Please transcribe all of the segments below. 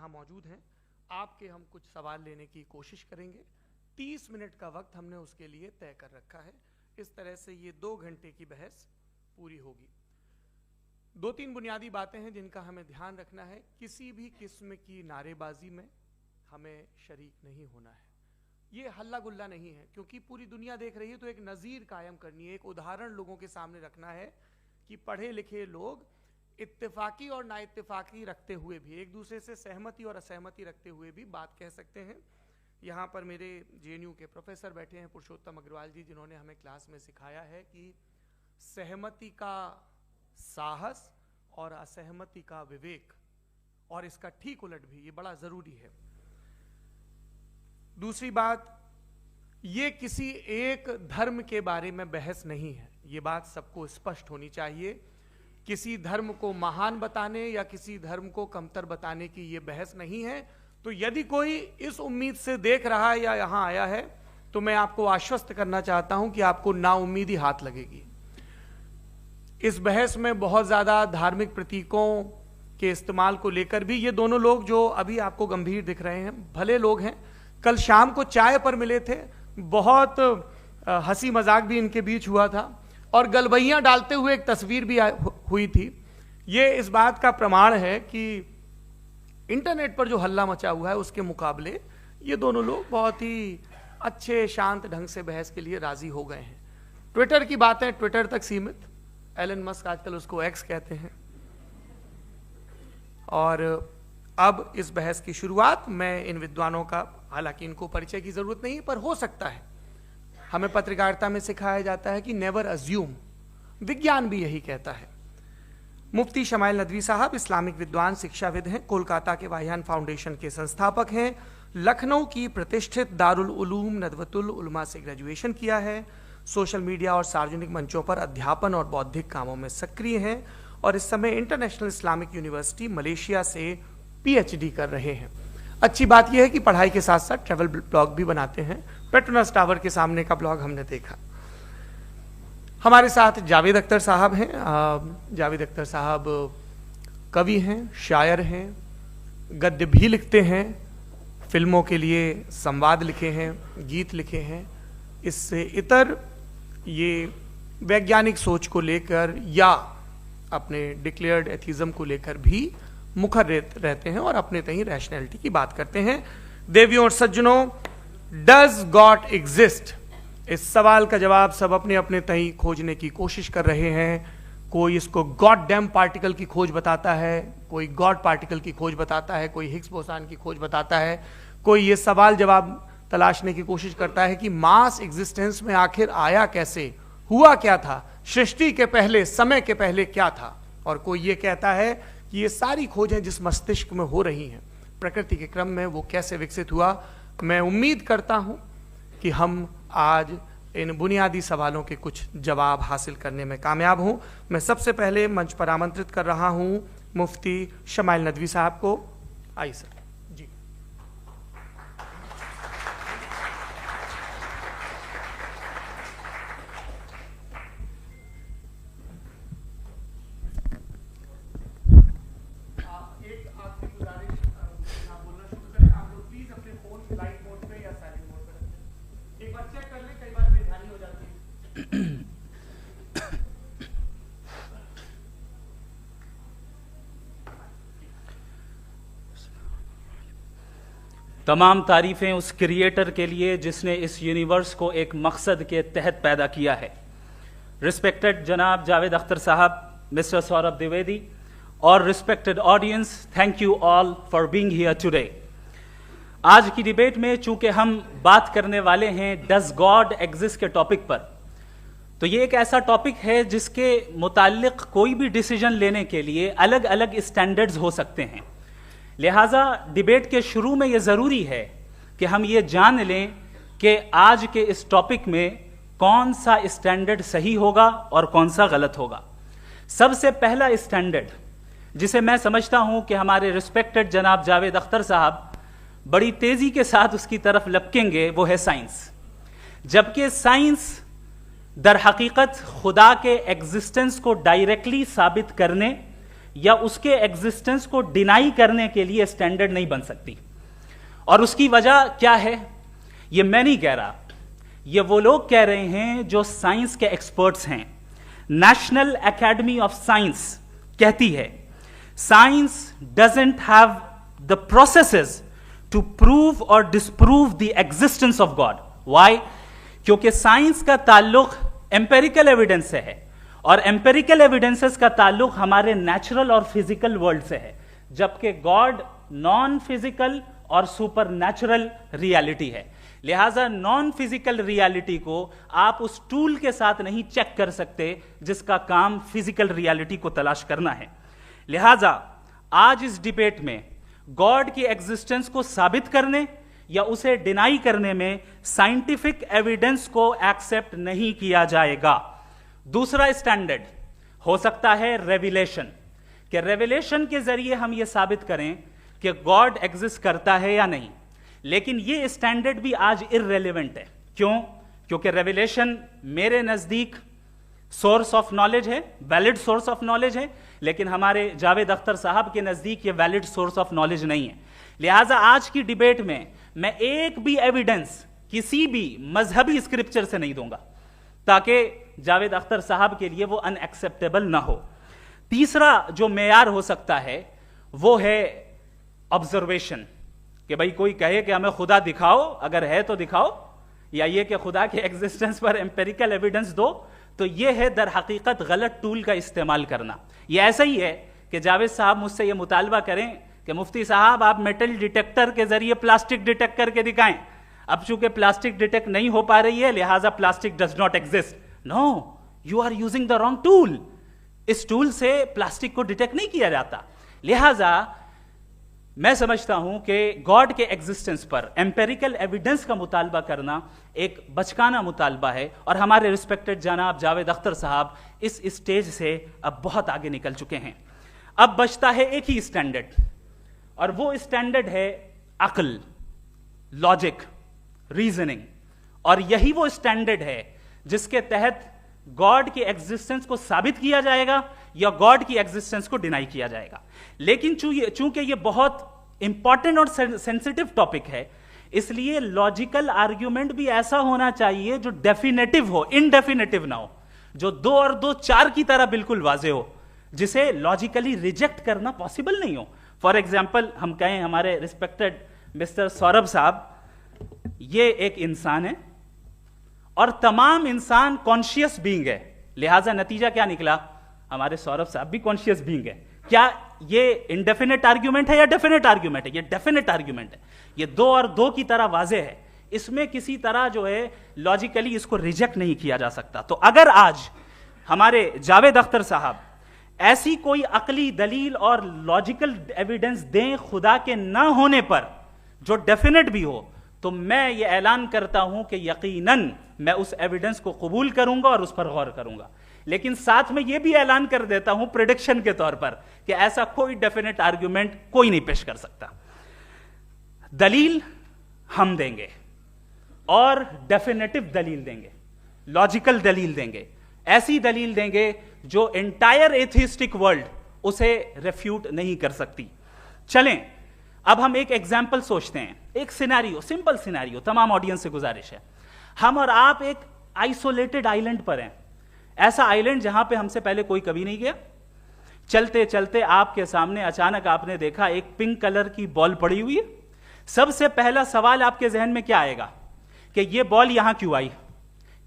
यहाँ मौजूद हैं, आपके हम कुछ सवाल लेने की कोशिश करेंगे। 30 मिनट का वक्त हमने उसके लिए तय कर रखा है। इस तरह से ये 2 घंटे की बहस पूरी होगी। 2-3 बुनियादी बातें हैं जिनका हमें ध्यान रखना है। किसी भी किस्म की नारेबाजी में हमें शरीक नहीं होना है। ये हल्ला गुल्ला नहीं है, क्योंकि पूरी दुनिया देख रही है, तो एक नज़ीर कायम करनी है, एक उदाहरण लोगों के सामने रखना है कि पढ़े लिखे लोग इत्तेफाकी और ना इत्तेफाकी रखते हुए भी, एक दूसरे से सहमति और असहमति रखते हुए भी बात कह सकते हैं। यहाँ पर मेरे JNU के प्रोफेसर बैठे हैं, पुरुषोत्तम अग्रवाल जी, जिन्होंने हमें क्लास में सिखाया है कि सहमति का साहस और असहमति का विवेक, और इसका ठीक उलट भी, ये बड़ा जरूरी है। दूसरी बात, ये किसी एक धर्म के बारे में बहस नहीं है, ये बात सबको स्पष्ट होनी चाहिए। किसी धर्म को महान बताने या किसी धर्म को कमतर बताने की ये बहस नहीं है। तो यदि कोई इस उम्मीद से देख रहा है या यहां आया है, तो मैं आपको आश्वस्त करना चाहता हूं कि आपको नाउम्मीदी हाथ लगेगी। इस बहस में बहुत ज्यादा धार्मिक प्रतीकों के इस्तेमाल को लेकर भी, ये दोनों लोग जो अभी आपको गंभीर दिख रहे हैं, भले लोग हैं, कल शाम को चाय पर मिले थे, बहुत हंसी मजाक भी इनके बीच हुआ था, और गलबैयां डालते हुए एक तस्वीर भी हुई थी। ये इस बात का प्रमाण है कि इंटरनेट पर जो हल्ला मचा हुआ है उसके मुकाबले ये दोनों लोग बहुत ही अच्छे शांत ढंग से बहस के लिए राजी हो गए हैं। ट्विटर की बातें ट्विटर तक सीमित, एलन मस्क आजकल उसको एक्स कहते हैं। और अब इस बहस की शुरुआत मैं इन विद्वानों का, हालांकि इनको परिचय की जरूरत नहीं, पर हो सकता है, हमें पत्रकारिता में सिखाया जाता है कि नेवर अज्यूम, विज्ञान भी यही कहता है। मुफ्ती शमाइल नदवी साहब इस्लामिक विद्वान, शिक्षाविद हैं, कोलकाता के वाहियान फाउंडेशन के संस्थापक हैं, लखनऊ की प्रतिष्ठित दारुल उलूम नदवतुल उलमा से ग्रेजुएशन किया है, सोशल मीडिया और सार्वजनिक मंचों पर अध्यापन और बौद्धिक कामों में सक्रिय हैं, और इस समय इंटरनेशनल इस्लामिक यूनिवर्सिटी मलेशिया से PhD कर रहे हैं। अच्छी बात यह है कि पढ़ाई के साथ साथ ट्रैवल ब्लॉग भी बनाते हैं। पेट्रोनस टावर के सामने का ब्लॉग हमने देखा। हमारे साथ जावेद अख्तर साहब हैं। जावेद अख्तर साहब कवि हैं, शायर हैं, गद्य भी लिखते हैं, फिल्मों के लिए संवाद लिखे हैं, गीत लिखे हैं। इससे इतर ये वैज्ञानिक सोच को लेकर या अपने डिक्लेयर्ड एथिज्म को लेकर भी मुखर रहते हैं और अपने तहीं रैशनैलिटी की बात करते हैं। देवियों और सज्जनों, डज गॉड एग्जिस्ट? इस सवाल का जवाब सब अपने अपने तहीं खोजने की कोशिश कर रहे हैं। कोई इसको गॉड डैम पार्टिकल की खोज बताता है, कोई गॉड पार्टिकल की खोज बताता है, कोई हिग्स बोसान की खोज बताता है, कोई ये सवाल जवाब तलाशने की कोशिश करता है कि मास एग्जिस्टेंस में आखिर आया कैसे, हुआ क्या था, सृष्टि के पहले, समय के पहले क्या था। और कोई ये कहता है कि ये सारी खोजें जिस मस्तिष्क में हो रही हैं प्रकृति के क्रम में, वो कैसे विकसित हुआ। मैं उम्मीद करता हूं कि हम आज इन बुनियादी सवालों के कुछ जवाब हासिल करने में कामयाब हूं। मैं सबसे पहले मंच पर आमंत्रित कर रहा हूं मुफ्ती शमाइल नदवी साहब को। आइए सर जी। तमाम तारीफ़ें उस क्रिएटर के लिए जिसने इस यूनिवर्स को एक मकसद के तहत पैदा किया है। रिस्पेक्टेड जनाब जावेद अख्तर साहब, मिस्टर सौरभ द्विवेदी और respected audience, thank you all for being here today. आज की डिबेट में चूंकि हम बात करने वाले हैं डज गॉड एग्जिस्ट के टॉपिक पर, तो ये एक ऐसा टॉपिक है जिसके मुताल्लिक कोई भी डिसीजन लेने के लिए अलग अलग स्टैंडर्ड्स हो सकते हैं। लिहाजा डिबेट के शुरू में यह ज़रूरी है कि हम ये जान लें कि आज के इस टॉपिक में कौन सा स्टैंडर्ड सही होगा और कौन सा गलत होगा। सबसे पहला स्टैंडर्ड जिसे मैं समझता हूं कि हमारे रिस्पेक्टेड जनाब जावेद अख्तर साहब बड़ी तेजी के साथ उसकी तरफ लपकेंगे, वो है साइंस। जबकि साइंस दर हकीकत खुदा के एग्जिस्टेंस को डायरेक्टली साबित करने या उसके एग्जिस्टेंस को डिनाई करने के लिए स्टैंडर्ड नहीं बन सकती। और उसकी वजह क्या है, ये मैं नहीं कह रहा, ये वो लोग कह रहे हैं जो साइंस के एक्सपर्ट्स हैं। नेशनल एकेडमी ऑफ साइंस कहती है science doesn't have the processes to prove और disprove the existence of God. Why? क्योंकि साइंस का ताल्लुक एम्पेरिकल एविडेंस से है, और एम्पेरिकल एविडेंसेस का ताल्लुक हमारे नेचुरल और फिजिकल वर्ल्ड से है, जबकि गॉड नॉन फिजिकल और सुपर नेचुरल रियलिटी है। लिहाजा नॉन फिजिकल रियलिटी को आप उस टूल के साथ नहीं चेक कर सकते जिसका काम फिजिकल रियलिटी को तलाश करना है। लिहाजा आज इस डिबेट में गॉड की एग्जिस्टेंस को साबित करने या उसे डिनाई करने में साइंटिफिक एविडेंस को एक्सेप्ट नहीं किया जाएगा। दूसरा स्टैंडर्ड हो सकता है रेविलेशन, कि रेविलेशन के जरिए हम यह साबित करें कि गॉड एग्जिस्ट करता है या नहीं। लेकिन यह स्टैंडर्ड भी आज इररेलेवेंट है। क्यों? क्योंकि रेविलेशन मेरे नजदीक सोर्स ऑफ नॉलेज है, वैलिड सोर्स ऑफ नॉलेज है, लेकिन हमारे जावेद अख्तर साहब के नजदीक यह वैलिड सोर्स ऑफ नॉलेज नहीं है। लिहाजा आज की डिबेट में मैं एक भी एविडेंस किसी भी मजहबी स्क्रिप्चर से नहीं दूंगा, ताकि जावेद अख्तर साहब के लिए वो अनएक्सेप्टेबल ना हो। तीसरा जो मेयार हो सकता है वो है ऑब्जर्वेशन, कि भाई कोई कहे कि हमें खुदा दिखाओ, अगर है तो दिखाओ, या ये कि खुदा के एग्जिस्टेंस पर एम्पेरिकल एविडेंस दो, तो ये है दर हकीकत गलत टूल का इस्तेमाल करना। ये ऐसा ही है कि जावेद साहब मुझसे ये मुतालबा करें कि मुफ्ती साहब आप मेटल डिटेक्टर के जरिए प्लास्टिक डिटेक्ट करके दिखाएं। अब चूंकि प्लास्टिक डिटेक्ट नहीं हो पा रही है, लिहाजा plastic does not exist. No, you are using the wrong tool. इस टूल से प्लास्टिक को डिटेक्ट नहीं किया जाता। लिहाजा मैं समझता हूं कि गॉड के एग्जिस्टेंस पर एम्पेरिकल एविडेंस का मुतालबा करना एक बचकाना मुतालबा है, और हमारे रिस्पेक्टेड जनाब जावेद अख्तर साहब इस स्टेज से अब बहुत आगे निकल चुके हैं। अब बचता है एक ही स्टैंडर्ड, और वो स्टैंडर्ड है अक्ल, लॉजिक, रीजनिंग। और यही वो स्टैंडर्ड है जिसके तहत गॉड की एग्जिस्टेंस को साबित किया जाएगा या गॉड की एग्जिस्टेंस को डिनाई किया जाएगा। लेकिन चूंकि ये बहुत इंपॉर्टेंट और सेंसिटिव टॉपिक है, इसलिए लॉजिकल आर्ग्यूमेंट भी ऐसा होना चाहिए जो डेफिनेटिव हो, इनडेफिनेटिव ना हो, जो 2 और 2 4 की तरह बिल्कुल वाजे हो, जिसे लॉजिकली रिजेक्ट करना पॉसिबल नहीं हो। फॉर एग्जाम्पल हम कहें हमारे रिस्पेक्टेड मिस्टर सौरभ साहब, ये एक इंसान है और तमाम इंसान कॉन्शियस बीइंग है, लिहाजा नतीजा क्या निकला, हमारे सौरभ साहब भी कॉन्शियस बीइंग है। क्या ये इनडेफिनेट आर्ग्यूमेंट है या डेफिनेट आर्ग्यूमेंट है? ये डेफिनेट आर्ग्यूमेंट है। ये 2 और 2 की तरह वाजे है, इसमें किसी तरह जो है लॉजिकली इसको रिजेक्ट नहीं किया जा सकता। तो अगर आज हमारे जावेद अख्तर साहब ऐसी कोई अकली दलील और लॉजिकल एविडेंस दें खुदा के ना होने पर जो डेफिनेट भी हो, तो मैं ये ऐलान करता हूं कि यकीनन मैं उस एविडेंस को कबूल करूंगा और उस पर गौर करूंगा। लेकिन साथ में यह भी ऐलान कर देता हूं प्रेडिक्शन के तौर पर कि ऐसा कोई डेफिनेट आर्ग्यूमेंट कोई नहीं पेश कर सकता। दलील हम देंगे और डेफिनेटिव दलील देंगे, लॉजिकल दलील देंगे, ऐसी दलील देंगे जो एंटायर एथिस्टिक वर्ल्ड उसे रेफ्यूट नहीं कर सकती। चलें अब हम एक एग्जाम्पल सोचते हैं, एक सिनेरियो, सिंपल सिनेरियो, तमाम ऑडियंस से गुजारिश है, हम और आप एक आइसोलेटेड आइलैंड पर हैं, ऐसा आइलैंड जहां पे हमसे पहले कोई कभी नहीं गया। चलते चलते आपके सामने अचानक आपने देखा एक पिंक कलर की बॉल पड़ी हुई है। सबसे पहला सवाल आपके जहन में क्या आएगा कि ये बॉल यहां क्यों आई,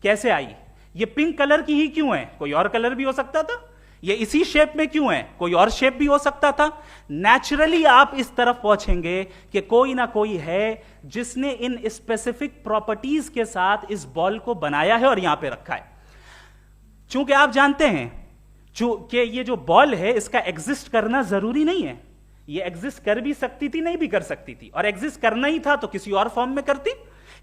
कैसे आई, ये पिंक कलर की ही क्यों है, कोई और कलर भी हो सकता था, ये इसी शेप में क्यों है, कोई और शेप भी हो सकता था। नेचुरली आप इस तरफ पहुंचेंगे कि कोई ना कोई है जिसने इन स्पेसिफिक प्रॉपर्टीज के साथ इस बॉल को बनाया है और यहां पे रखा है। चूंकि आप जानते हैं कि ये जो बॉल है इसका एग्जिस्ट करना जरूरी नहीं है, ये एग्जिस्ट कर भी सकती थी, नहीं भी कर सकती थी, और एग्जिस्ट करना ही था तो किसी और फॉर्म में करती,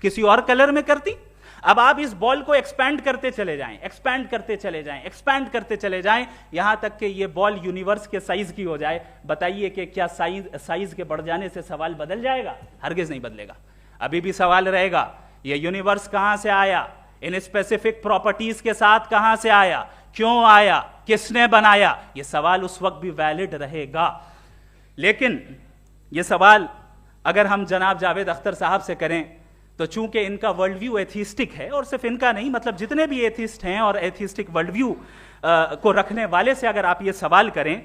किसी और कलर में करती। अब आप इस बॉल को एक्सपैंड करते चले जाएं, एक्सपैंड करते चले जाएं, एक्सपैंड करते चले जाएं, यहां तक कि ये बॉल यूनिवर्स के साइज की हो जाए। बताइए कि क्या साइज के बढ़ जाने से सवाल बदल जाएगा? हरगिज नहीं बदलेगा। अभी भी सवाल रहेगा, ये यूनिवर्स कहां से आया, इन स्पेसिफिक प्रॉपर्टीज के साथ कहां से आया, क्यों आया, किसने बनाया, यह सवाल उस वक्त भी वैलिड रहेगा। लेकिन यह सवाल अगर हम जनाब जावेद अख्तर साहब से करें तो चूंकि इनका वर्ल्ड व्यू एथिस्टिक है, और सिर्फ इनका नहीं, मतलब जितने भी एथिस्ट हैं और एथिस्टिक वर्ल्ड व्यू को रखने वाले से अगर आप ये सवाल करें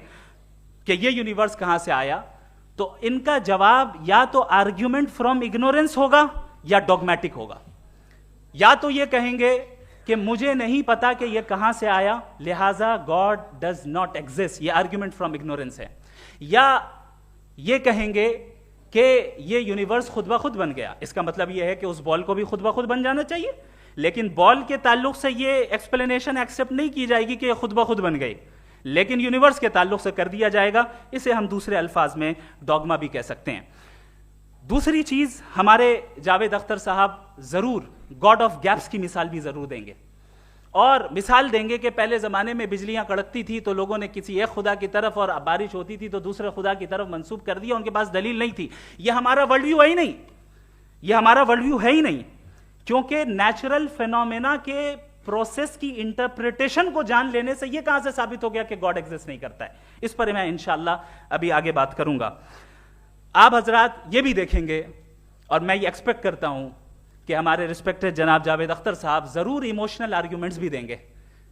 कि ये यूनिवर्स कहां से आया, तो इनका जवाब या तो आर्ग्यूमेंट फ्रॉम इग्नोरेंस होगा या डॉगमेटिक होगा। या तो ये कहेंगे कि मुझे नहीं पता कि ये कहां से आया, लिहाजा गॉड डज नॉट एग्जिस्ट, ये आर्ग्यूमेंट फ्रॉम इग्नोरेंस है। या ये कहेंगे कि ये यूनिवर्स खुद ब खुद बन गया, इसका मतलब ये है कि उस बॉल को भी खुद ब खुद बन जाना चाहिए, लेकिन बॉल के ताल्लुक से ये एक्सप्लेनेशन एक्सेप्ट नहीं की जाएगी कि ये खुद ब खुद बन गई, लेकिन यूनिवर्स के ताल्लुक से कर दिया जाएगा। इसे हम दूसरे अल्फाज में डॉगमा भी कह सकते हैं। दूसरी चीज, हमारे जावेद अख्तर साहब जरूर गॉड ऑफ गैप्स की मिसाल भी जरूर देंगे, और मिसाल देंगे कि पहले ज़माने में बिजलियां कड़कती थी तो लोगों ने किसी एक खुदा की तरफ, और बारिश होती थी तो दूसरे खुदा की तरफ मंसूब कर दिया, उनके पास दलील नहीं थी। यह हमारा वर्ल्ड व्यू है ही नहीं, यह हमारा वर्ल्ड व्यू है ही नहीं, क्योंकि नेचुरल फिनोमेना के प्रोसेस की इंटरप्रिटेशन को जान लेने से यह कहां से साबित हो गया कि गॉड एग्जिस्ट नहीं करता है। इस पर मैं इंशाअल्लाह अभी आगे बात करूंगा। आप हजरात ये भी देखेंगे, और मैं ये एक्सपेक्ट करता हूं कि हमारे रिस्पेक्टेड जनाब जावेद अख्तर साहब जरूर इमोशनल आर्ग्यूमेंट्स भी देंगे,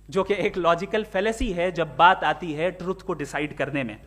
जो कि एक लॉजिकल फेलेसी है जब बात आती है ट्रुथ को डिसाइड करने में।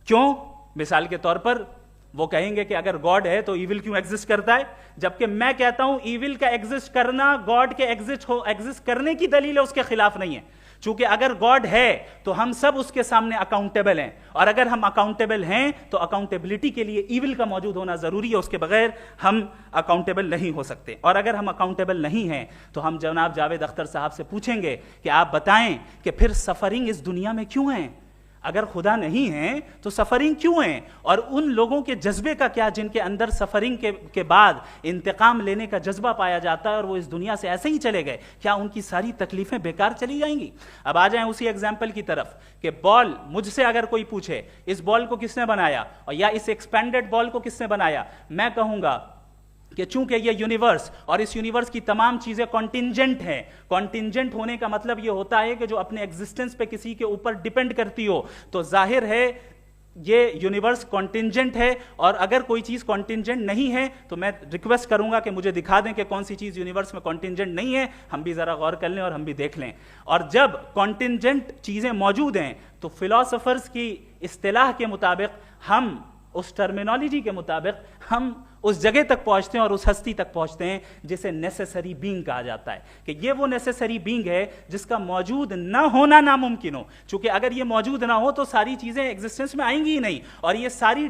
क्यों? मिसाल के तौर पर वो कहेंगे कि अगर गॉड है तो ईविल क्यों एग्जिस्ट करता है, जबकि मैं कहता हूं ईविल का एग्जिस्ट करना गॉड के एग्जिस्ट करने की दलील है, उसके खिलाफ नहीं है। चूंकि अगर गॉड है तो हम सब उसके सामने अकाउंटेबल हैं, और अगर हम अकाउंटेबल हैं तो अकाउंटेबिलिटी के लिए ईविल का मौजूद होना जरूरी है, उसके बगैर हम अकाउंटेबल नहीं हो सकते। और अगर हम अकाउंटेबल नहीं हैं तो हम जनाब जावेद अख्तर साहब से पूछेंगे कि आप बताएं कि फिर सफरिंग इस दुनिया में क्यों है? अगर खुदा नहीं है तो सफरिंग क्यों है? और उन लोगों के जज्बे का क्या जिनके अंदर सफरिंग के बाद इंतकाम लेने का जज्बा पाया जाता है और वो इस दुनिया से ऐसे ही चले गए, क्या उनकी सारी तकलीफें बेकार चली जाएंगी? अब आ जाएं उसी एग्जाम्पल की तरफ कि बॉल, मुझसे अगर कोई पूछे इस बॉल को किसने बनाया और या इस एक्सपेंडेड बॉल को किसने बनाया, मैं कहूंगा कि चूंकि ये यूनिवर्स और इस यूनिवर्स की तमाम चीजें कॉन्टिंजेंट हैं। कॉन्टिंजेंट होने का मतलब ये होता है कि जो अपने एग्जिस्टेंस पे किसी के ऊपर डिपेंड करती हो, तो जाहिर है ये यूनिवर्स कॉन्टिंजेंट है। और अगर कोई चीज कॉन्टिंजेंट नहीं है तो मैं रिक्वेस्ट करूंगा कि मुझे दिखा दें कि कौन सी चीज यूनिवर्स में कॉन्टिंजेंट नहीं है, हम भी जरा गौर कर लें और हम भी देख लें। और जब कॉन्टिंजेंट चीजें मौजूद हैं तो फिलोसोफर्स की इस्तिलाह के मुताबिक, हम उस टर्मिनोलॉजी के मुताबिक हम उस जगह तक पहुंचते हैं और उस हस्ती तक पहुंचते हैं जिसे नेसेसरी बीइंग कहा जाता है, कि ये वो नेसेसरी बीइंग है जिसका मौजूद ना होना नामुमकिन हो। क्योंकि अगर ये मौजूद ना हो तो सारी चीजें एग्जिस्टेंस में आएंगी ही नहीं, और ये सारी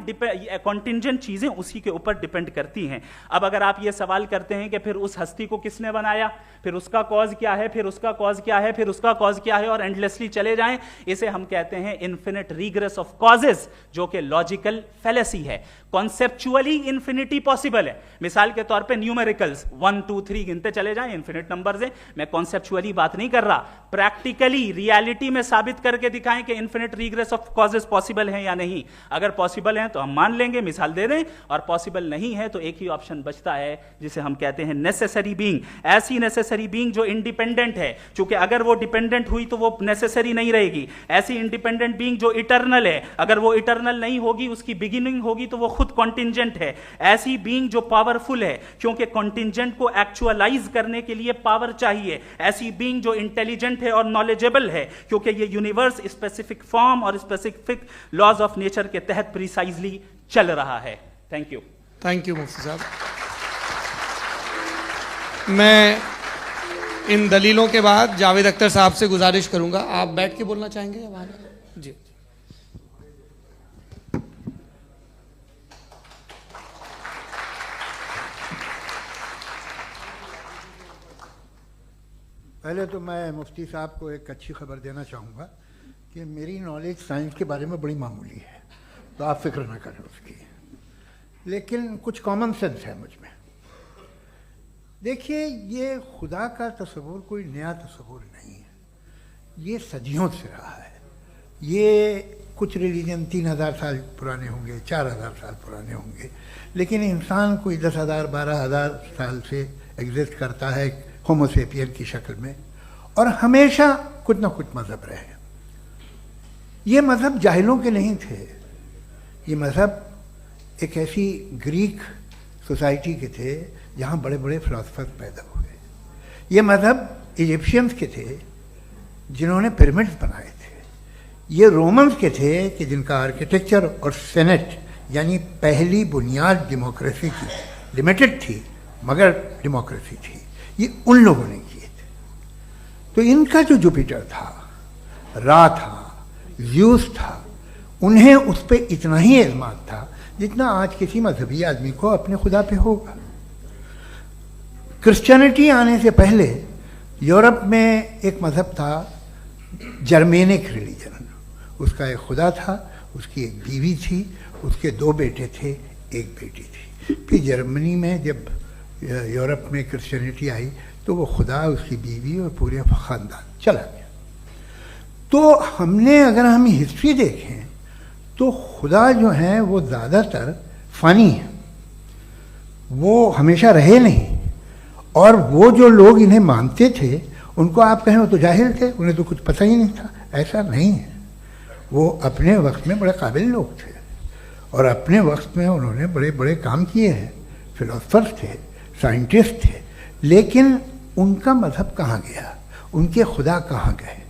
कॉन्टिंजेंट चीजें उसी के ऊपर डिपेंड करती हैं। अब अगर आप ये सवाल करते हैं कि फिर उस हस्ती को किसने बनाया, फिर उसका कॉज क्या है, फिर उसका कॉज क्या है, फिर उसका कॉज क्या है, और एंडलेसली चले जाएं, इसे हम कहते हैं इन्फिनिट रिग्रेस ऑफ कॉजेस, जो कि लॉजिकल फेलेसी है। कॉन्सेप्चुअली इन्फिनिटी पॉसिबल है। मिसाल के तौर पे न्यूमेरिकल्स 1 2 3 गिनते चले जाएं, इन्फिनिट नंबर्स हैं। मैं कॉन्सेप्चुअली बात नहीं कर रहा, प्रैक्टिकली रियलिटी में साबित करके दिखाएं कि infinite regress of causes possible है या नहीं। अगर पॉसिबल है तो हम मान लेंगे, मिसाल दे दें, और पॉसिबल नहीं है तो एक ही ऑप्शन बचता है जिसे हम कहते हैं नेसेसरी बीइंग। ऐसी नेसेसरी बीइंग जो इंडिपेंडेंट है, क्योंकि अगर वो डिपेंडेंट हुई तो वो नेसेसरी नहीं रहेगी। ऐसी इंडिपेंडेंट बीइंग जो इटर्नल है, अगर वो इटर्नल नहीं होगी, उसकी बिगिनिंग होगी तो वो खुद कॉन्टिंजेंट है। ऐसी बीइंग जो पावरफुल है, क्योंकि कॉन्टिंजेंट को एक्चुअलाइज करने के लिए पावर चाहिए। ऐसी बीइंग जो इंटेलिजेंट है और नॉलेजेबल है, क्योंकि ये यूनिवर्स स्पेसिफिक फॉर्म और स्पेसिफिक लॉज ऑफ नेचर के तहत प्रिसाइजली चल रहा है। Thank you. थैंक यू मुफ्ती साहब। मैं इन दलीलों के बाद जावेद अख्तर साहब से गुजारिश करूंगा, आप बैठ के बोलना चाहेंगे या बाहर? जी। पहले तो मैं मुफ्ती साहब को एक अच्छी खबर देना चाहूँगा कि मेरी नॉलेज साइंस के बारे में बड़ी मामूली है, तो आप फिक्र ना करें उसकी, लेकिन कुछ कॉमन सेंस है मुझ में। देखिए, ये खुदा का तस्वुर कोई नया तस्वुर नहीं है, ये सदियों से रहा है। ये कुछ रिलीजन 3000 साल पुराने होंगे, 4000 साल पुराने होंगे, लेकिन इंसान कोई 10,000 12,000 साल से एग्जिस्ट करता है होमो सेपियन की शक्ल में, और हमेशा कुछ ना कुछ मजहब रहे। ये मजहब जाहिलों के नहीं थे, ये मजहब एक ऐसी ग्रीक सोसाइटी के थे जहाँ बड़े बड़े फिलोसफर पैदा हुए। ये मजहब इजिप्शियंस के थे जिन्होंने पिरामिड्स बनाए थे। ये रोमन्स के थे कि जिनका आर्किटेक्चर और सेनेट यानी पहली बुनियाद डेमोक्रेसी की लिमिटेड थी मगर डेमोक्रेसी थी, ये उन लोगों ने किए थे। तो इनका जो जुपिटर था, रा था, ज़्यूस था, उन्हें उस पर इतना ही एतमाद था जितना आज किसी मजहबी आदमी को अपने खुदा पे होगा। क्रिश्चियनिटी आने से पहले यूरोप में एक मजहब था जर्मेनिक रिलीजन। उसका एक खुदा था, उसकी एक बीवी थी, उसके 2 बेटे थे, एक बेटी थी। फिर जर्मनी में जब यूरोप में क्रिश्चियनिटी आई तो वो खुदा, उसकी बीवी और पूरे ख़ानदान चला गया। तो हमने अगर हम हिस्ट्री देखें तो खुदा जो हैं वो ज़्यादातर फ़नी है, वो हमेशा रहे नहीं। और वो जो लोग इन्हें मानते थे उनको आप कहें वो तो जाहिल थे, उन्हें तो कुछ पता ही नहीं था, ऐसा नहीं है। वो अपने वक्त में बड़े काबिल लोग थे और अपने वक्त में उन्होंने बड़े बड़े काम किए हैं, फिलोसफर्स थे, साइंटिस्ट थे। लेकिन उनका मजहब कहाँ गया, उनके खुदा कहाँ गए?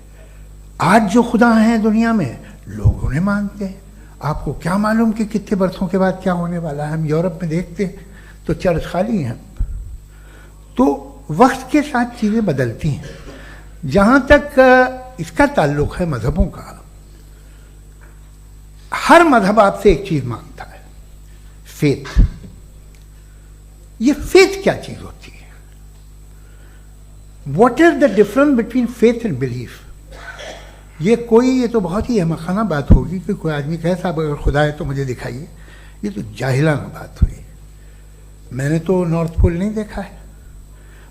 आज जो खुदा हैं दुनिया में लोग उन्हें मानते हैं। आपको क्या मालूम कि कितने बरसों के बाद क्या होने वाला है? हम यूरोप में देखते हैं तो चर्च खाली हैं। तो वक्त के साथ चीज़ें बदलती हैं। जहाँ तक इसका ताल्लुक है मजहबों का, हर मजहब आपसे एक चीज़ मांगता है, फेथ। ये फेथ क्या चीज़ होती है? What is the difference between faith and belief? ये तो बहुत ही अहमकाना बात होगी कि कोई आदमी कहे साहब अगर खुदा है तो मुझे दिखाइए। ये तो जाहिलाना बात हुई। मैंने तो नॉर्थ पोल नहीं देखा है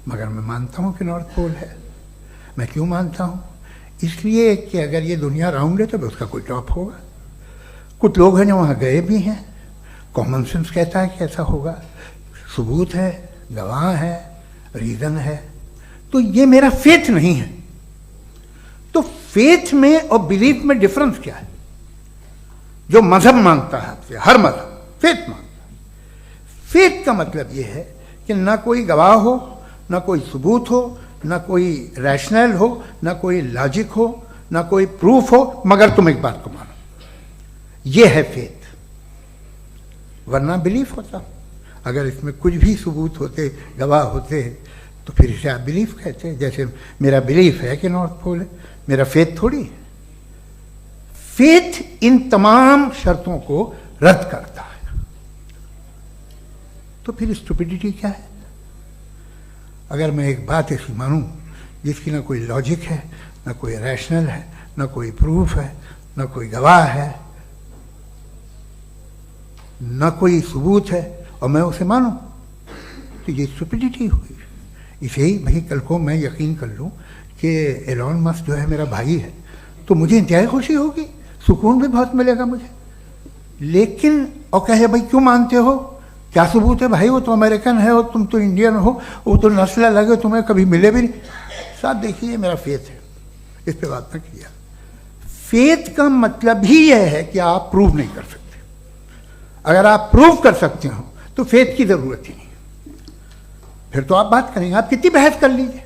मगर मैं मानता हूँ कि नॉर्थ पोल है। मैं क्यों मानता हूँ? इसलिए कि अगर ये दुनिया राउंड है तो उसका कोई टॉप होगा। कुछ लोग हैं जो वहाँ गए भी हैं, कॉमन सेंस कहता है कि ऐसा होगा, सबूत है, गवाह है, रीज़न है। तो ये मेरा फेथ नहीं है। तो फेथ में और बिलीफ में डिफरेंस क्या है? जो मजहब मांगता है आपसे, हर मजहब फेथ मांगता है। फेथ का मतलब ये है कि ना कोई गवाह हो, ना कोई सबूत हो, ना कोई रैशनल हो, ना कोई लॉजिक हो, ना कोई प्रूफ हो, मगर तुम एक बात को मानो। ये है फेथ। वरना बिलीफ होता। अगर इसमें कुछ भी सबूत होते, गवाह होते, तो फिर इसे आप बिलीफ कहते हैं। जैसे मेरा बिलीफ है कि नॉर्थ पोल है, मेरा फेथ थोड़ी है। फेथ इन तमाम शर्तों को रद्द करता है। तो फिर स्टुपिडिटी क्या है? अगर मैं एक बात ऐसी मानूं जिसकी ना कोई लॉजिक है, ना कोई रैशनल है, ना कोई प्रूफ है, ना कोई गवाह है, ना कोई सबूत है, और मैं उसे मानूं, तो ये स्टुपिडिटी हुई। इसे ही भाई कल को मैं यकीन कर लूं कि एलॉन मस्क जो है मेरा भाई है तो मुझे इंतहाई खुशी होगी, सुकून भी बहुत मिलेगा मुझे। लेकिन और कहे भाई क्यों मानते हो, क्या सबूत है? भाई वो तो अमेरिकन है और तुम तो इंडियन हो, वो तो नस्ल अलग है, तुम्हें कभी मिले भी नहीं। साहब देखिए मेरा फेथ है, इस पे बात ना किया। फेथ का मतलब ही यह है कि आप प्रूव नहीं कर सकते। अगर आप प्रूव कर सकते हो तो फेथ की जरूरत ही नहीं, फिर तो आप बात करेंगे, आप कितनी बहस कर लीजिए।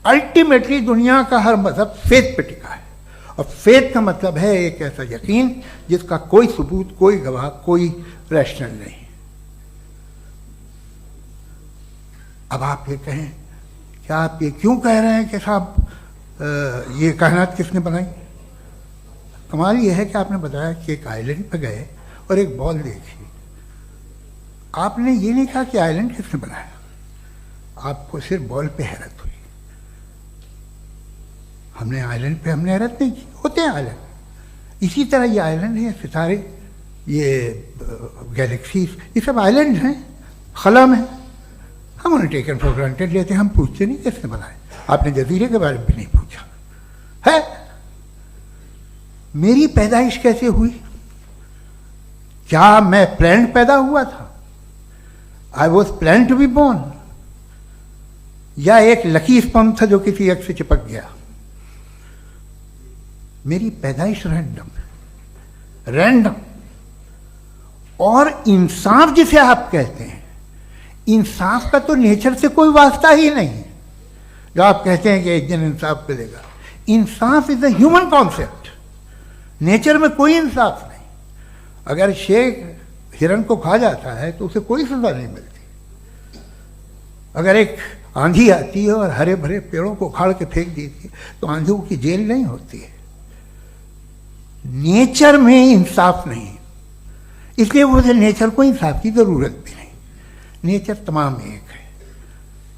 अल्टीमेटली दुनिया का हर मजहब फेथ पे टिका है, और फेथ का मतलब है एक ऐसा यकीन जिसका कोई सबूत, कोई गवाह, कोई रैशनल नहीं। अब आप ये कहें, क्या आप ये क्यों कह रहे हैं कि साहब ये कायनात किसने बनाई? कमाल ये है कि आपने बताया कि एक आइलैंड पे गए और एक बॉल देखी। आपने ये नहीं कहा कि आइलैंड किसने बनाया, आपको सिर्फ बॉल पे हैरत हुई। हमने आइलैंड पे हमने हैरत नहीं की, होते हैं आइलैंड। इसी तरह ये आइलैंड है, सितारे, ये गैलेक्सीज, ये सब आइलैंड हैं खला में। हम उन्हें टेकन फॉर ग्रांटेड लेते हैं, हम पूछते नहीं किसने बनाए। आपने जजीरे के बारे में भी नहीं पूछा है। मेरी पैदाइश कैसे हुई? क्या मैं प्लान्ड पैदा हुआ था? I was plan to be born, या एक लकी स्पॉन था जो किसी एक से चिपक गया? मेरी पैदाइश रैंडम। और इंसाफ जिसे आप कहते हैं, इंसाफ का तो नेचर से कोई वास्ता ही नहीं है। जो आप कहते हैं कि एक दिन इंसाफ मिलेगा, इंसाफ is a human concept, nature में कोई इंसाफ नहीं। अगर शेर हिरन को खा जाता है तो उसे कोई सजा नहीं मिलती। अगर एक आंधी आती है और हरे भरे पेड़ों को उखाड़ के फेंक देती है तो आंधियों की जेल नहीं होती है। नेचर में इंसाफ नहीं, इसलिए मुझे नेचर को इंसाफ की जरूरत भी नहीं। नेचर तमाम एक है।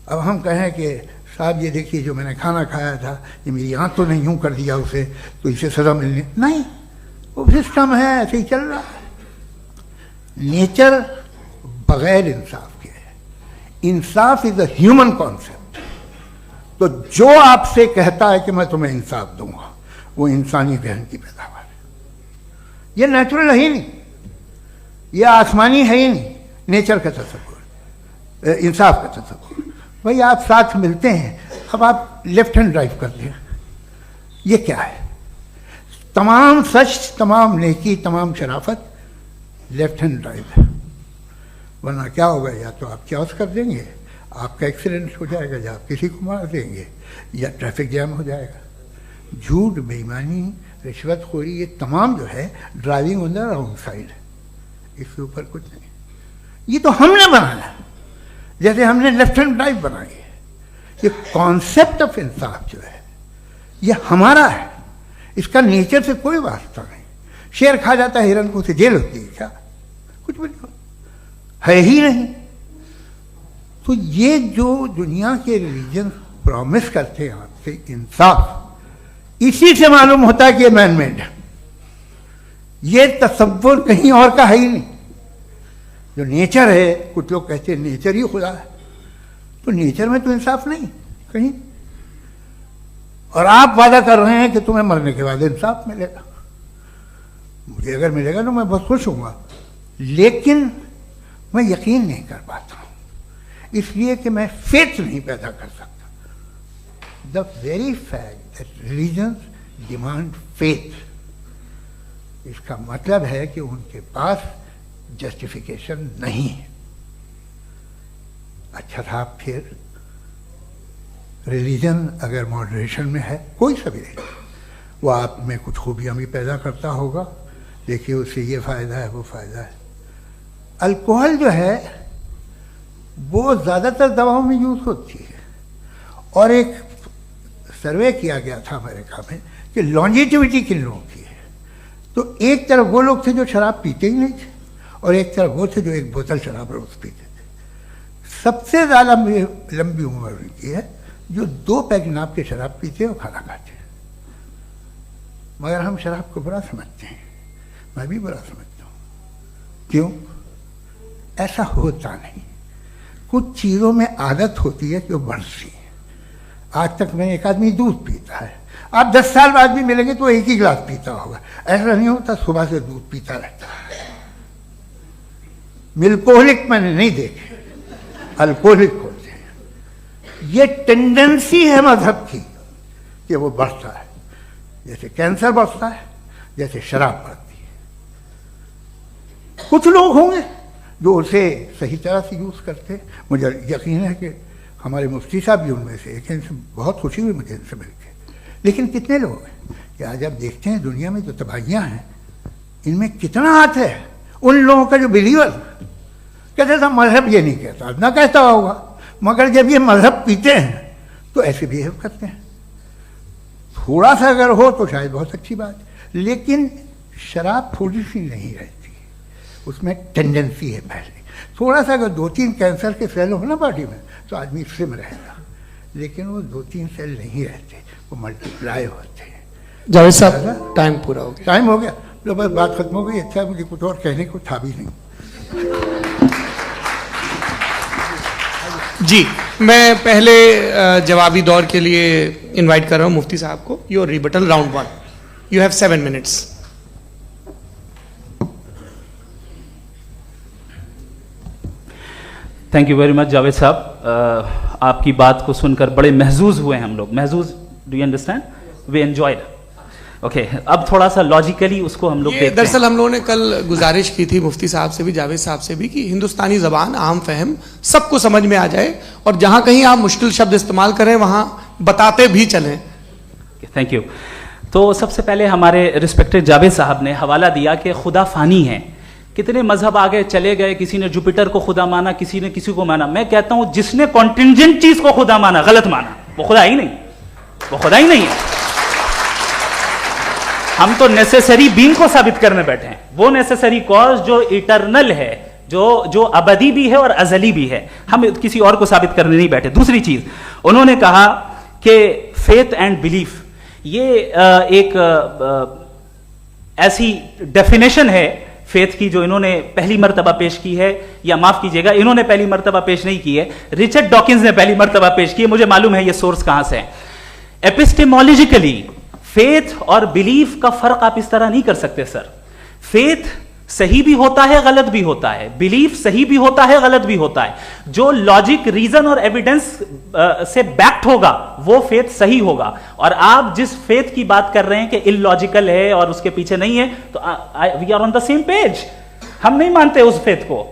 अब हम कहें कि साहब ये देखिए जो मैंने खाना खाया था, ये मेरी आंख तो नहीं यूं कर दिया उसे, तो इसे सजा मिलनी नहीं, वो सिस्टम है, ऐसे ही चल रहा है। नेचर बगैर इंसाफ के है। इंसाफ इज अ ह्यूमन कॉन्सेप्ट। तो जो आपसे कहता है कि मैं तुम्हें इंसाफ दूंगा, वो इंसानी जहन की पैदावार है। ये नेचुरल है ही नहीं, ये आसमानी है ही नहीं। नेचर का तसव्वुर, इंसाफ का तसव्वुर। भाई आप साथ मिलते हैं, अब आप लेफ्ट हैंड ड्राइव कर दें, ये क्या है? तमाम सच, तमाम नेकी, तमाम शराफत लेफ्ट हैंड ड्राइव है। वरना क्या होगा, या तो आप क्रॉस कर देंगे, आपका एक्सीडेंट हो जाएगा, या आप किसी को मार देंगे, या ट्रैफिक जैम हो जाएगा। झूठ, बेईमानी, रिश्वतखोरी, ये तमाम जो है driving on the wrong side है। इसके ऊपर कुछ नहीं। ये तो हमने बनाया, जैसे हमने लेफ्ट हैंड ड्राइव बनाई है। ये कॉन्सेप्ट ऑफ इंसाफ जो है ये हमारा है, इसका नेचर से कोई वास्ता नहीं। शेर खा जाता है हिरन को, उसे जेल होती है क्या? कुछ भी नहीं, है ही नहीं। तो ये जो दुनिया के रिलीजन प्रॉमिस करते हैं आपसे इंसाफ, इसी से मालूम होता है कि ये मैन मेड है। ये तसव्वुर कहीं और का है ही नहीं। जो नेचर है, कुछ लोग कहते हैं नेचर ही खुदा है, तो नेचर में तो इंसाफ नहीं कहीं। और आप वादा कर रहे हैं कि तुम्हें मरने के बाद इंसाफ मिलेगा। मुझे अगर मिलेगा तो मैं बहुत खुश हूँगा, लेकिन मैं यकीन नहीं कर पाता हूँ, इसलिए कि मैं फेथ नहीं पैदा कर सकता। The very fact that religions demand faith, इसका मतलब है कि उनके पास जस्टिफिकेशन नहीं है। अच्छा था, फिर रिलीजन अगर मॉडरेशन में है, कोई सा भी नहीं, वो आप में कुछ खूबियां भी पैदा करता होगा, देखिए उससे ये फ़ायदा है, वो फ़ायदा है। अल्कोहल जो है वो ज़्यादातर दवाओं में यूज़ होती है, और एक सर्वे किया गया था अमेरिका में कि लॉन्जिटिविटी किन लोगों की है। तो एक तरफ वो लोग थे जो शराब पीते ही नहीं थे, और एक तरफ वो थे जो एक बोतल शराब रोज़ पीते थे। सबसे ज़्यादा लंबी उम्र उनकी है जो 2 पैक नाप के शराब पीते और खाना खाते हैं। मगर हम शराब को बुरा समझते हैं, मैं भी बुरा समझता हूँ। क्यों? ऐसा होता नहीं। कुछ चीज़ों में आदत होती है कि वो बढ़ती है। आज तक में एक आदमी दूध पीता है, आप 10 साल बाद भी मिलेंगे तो एक ही गिलास पीता होगा। ऐसा नहीं होता, सुबह से दूध पीता रहता है। मिल्कोहलिक मैंने नहीं देखे, अल्कोहलिक होते हैं। ये टेंडेंसी है मजहब की कि वो बढ़ता है, जैसे कैंसर बढ़ता है, जैसे शराब बढ़ती है। कुछ लोग होंगे जो उसे सही तरह से यूज़ करते हैं। मुझे यकीन है कि हमारे मुफ्ती साहब भी उनमें से एक हैं, इनसे बहुत खुशी हुई मुझे इनसे मिलकर। लेकिन कितने लोग हैं कि आज आप देखते हैं दुनिया में जो तबाहियाँ हैं, इनमें कितना हाथ है उन लोगों का जो बिलीवर कहते था मजहब ये नहीं कहता, ना कहता होगा, मगर जब ये मजहब पीते हैं तो ऐसे बिहेव करते हैं। थोड़ा सा अगर हो तो शायद बहुत अच्छी बात, लेकिन शराब थोड़ी सी नहीं रहती, उसमें टेंडेंसी है पहले। थोड़ा सा अगर 2-3 कैंसर के सेल हो ना बॉडी में तो आदमी स्लिम रहेगा, लेकिन वो 2-3 सेल नहीं रहते, वो मल्टीप्लाई होते हैं। जावेद साहब टाइम पूरा हो गया। टाइम हो गया, तो बस बात खत्म हो गई। अच्छा, मुझे कुछ और कहने को था भी नहीं। जी, मैं पहले जवाबी दौर के लिए इनवाइट कर रहा हूं मुफ्ती साहब को। Your rebuttal round 1, you have 7 minutes. Thank you very much Javed साहब। आपकी बात को सुनकर बड़े महजूज हुए हम लोग। महजूज, do you understand? We enjoyed. Okay, अब थोड़ा सा लॉजिकली उसको हम लोग देखते हैं। दरअसल हम लोगों ने कल गुजारिश की थी मुफ्ती साहब से भी, जावेद साहब से भी, कि हिंदुस्तानी जबान आम फहम सबको समझ में आ जाए और जहां कहीं आप मुश्किल शब्द इस्तेमाल करें वहां बताते भी चलें। Thank you. तो सबसे पहले हमारे रिस्पेक्टेड जावेद साहब ने हवाला दिया कि खुदा फानी है, कितने मजहब आगे चले गए, किसी ने जुपिटर को खुदा माना, किसी ने किसी को माना। मैं कहता हूं जिसने कॉन्टिंजेंट चीज को खुदा माना, गलत माना, वो खुदा ही नहीं, वो खुदा ही नहीं है। हम तो नेसेसरी बीइंग को साबित करने बैठे हैं, वो नेसेसरी कॉज जो इटरनल है, जो अबदी भी है और अजली भी है, हम किसी और को साबित करने नहीं बैठे। दूसरी चीज उन्होंने कहा कि फेथ एंड बिलीफ, ये एक ऐसी डेफिनेशन है फेथ की जो इन्होंने पहली मर्तबा पेश की है, या माफ कीजिएगा इन्होंने पहली मर्तबा पेश नहीं की है, रिचर्ड डॉकिंस ने पहली मर्तबा पेश की है। मुझे मालूम है ये सोर्स कहां से है। एपिस्टेमोलॉजिकली फेथ और बिलीफ का फर्क आप इस तरह नहीं कर सकते सर। फेथ सही भी होता है, गलत भी होता है, बिलीफ सही भी होता है, गलत भी होता है। जो लॉजिक, रीजन और एविडेंस से बैक्ड होगा वो फेथ सही होगा। और आप जिस फेथ की बात कर रहे हैं कि इलॉजिकल है और उसके पीछे नहीं है, तो we are on the same page. हम नहीं मानते उस फेथ को,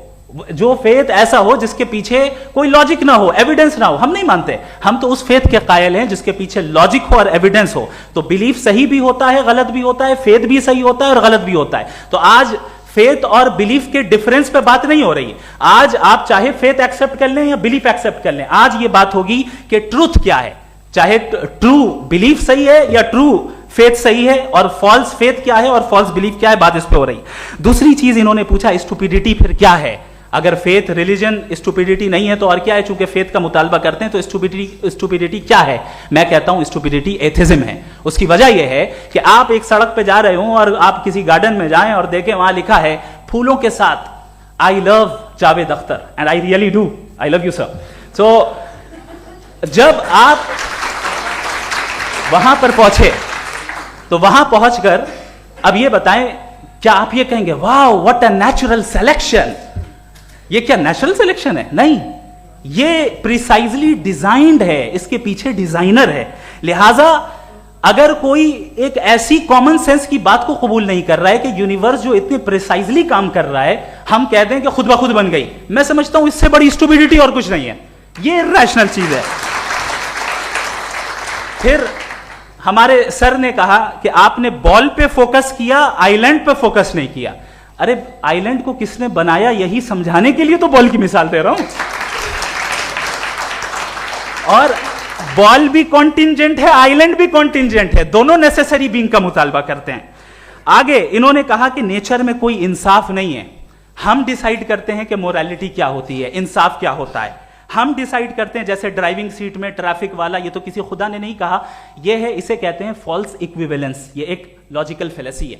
जो फेथ ऐसा हो जिसके पीछे कोई लॉजिक ना हो, एविडेंस ना हो, हम नहीं मानते। हम तो उस फेथ के कायल हैं जिसके पीछे लॉजिक हो और एविडेंस हो। तो बिलीफ सही भी होता है, गलत भी होता है, फेथ भी सही होता है और गलत भी होता है। तो आज फेथ और बिलीफ के डिफरेंस पे बात नहीं हो रही। आज आप चाहे फेथ एक्सेप्ट कर लें या बिलीफ एक्सेप्ट कर लें, आज ये बात होगी कि ट्रूथ क्या है, चाहे ट्रू बिलीफ सही है या ट्रू फेथ सही है, और फॉल्स फेथ क्या है और फॉल्स बिलीफ क्या है, बात इस पे हो रही। दूसरी चीज इन्होंने पूछा स्टुपिडिटी फिर क्या है। अगर फेथ रिलीजन स्टुपिडिटी नहीं है तो और क्या है? चूंकि फेथ का मुतालबा करते हैं तो स्टुपिडिटी क्या है? मैं कहता हूं स्टुपिडिटी एथिज्म है। उसकी वजह यह है कि आप एक सड़क पे जा रहे हो और आप किसी गार्डन में जाएं और देखें वहां लिखा है फूलों के साथ I love Javed Akhtar, and I really do, I love you sir. So जब आप वहां पर पहुंचे तो वहां पहुंचकर अब ये बताएं, क्या आप ये कहेंगे wow what a natural selection? ये क्या नेचुरल सिलेक्शन है? नहीं, ये प्रिसाइजली डिजाइंड है, इसके पीछे डिजाइनर है। लिहाजा अगर कोई एक ऐसी कॉमन सेंस की बात को कबूल नहीं कर रहा है कि यूनिवर्स जो इतने प्रिसाइजली काम कर रहा है, हम कह दें कि खुद ब खुद बन गई, मैं समझता हूं इससे बड़ी स्टुपिडिटी और कुछ नहीं है। ये इर्रेशनल चीज है। फिर हमारे सर ने कहा कि आपने बॉल पे फोकस किया, आइलैंड पे फोकस नहीं किया। अरे आइलैंड को किसने बनाया यही समझाने के लिए तो बॉल की मिसाल दे रहा हूं। और बॉल भी कॉन्टिंजेंट है, आइलैंड भी कॉन्टिंजेंट है, दोनों नेसेसरी बीइंग का मुतालबा करते हैं। आगे इन्होंने कहा कि नेचर में कोई इंसाफ नहीं है। हम डिसाइड करते हैं कि मोरालिटी क्या होती है, इंसाफ क्या होता है। हम डिसाइड करते हैं, जैसे ड्राइविंग सीट में ट्रैफिक वाला, ये तो किसी खुदा ने नहीं कहा, ये है, इसे कहते हैं फॉल्स इक्विवेलेंस। ये एक लॉजिकल फेलेसी है।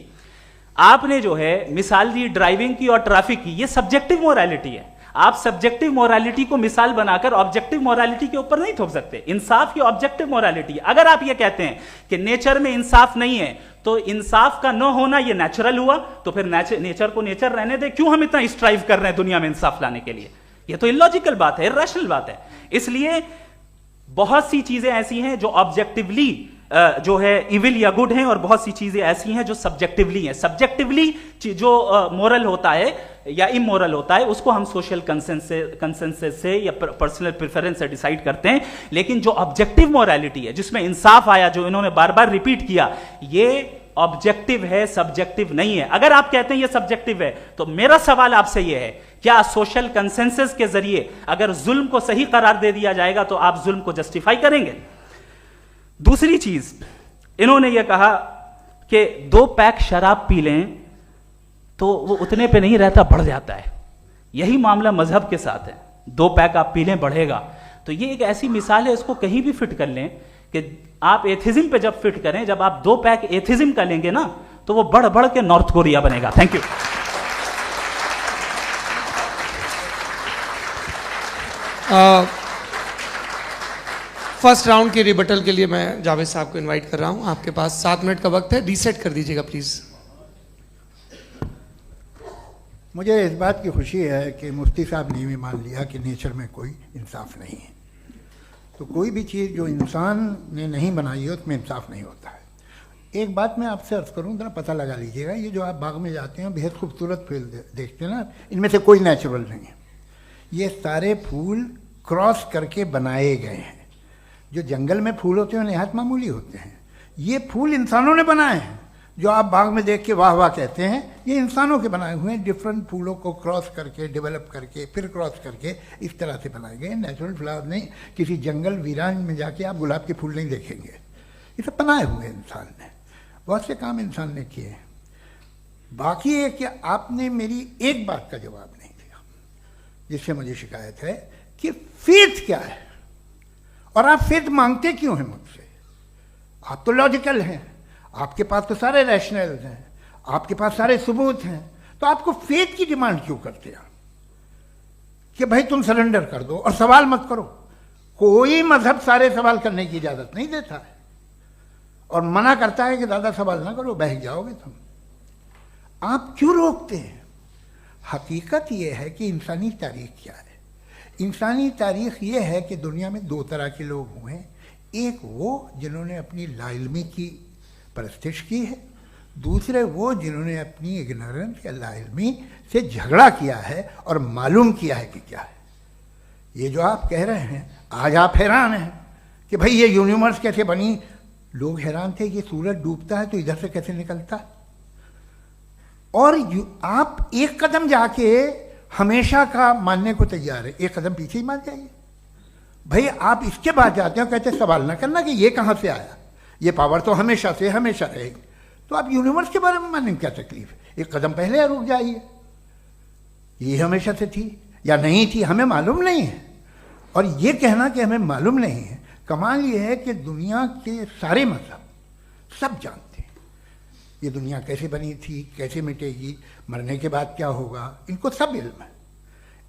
आपने जो है मिसाल दी ड्राइविंग की और ट्रैफिक की, ये सब्जेक्टिव मोरालिटी है। आप सब्जेक्टिव मोरालिटी को मिसाल बनाकर ऑब्जेक्टिव मोरालिटी के ऊपर नहीं थोप सकते। इंसाफ की ऑब्जेक्टिव मोरालिटी है। अगर आप ये कहते हैं कि नेचर में इंसाफ नहीं है तो इंसाफ का न होना ये नेचुरल हुआ, तो फिर नेचर को नेचर रहने दे। क्यों हम इतना स्ट्राइव कर रहे हैं दुनिया में इंसाफ लाने के लिए? ये तो इलॉजिकल बात है, इर्रेशनल बात है। इसलिए बहुत सी चीजें ऐसी हैं जो ऑब्जेक्टिवली जो है इविल या गुड हैं, और बहुत सी चीजें ऐसी हैं जो सब्जेक्टिवली हैं। सब्जेक्टिवली जो मोरल होता है या इमोरल होता है उसको हम सोशल कंसेंसस से या पर्सनल प्रेफरेंस से डिसाइड करते हैं। लेकिन जो ऑब्जेक्टिव मोरालिटी है, जिसमें इंसाफ आया, जो इन्होंने बार बार रिपीट किया, ये ऑब्जेक्टिव है, सब्जेक्टिव नहीं है। अगर आप कहते हैं ये सब्जेक्टिव है तो मेरा सवाल आपसे ये है, क्या सोशल कंसेंसस के जरिए अगर जुल्म को सही करार दे दिया जाएगा तो आप जुल्म को जस्टिफाई करेंगे? दूसरी चीज इन्होंने यह कहा कि 2 पैक शराब पी लें तो वो उतने पे नहीं रहता, बढ़ जाता है। यही मामला मजहब के साथ है। 2 पैक आप पी लें बढ़ेगा। तो ये एक ऐसी मिसाल है, इसको कहीं भी फिट कर लें कि आप एथिज्म पे जब फिट करें, जब आप 2 पैक एथिज्म का लेंगे ना तो वो बढ़ बढ़ के नॉर्थ कोरिया बनेगा। Thank you. फर्स्ट राउंड के रिबटल के लिए मैं जावेद साहब को इनवाइट कर रहा हूं। आपके पास 7 मिनट का वक्त है, रीसेट कर दीजिएगा प्लीज। मुझे इस बात की खुशी है कि मुफ्ती साहब ने भी मान लिया कि नेचर में कोई इंसाफ नहीं है। तो कोई भी चीज़ जो इंसान ने नहीं बनाई है उसमें इंसाफ नहीं होता है। एक बात मैं आपसे अर्ज करूं, जरा पता लगा लीजिएगा, ये जो आप बाग में जाते हैं बेहद खूबसूरत फूल देखते हैं ना, इनमें से कोई नेचुरल नहीं है। ये सारे फूल क्रॉस करके बनाए गए हैं। जो जंगल में फूल होते हैं निहायत मामूली होते हैं, ये फूल इंसानों ने बनाए हैं। जो आप बाग में देख के वाह वाह कहते हैं, ये इंसानों के बनाए हुए हैं। डिफरेंट फूलों को क्रॉस करके, डेवलप करके, फिर क्रॉस करके इस तरह से बनाए गए। नेचुरल फ्लावर नहीं। किसी जंगल वीरान में जाके आप गुलाब के फूल नहीं देखेंगे। ये सब बनाए हुए इंसान ने, बहुत से काम इंसान ने किए हैं। बाकी है कि आपने मेरी एक बात का जवाब नहीं दिया, जिससे मुझे शिकायत है कि फेथ क्या है और आप फेथ मांगते क्यों हैं मुझसे? आप तो लॉजिकल हैं, आपके पास तो सारे रैशनल्स हैं, आपके पास सारे सबूत हैं, तो आपको फेथ की डिमांड क्यों करते हैं कि भाई तुम सरेंडर कर दो और सवाल मत करो? कोई मजहब सारे सवाल करने की इजाजत नहीं देता है और मना करता है कि दादा सवाल ना करो, बह जाओगे तुम। आप क्यों रोकते हैं? हकीकत यह है कि इंसानी तारीख क्या है। इंसानी तारीख ये है कि दुनिया में दो तरह के लोग हुए हैं। एक वो जिन्होंने अपनी लाइल्मी की परस्तिश की है, दूसरे वो जिन्होंने अपनी इग्नोरेंस या लाइल्मी से झगड़ा किया है और मालूम किया है कि क्या है। ये जो आप कह रहे हैं, आज आप हैरान हैं कि भाई ये यूनिवर्स कैसे बनी। लोग हैरान थे कि सूरज डूबता है तो इधर से कैसे निकलता है। और आप एक कदम जाके हमेशा का मानने को तैयार है, एक कदम पीछे ही मान जाइए। भाई आप इसके बाद जाते हो, कहते सवाल ना करना कि ये कहाँ से आया, ये पावर तो हमेशा से हमेशा रहेगी। तो आप यूनिवर्स के बारे में मानने में क्या तकलीफ है? एक कदम पहले रुक जाइए। ये हमेशा से थी या नहीं थी, हमें मालूम नहीं है। और ये कहना कि हमें मालूम नहीं है, कमाल ये है कि दुनिया के सारे मजहब सब जानते हैं ये दुनिया कैसे बनी थी, कैसे मिटेगी, मरने के बाद क्या होगा, इनको सब इल्म है।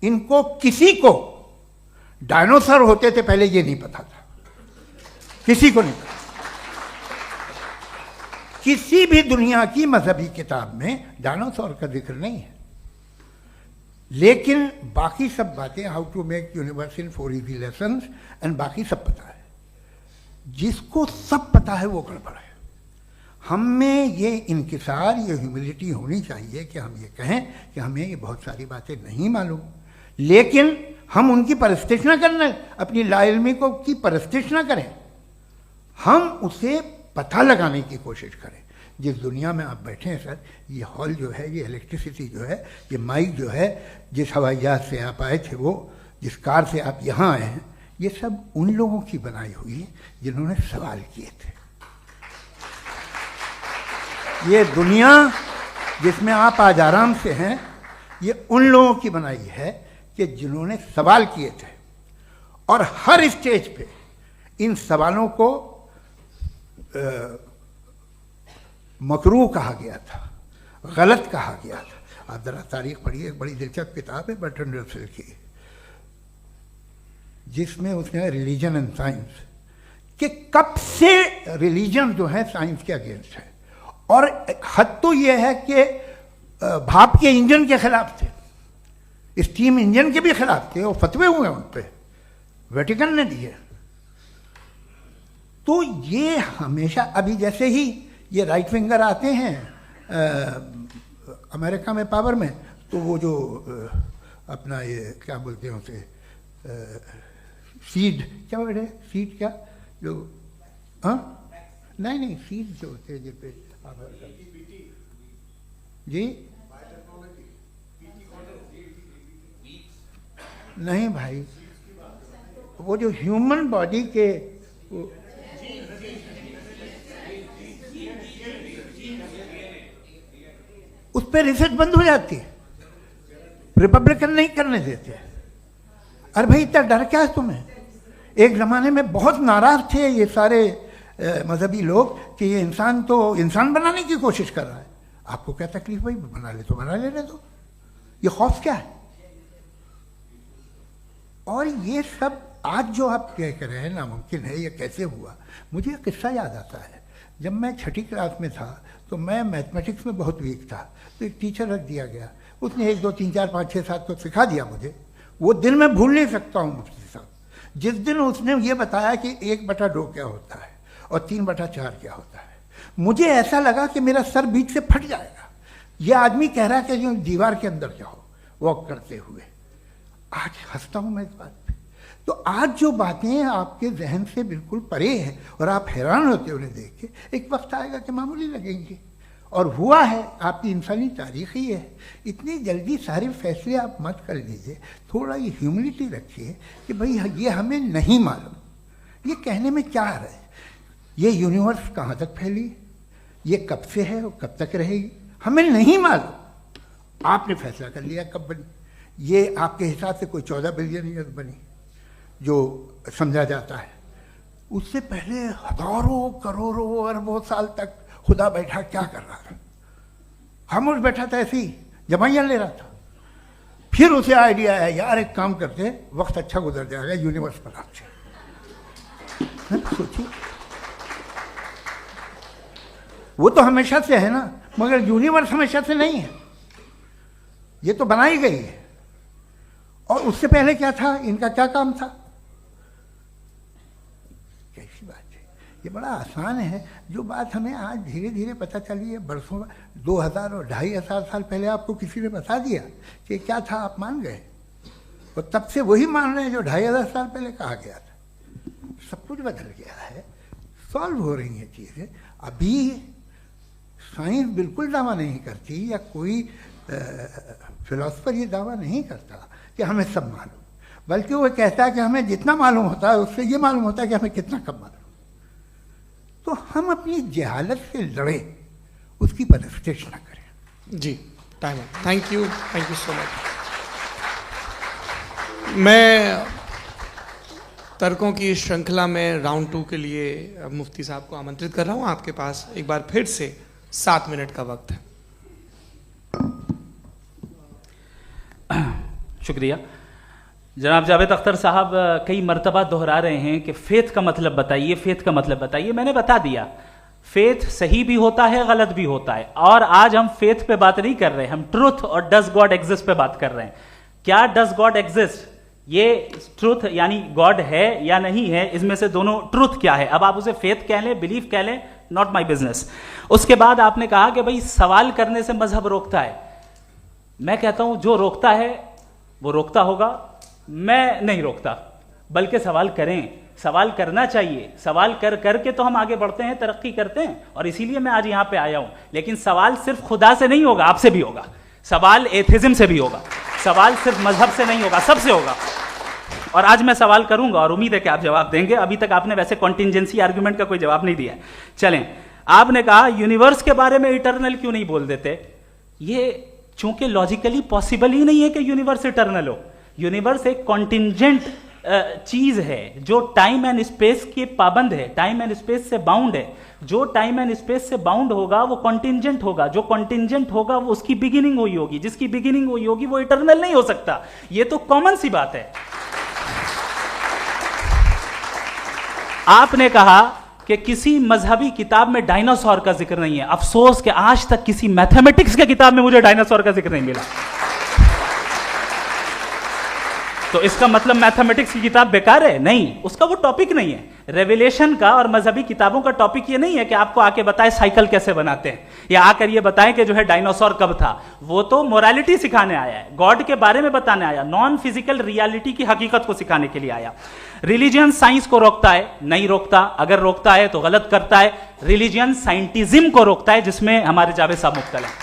इनको किसी को डायनासोर होते थे पहले ये नहीं पता था, किसी को नहीं पता। किसी भी दुनिया की मजहबी किताब में डायनासोर का जिक्र नहीं है। लेकिन बाकी सब बातें, how to make universe in 4 easy lessons and बाकी सब पता है। जिसको सब पता है वो गड़बड़ है। हम में ये इंकिसार, ये ह्यूमिलिटी होनी चाहिए कि हम ये कहें कि हमें ये बहुत सारी बातें नहीं मालूम, लेकिन हम उनकी परस्तिश ना करना, अपनी लाइल्मी को की परस्तिश ना करें, हम उसे पता लगाने की कोशिश करें। जिस दुनिया में आप बैठे हैं सर, ये हॉल जो है, ये इलेक्ट्रिसिटी जो है, ये माइक जो है, जिस हवाई जहाज से आप आए थे, वो जिस कार से आप यहाँ आए हैं, ये सब उन लोगों की बनाई हुई है जिन्होंने सवाल किए थे। ये दुनिया जिसमें आप आज आराम से हैं, ये उन लोगों की बनाई है कि जिन्होंने सवाल किए थे। और हर स्टेज पे इन सवालों को मकरूह कहा गया था, गलत कहा गया था। आप जरा तारीख पढ़िए, एक बड़ी दिलचस्प किताब है बर्ट्रैंड रसेल की, जिसमें उसने रिलीजन एंड साइंस कि कब से रिलीजन जो है साइंस के अगेंस्ट है। और हद तो यह है कि भाप के इंजन के खिलाफ थे, स्टीम इंजन के भी खिलाफ थे, और फतवे हुए उन पर, वेटिकन ने दिए। तो ये हमेशा, अभी जैसे ही ये राइट विंगर आते हैं अमेरिका में पावर में, तो वो जो अपना ये क्या बोलते हैं उसे, सीड क्या वर्ड है, सीड क्या जो, हाँ नहीं सीड जो होते हैं जिन पे जी, नहीं भाई, वो जो ह्यूमन बॉडी के उस पर रिसर्च बंद हो जाती है, रिपब्लिकन नहीं करने देते। अरे भाई इतना डर क्या है तुम्हें? एक ज़माने में बहुत नाराज थे ये सारे मजहबी लोग कि ये इंसान तो इंसान बनाने की कोशिश कर रहा है। आपको क्या तकलीफ भाई, बना ले तो बना लेने दो, ये खौफ क्या है? और ये सब आज जो आप कह रहे हैं नामुमकिन है, ये कैसे हुआ? मुझे एक किस्सा याद आता है। जब मैं 6ठी क्लास में था तो मैं मैथमेटिक्स में बहुत वीक था, तो एक टीचर रख दिया गया, उसने 1 2 3 4 5 6 7 तो सिखा दिया मुझे। वो दिन मैं भूल नहीं सकता हूँ मुफ्ती साहब, जिस दिन उसने ये बताया कि 1/2 क्या होता है और 3/4 क्या होता है। मुझे ऐसा लगा कि मेरा सर बीच से फट जाएगा। यह आदमी कह रहा है कि जो दीवार के अंदर जाओ वॉक करते हुए। आज हंसता हूं मैं इस बात पे। तो आज जो बातें आपके जहन से बिल्कुल परे हैं और आप हैरान होते उन्हें देख के, एक वक्त आएगा कि मामूली लगेंगे। और हुआ है, आपकी इंसानी तारीख ही है। इतनी जल्दी सारे फैसले आप मत कर लीजिए, थोड़ा ये ह्यूमिलिटी रखिए कि भाई ये हमें नहीं मालूम। ये कहने में क्या है, ये यूनिवर्स कहाँ तक फैली, ये कब से है और कब तक रहेगी, हमें नहीं मालूम। आपने फैसला कर लिया कब बनी। ये आपके हिसाब से कोई 14 बिलियन ईयर बनी जो समझा जाता है। उससे पहले हजारों करोड़ों अरबों साल तक खुदा बैठा क्या कर रहा था? खामोश बैठा था, ऐसे ही जमाइयाँ ले रहा था। फिर उसे आइडिया आया, यार एक काम करते, वक्त अच्छा गुजर जाएगा, यूनिवर्स बनाते। सोचिए, वो तो हमेशा से है ना, मगर यूनिवर्स हमेशा से नहीं है, ये तो बनाई गई है। और उससे पहले क्या था, इनका क्या काम था? कैसी बात है, ये बड़ा आसान है। जो बात हमें आज धीरे धीरे पता चली है, बरसों 2000 और 2500 साल पहले आपको किसी ने बता दिया कि क्या था, आप मान गए, और तब से वही मान रहे हैं जो 2500 साल पहले कहा गया था। सब कुछ बदल गया है, सॉल्व हो रही हैं चीज़ें। अभी साइंस बिल्कुल दावा नहीं करती, या कोई फिलोसफर ये दावा नहीं करता कि हमें सब मालूम, बल्कि वो कहता है कि हमें जितना मालूम होता है उससे ये मालूम होता है कि हमें कितना कम मालूम। तो हम अपनी जहालत से लड़े, उसकी परस्तिश न करें। जी, time. Thank you so much. मैं तर्कों की श्रृंखला में राउंड 2 के लिए मुफ्ती साहब को आमंत्रित कर रहा हूं। आपके पास एक बार फिर से 7 मिनट का वक्त है। शुक्रिया। जनाब जावेद अख्तर साहब कई मर्तबा दोहरा रहे हैं कि फेथ का मतलब बताइए, फेथ का मतलब बताइए। मैंने बता दिया, फेथ सही भी होता है, गलत भी होता है। और आज हम फेथ पे बात नहीं कर रहे, हम ट्रुथ और डज गॉड एग्जिस्ट पे बात कर रहे हैं। क्या डज गॉड एग्जिस्ट, ये ट्रुथ यानी गॉड है या नहीं है, इसमें से दोनों ट्रुथ क्या है। अब आप उसे फेथ कह लें, बिलीफ कह लें, नॉट माई बिजनेस। उसके बाद आपने कहा कि भाई सवाल करने से मजहब रोकता है। मैं कहता हूं जो रोकता है वो रोकता होगा, मैं नहीं रोकता, बल्कि सवाल करें, सवाल करना चाहिए। सवाल कर करके तो हम आगे बढ़ते हैं, तरक्की करते हैं, और इसीलिए मैं आज यहां पे आया हूं। लेकिन सवाल सिर्फ खुदा से नहीं होगा, आपसे भी होगा। सवाल एथिज्म से भी होगा, सवाल सिर्फ मजहब से नहीं होगा, सबसे होगा। और आज मैं सवाल करूंगा और उम्मीद है कि आप जवाब देंगे। अभी तक आपने वैसे कॉन्टिंजेंसी आर्गुमेंट का कोई जवाब नहीं दिया है। चलें, आपने कहा यूनिवर्स के बारे में इटर्नल क्यों नहीं बोल देते। ये चूंकि लॉजिकली पॉसिबल ही नहीं है कि यूनिवर्स इटर्नल हो। यूनिवर्स एक कॉन्टिंजेंट चीज है जो टाइम एंड स्पेस के पाबंद है, टाइम एंड स्पेस से बाउंड है। जो टाइम एंड स्पेस से बाउंड होगा वो कॉन्टिंजेंट होगा, जो कॉन्टिंजेंट होगा वो उसकी बिगिनिंग हुई होगी, जिसकी बिगिनिंग हुई होगी वो इटर्नल नहीं हो सकता। ये तो कॉमन सी बात है। आपने कहा कि किसी मजहबी किताब में डायनासोर का जिक्र नहीं है। अफसोस कि आज तक किसी मैथमेटिक्स के किताब में मुझे डायनासोर का जिक्र नहीं मिला। तो इसका मतलब मैथमेटिक्स की किताब बेकार है? नहीं, उसका वो टॉपिक नहीं है। रेवलेशन का और मजहबी किताबों का टॉपिक ये नहीं है कि आपको आके बताए साइकिल कैसे बनाते हैं, या आकर ये बताएं कि जो है डायनासोर कब था। वो तो मोरालिटी सिखाने आया है, गॉड के बारे में बताने आया, नॉन फिजिकल रियलिटी की हकीकत को सिखाने के लिए आया। रिलीजियन साइंस को रोकता है? नहीं रोकता। अगर रोकता है तो गलत करता है। रिलीजियन साइंटिज्म को रोकता है, जिसमें हमारे जावेद साहब मुब्तला हैं।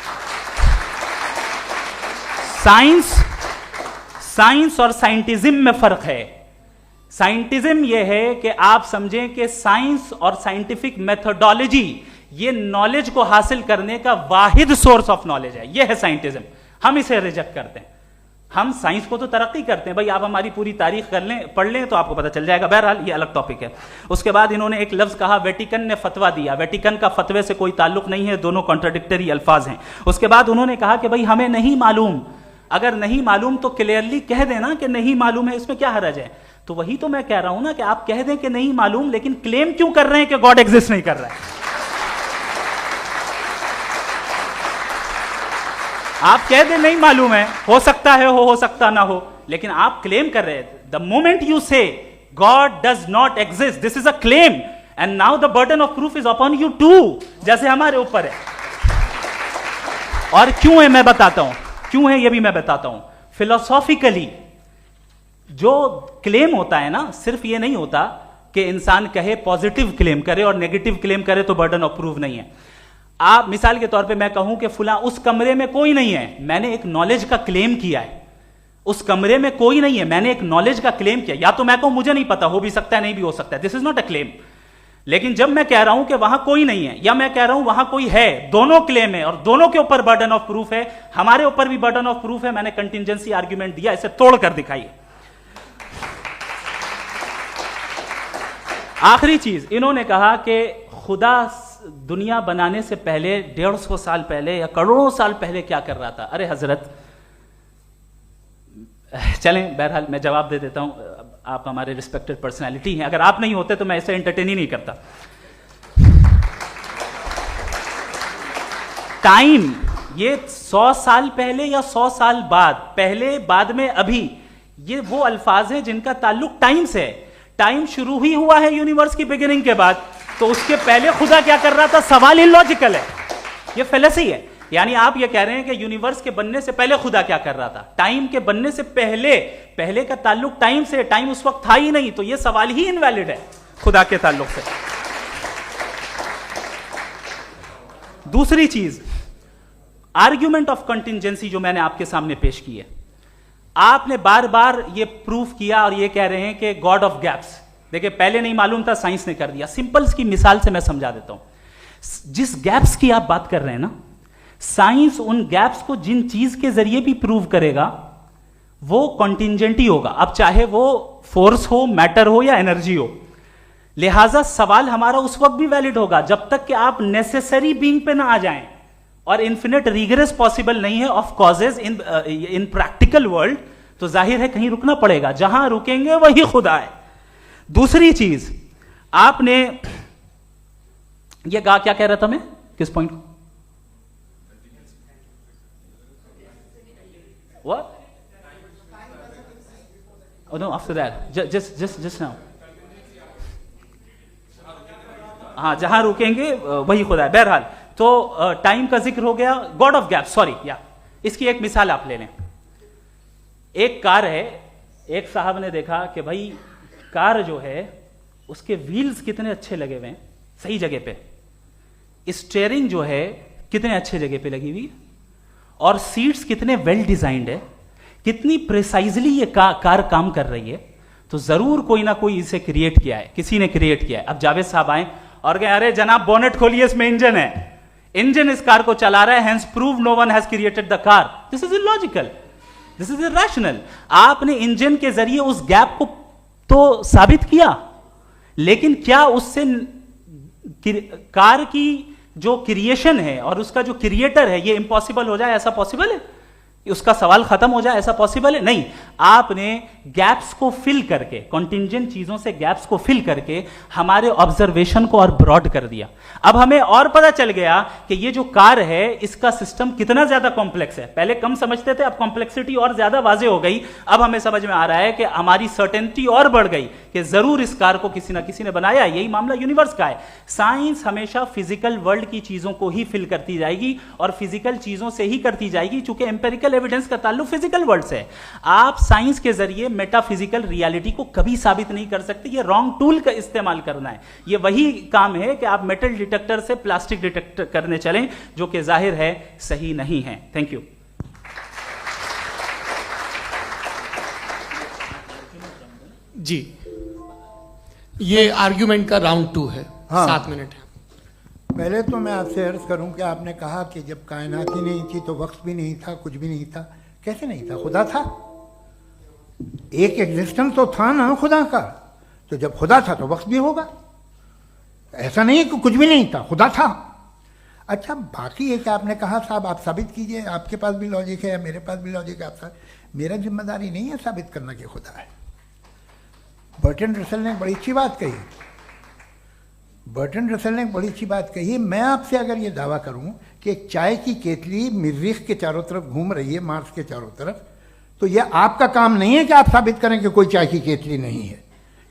साइंस और साइंटिज्म में फर्क है। साइंटिज्म यह है कि आप समझें कि साइंस और साइंटिफिक मेथोडोलॉजी ये नॉलेज को हासिल करने का वाहिद सोर्स ऑफ नॉलेज है। यह है साइंटिज्म। हम इसे रिजेक्ट करते हैं। हम साइंस को तो तरक्की करते हैं, भाई आप हमारी पूरी तारीख कर लें, पढ़ लें तो आपको पता चल जाएगा। बहरहाल ये अलग टॉपिक है। उसके बाद इन्होंने एक लफ्ज कहा, वेटिकन ने फतवा दिया। वेटिकन का फतवे से कोई ताल्लुक नहीं है, दोनों कॉन्ट्राडिक्टरी अल्फाज हैं। उसके बाद उन्होंने कहा कि भाई हमें नहीं मालूम। अगर नहीं मालूम तो क्लियरली कह देना कि नहीं मालूम है, इसमें क्या हरज है। तो वही तो मैं कह रहा हूं ना कि आप कह दें कि नहीं मालूम, लेकिन क्लेम क्यों कर रहे हैं कि गॉड एग्जिस्ट नहीं कर रहा है। आप कह दें नहीं मालूम है, हो सकता है हो सकता ना हो, लेकिन आप क्लेम कर रहे हैं। The moment you say God does not exist, this is a claim, and now the burden of proof is upon you too, जैसे हमारे ऊपर है। और क्यों है मैं बताता हूं, क्यों है ये भी मैं बताता हूं। फिलोसॉफिकली जो क्लेम होता है ना, सिर्फ ये नहीं होता कि इंसान कहे पॉजिटिव क्लेम करे और नेगेटिव क्लेम करे तो बर्डन ऑफ प्रूफ नहीं है। आप मिसाल के तौर पे मैं कहूं कि फुला उस कमरे में कोई नहीं है, मैंने एक नॉलेज का क्लेम किया है। उस कमरे में कोई नहीं है, मैंने एक नॉलेज का क्लेम किया। या तो मैं कहूं मुझे नहीं पता, हो भी सकता है नहीं भी हो सकता है, this is not a claim. लेकिन जब मैं कह रहा हूं कि वहां कोई नहीं है या मैं कह रहा हूं वहां कोई है, दोनों क्लेम है और दोनों के ऊपर बर्डन ऑफ प्रूफ है। हमारे ऊपर भी बर्डन ऑफ प्रूफ है, मैंने कंटिंजेंसी आर्ग्यूमेंट दिया, इसे तोड़कर दिखाइए। आखिरी चीज, इन्होंने कहा कि खुदा दुनिया बनाने से पहले 150 साल पहले या करोड़ों साल पहले क्या कर रहा था। अरे हजरत, चलें बहरहाल मैं जवाब दे देता हूं, आप हमारे रिस्पेक्टेड पर्सनालिटी हैं, अगर आप नहीं होते तो मैं इसे एंटरटेन ही नहीं करता। टाइम, ये 100 साल पहले या 100 साल बाद, पहले बाद में अभी, ये वो अल्फाज हैं जिनका ताल्लुक टाइम से है। टाइम शुरू ही हुआ है यूनिवर्स की बिगिनिंग के बाद, तो उसके पहले खुदा क्या कर रहा था, सवाल इलॉजिकल है, ये फेलेसी है। यानी आप ये कह रहे हैं कि यूनिवर्स के बनने से पहले खुदा क्या कर रहा था, टाइम के बनने से पहले, पहले का ताल्लुक टाइम से, टाइम उस वक्त था ही नहीं, तो ये सवाल ही इनवैलिड है खुदा के ताल्लुक से। दूसरी चीज, आर्ग्यूमेंट ऑफ कंटिंजेंसी जो मैंने आपके सामने पेश की है, आपने बार बार ये प्रूफ किया और ये कह रहे हैं कि गॉड ऑफ गैप्स। देखिए पहले नहीं मालूम था, साइंस ने कर दिया। सिंपल की मिसाल से मैं समझा देता हूं। जिस गैप्स की आप बात कर रहे हैं ना, साइंस उन गैप्स को जिन चीज के जरिए भी प्रूव करेगा वो कॉन्टिंजेंट ही होगा, अब चाहे वो फोर्स हो, मैटर हो या एनर्जी हो। लिहाजा सवाल हमारा उस वक्त भी वैलिड होगा जब तक कि आप नेसेसरी बीइंग पे ना आ जाएं, और इन्फिनिट रिग्रेस पॉसिबल नहीं है of causes in practical world, तो जाहिर है कहीं रुकना पड़ेगा, जहां रुकेंगे वही खुदा है। दूसरी चीज, आपने ये कहा, क्या कह रहा था मैं, किस पॉइंट को? What? Oh no, after that. Just now. हाँ, जहां रुकेंगे वही खुदा है। बहरहाल, तो टाइम का जिक्र हो गया, गॉड ऑफ गैप, सॉरी, या इसकी एक मिसाल आप ले लें। एक कार है, एक साहब ने देखा कि भाई कार जो है उसके व्हील्स कितने अच्छे लगे हुए हैं सही जगह पे, स्टीयरिंग जो है कितने अच्छे जगह पे लगी हुई, और सीट्स कितने वेल डिजाइंड है, कितनी प्रिसाइजली ये कार काम कर रही है, तो जरूर कोई ना कोई इसे क्रिएट किया है, किसी ने क्रिएट किया है। अब जावेद साहब आए और कहे अरे जनाब बोनेट खोलिए, इसमें इंजन है, इंजन इस कार को चला रहा है, hence prove no one has created the car. This is illogical, this is irrational. आपने इंजन के जरिए उस गैप को तो साबित किया, लेकिन क्या उससे कार की जो क्रिएशन है और उसका जो क्रिएटर है ये इम्पॉसिबल हो जाए, ऐसा पॉसिबल है? उसका सवाल खत्म हो जाए, ऐसा पॉसिबल है? नहीं। आपने गैप्स को फिल करके, कॉन्टिंजेंट चीजों से गैप्स को फिल करके हमारे ऑब्जर्वेशन को और ब्रॉड कर दिया। अब हमें और पता चल गया कि ये जो कार है इसका सिस्टम कितना ज्यादा कॉम्प्लेक्स है। पहले कम समझते थे, अब कॉम्प्लेक्सिटी और ज्यादा वाजे हो गई। अब हमें समझ में आ रहा है कि हमारी सर्टेनिटी और बढ़ गई कि जरूर इस कार को किसी ना किसी ने बनाया। यही मामला यूनिवर्स का है। साइंस हमेशा फिजिकल वर्ल्ड की चीजों को ही फिल करती जाएगी और फिजिकल चीजों से ही करती जाएगी, चूंकि एम्पेरिकल एविडेंस का ताल्लुक फिजिकल वर्ल्ड से है। आप साइंस के जरिए मेटाफिजिकल रियलिटी को कभी साबित नहीं कर सकते। ये रॉन्ग टूल का इस्तेमाल करना है। ये वही काम है कि आप मेटल डिटेक्टर से प्लास्टिक डिटेक्टर करने चलें, जो कि जाहिर है सही नहीं है। Thank you. जी, ये आर्ग्यूमेंट का राउंड 2 है। हाँ। 7 मिनट है। पहले तो मैं आपसे अर्ज करूं कि आपने कहा कि जब कायनात ही नहीं थी तो वक्त भी नहीं था, कुछ भी नहीं था। कैसे नहीं था? खुदा था। एक एग्जिस्टेंस तो था ना खुदा का। तो जब खुदा था तो वक्त भी होगा। ऐसा नहीं कि कुछ भी नहीं था, खुदा था। अच्छा, बाकी एक आपने कहा साहब आप साबित कीजिए, आपके पास भी लॉजिक है, मेरे पास भी लॉजिक है। आप मेरा जिम्मेदारी नहीं है साबित करना कि खुदा है। बर्ट्रैंड रसेल ने बड़ी अच्छी बात कही। बर्ट्रैंड रसेल ने एक बड़ी अच्छी बात कही। मैं आपसे अगर ये दावा करूं कि एक चाय की केतली मरीख के चारों तरफ घूम रही है, मार्स के चारों तरफ, तो ये आपका काम नहीं है कि आप साबित करें कि कोई चाय की केतली नहीं है।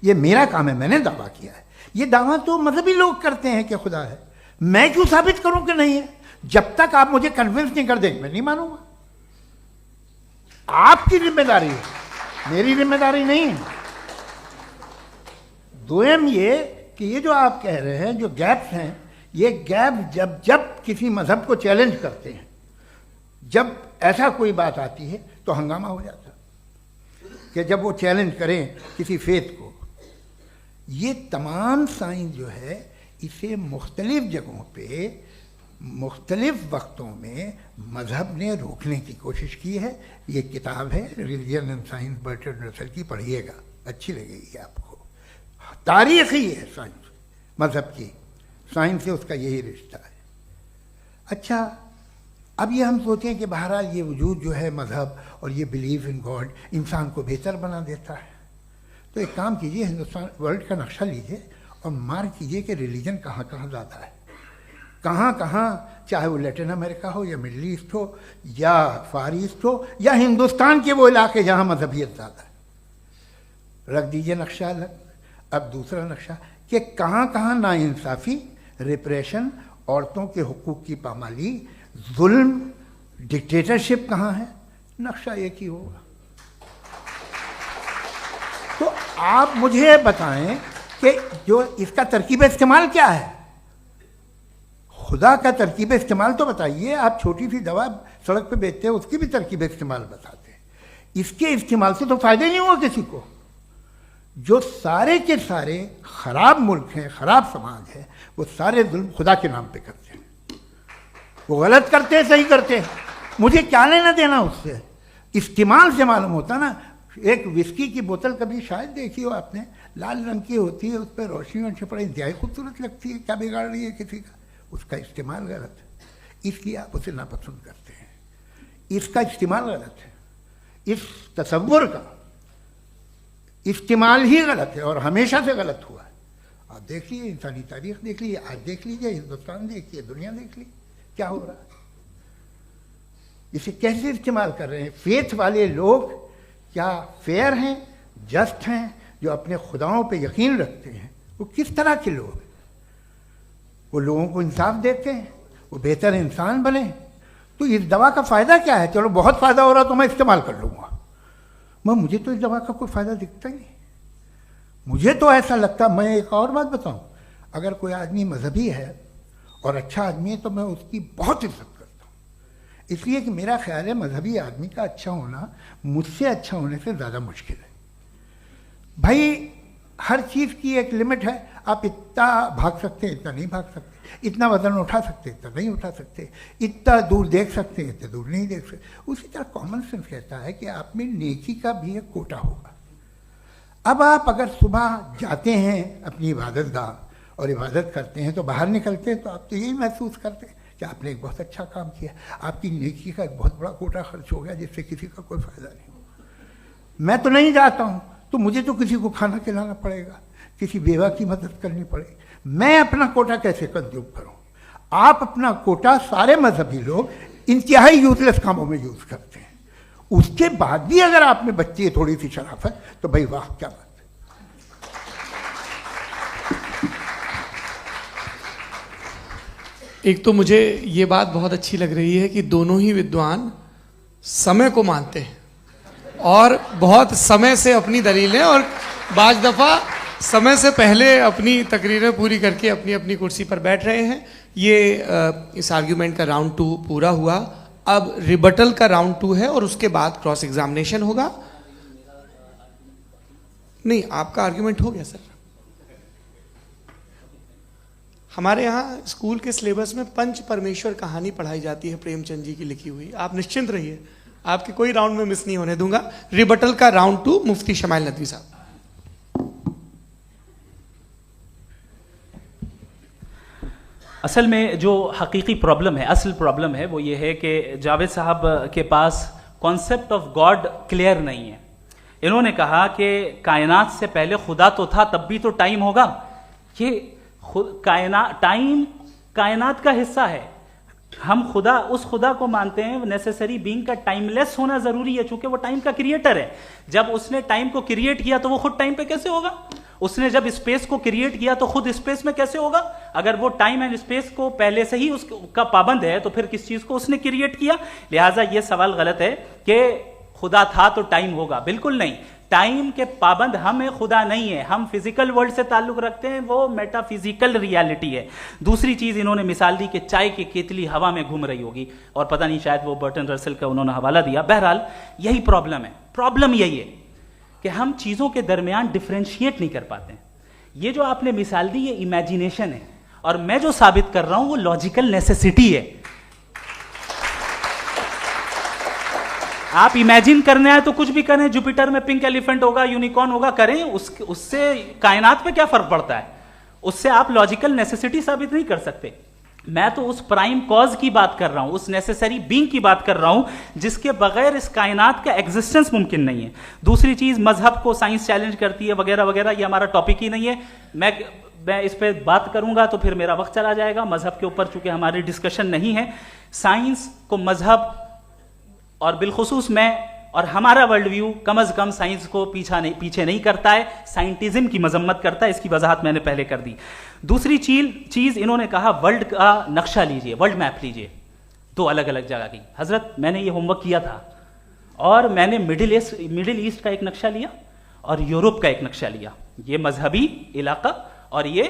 ये मेरा काम है, मैंने दावा किया है। ये दावा तो मजहबी लोग करते हैं कि खुदा है, मैं क्यों साबित करूं कि नहीं है? जब तक आप मुझे कन्विंस नहीं कर देंगे मैं नहीं मानूंगा। आपकी जिम्मेदारी है, मेरी जिम्मेदारी नहीं है। दोयम ये कि ये जो आप कह रहे हैं जो गैप्स हैं, ये गैप जब जब किसी मजहब को चैलेंज करते हैं, जब ऐसा कोई बात आती है तो हंगामा हो जाता है कि जब वो चैलेंज करें किसी फेथ को। ये तमाम साइंस जो है इसे मुख्तलिफ जगहों पे मुख्तलिफ वक्तों में मजहब ने रोकने की कोशिश की है। ये किताब है religion and science Bertrand Russell की, पढ़िएगा, अच्छी लगेगी आपको। तारीख ही है साइंस, मजहब की साइंस से उसका यही रिश्ता है। अच्छा, अब ये हम सोचें कि बहरहाल ये वजूद जो है मजहब और ये बिलीव इन गॉड इंसान को बेहतर बना देता है, तो एक काम कीजिए, हिंदुस्तान वर्ल्ड का नक्शा लीजिए और मार्क कीजिए कि रिलीजन कहाँ कहाँ ज़्यादा है, कहाँ कहाँ, चाहे वो लैटिन अमेरिका हो या मिडल ईस्ट हो या फार ईस्ट हो या हिंदुस्तान के वो इलाके जहाँ मजहबियत ज़्यादा है। रख दीजिए नक्शा अलग। अब दूसरा नक्शा कि कहाँ कहाँ नाइंसाफ़ी, रिप्रेशन, औरतों के हुकूक की पामाली, जुल्म, डिक्टेटरशिप कहाँ है, नक्शा एक ही होगा। तो आप मुझे बताएं कि जो इसका तरकीब इस्तेमाल क्या है, खुदा का तरकीब इस्तेमाल तो बताइए। आप छोटी सी दवा सड़क पे बेचते हैं उसकी भी तरकीब इस्तेमाल बताते हैं। इसके इस्तेमाल से तो फायदा नहीं हुआ किसी को। जो सारे के सारे खराब मुल्क हैं, खराब समाज है, वो सारे जुल्म खुदा के नाम पे करते हैं। वो गलत करते हैं, सही करते हैं, मुझे क्या लेना देना उससे। इस्तेमाल से मालूम होता ना। एक विस्की की बोतल कभी शायद देखी हो आपने, लाल रंग की होती है, उस पर रोशनी और छपड़ा इंतहाई खूबसूरत लगती है, क्या बिगाड़ रही है किसी का? उसका इस्तेमाल गलत है, इसलिए आप उसे नापसंद करते हैं। इसका इस्तेमाल गलत है, इस तसव्वुर का इस्तेमाल ही गलत है और हमेशा से गलत हुआ है। आप देख लीजिए, इंसानी तारीख देख लीजिए, आज देख लीजिए, हिंदुस्तान देखिए, दुनिया देख लीजिए क्या हो रहा है। इसे कैसे इस्तेमाल कर रहे हैं फेथ वाले लोग? क्या फेयर हैं, जस्ट हैं, जो अपने खुदाओं पे यकीन रखते हैं? वो किस तरह के लोग हैं? वो लोगों को इंसाफ देते हैं, वो बेहतर इंसान बने। तो इस दवा का फ़ायदा क्या है? चलो बहुत फ़ायदा हो रहा तो मैं इस्तेमाल कर लूँगा, मगर मुझे तो इस दवा का कोई फ़ायदा दिखता ही नहीं। मुझे तो ऐसा लगता, मैं एक और बात बताऊँ, अगर कोई आदमी मजहबी है और अच्छा आदमी है तो मैं उसकी बहुत इज्जत करता हूँ, इसलिए कि मेरा ख्याल है मजहबी आदमी का अच्छा होना मुझसे अच्छा होने से ज़्यादा मुश्किल है। भाई हर चीज़ की एक लिमिट है। आप इतना भाग सकते हैं, इतना नहीं भाग सकते, इतना वजन उठा सकते, इतना नहीं उठा सकते, इतना दूर देख सकते हैं, इतना दूर नहीं देख सकते। उसी तरह कॉमन सेंस कहता है कि आप में नेकी का भी एक कोटा होगा। अब आप अगर सुबह जाते हैं अपनी इबादत गाह और इबादत करते हैं तो बाहर निकलते हैं तो आप तो यही महसूस करते हैं कि आपने एक बहुत अच्छा काम किया, आपकी नेकी का एक बहुत बड़ा कोटा खर्च हो गया जिससे किसी का कोई फ़ायदा नहीं हो। मैं तो नहीं जाता हूँ तो मुझे तो किसी को खाना खिलाना पड़ेगा, किसी बेवा की मदद करनी पड़ेगी। मैं अपना कोटा कैसे कंज्यूम करूँ? आप अपना कोटा, सारे मजहबी लोग इंतहाई यूजलेस कामों में यूज़ करते हैं। उसके बाद भी अगर आप में बच्ची है थोड़ी सी शराफत तो भाई वाह क्या बात है। एक तो मुझे ये बात बहुत अच्छी लग रही है कि दोनों ही विद्वान समय को मानते हैं और बहुत समय से अपनी दलीलें और बाज दफ़ा समय से पहले अपनी तकरीरें पूरी करके अपनी अपनी कुर्सी पर बैठ रहे हैं। ये इस आर्ग्यूमेंट का राउंड 2 पूरा हुआ। अब रिबटल का राउंड 2 है और उसके बाद क्रॉस एग्जामिनेशन होगा। नहीं, आपका आर्ग्यूमेंट हो गया सर। हमारे यहाँ स्कूल के सिलेबस में पंच परमेश्वर कहानी पढ़ाई जाती है, प्रेमचंद जी की लिखी हुई। आप निश्चिंत रहिए, आपके कोई राउंड में मिस नहीं होने दूंगा। रिबटल का राउंड 2 मुफ्ती शमाइल नदवी साहब। असल में जो हकीकी प्रॉब्लम है, असल प्रॉब्लम है वो ये है कि जावेद साहब के पास कॉन्सेप्ट ऑफ गॉड क्लियर नहीं है। इन्होंने कहा कि कायनात से पहले खुदा तो था, तब भी तो टाइम होगा। ये टाइम कायनात का हिस्सा है। हम खुदा, उस खुदा को मानते हैं नेसेसरी बीइंग का टाइमलेस होना जरूरी है, चूंकि वो टाइम का क्रिएटर है। जब उसने टाइम को क्रिएट किया तो वो खुद टाइम पे कैसे होगा? उसने जब स्पेस को क्रिएट किया तो खुद स्पेस में कैसे होगा? अगर वो टाइम एंड स्पेस को पहले से ही उसका पाबंद है तो फिर किस चीज को उसने क्रिएट किया? लिहाजा ये सवाल गलत है कि खुदा था तो टाइम होगा। बिल्कुल नहीं, टाइम के पाबंद हम है, खुदा नहीं है। हम फिजिकल वर्ल्ड से ताल्लुक रखते हैं, वो मेटाफिजिकल रियलिटी है। दूसरी चीज इन्होंने मिसाल दी कि चाय की केतली हवा में घूम रही होगी, और पता नहीं शायद वो बर्टन रसल का उन्होंने हवाला दिया। बहरहाल यही प्रॉब्लम है। प्रॉब्लम यही है कि हम चीजों के दरमियान डिफरेंशिएट नहीं कर पाते हैं। ये जो आपने मिसाल दी ये इमेजिनेशन है, और मैं जो साबित कर रहा हूं वो लॉजिकल नेसेसिटी है। आप इमेजिन करने आए तो कुछ भी करें, जुपिटर में पिंक एलिफेंट होगा, यूनिकॉर्न होगा, करें, उससे कायनात पे क्या फर्क पड़ता है? उससे आप लॉजिकल नेसेसिटी साबित नहीं कर सकते। मैं तो उस प्राइम कॉज की बात कर रहा हूं, उस नेसेसरी बीइंग की बात कर रहा हूं जिसके बगैर इस कायनात का एग्जिस्टेंस मुमकिन नहीं है। दूसरी चीज, मजहब को साइंस चैलेंज करती है वगैरह वगैरह, ये हमारा टॉपिक ही नहीं है। मैं इस पे बात करूंगा तो फिर मेरा वक्त चला जाएगा। मजहब के ऊपर चूंकि हमारी डिस्कशन नहीं है, साइंस को मजहब और बिलखुसूस मैं और हमारा वर्ल्ड व्यू कम अज कम साइंस को पीछे नहीं करता है, साइंटिज्म की मजम्मत करता है। इसकी वजाहत मैंने पहले कर दी। दूसरी चीज इन्होंने कहा वर्ल्ड का नक्शा लीजिए, वर्ल्ड मैप लीजिए, दो अलग अलग जगह की। हजरत मैंने ये होमवर्क किया था, और मैंने मिडिल ईस्ट का एक नक्शा लिया और यूरोप का एक नक्शा लिया। ये मजहबी इलाका और ये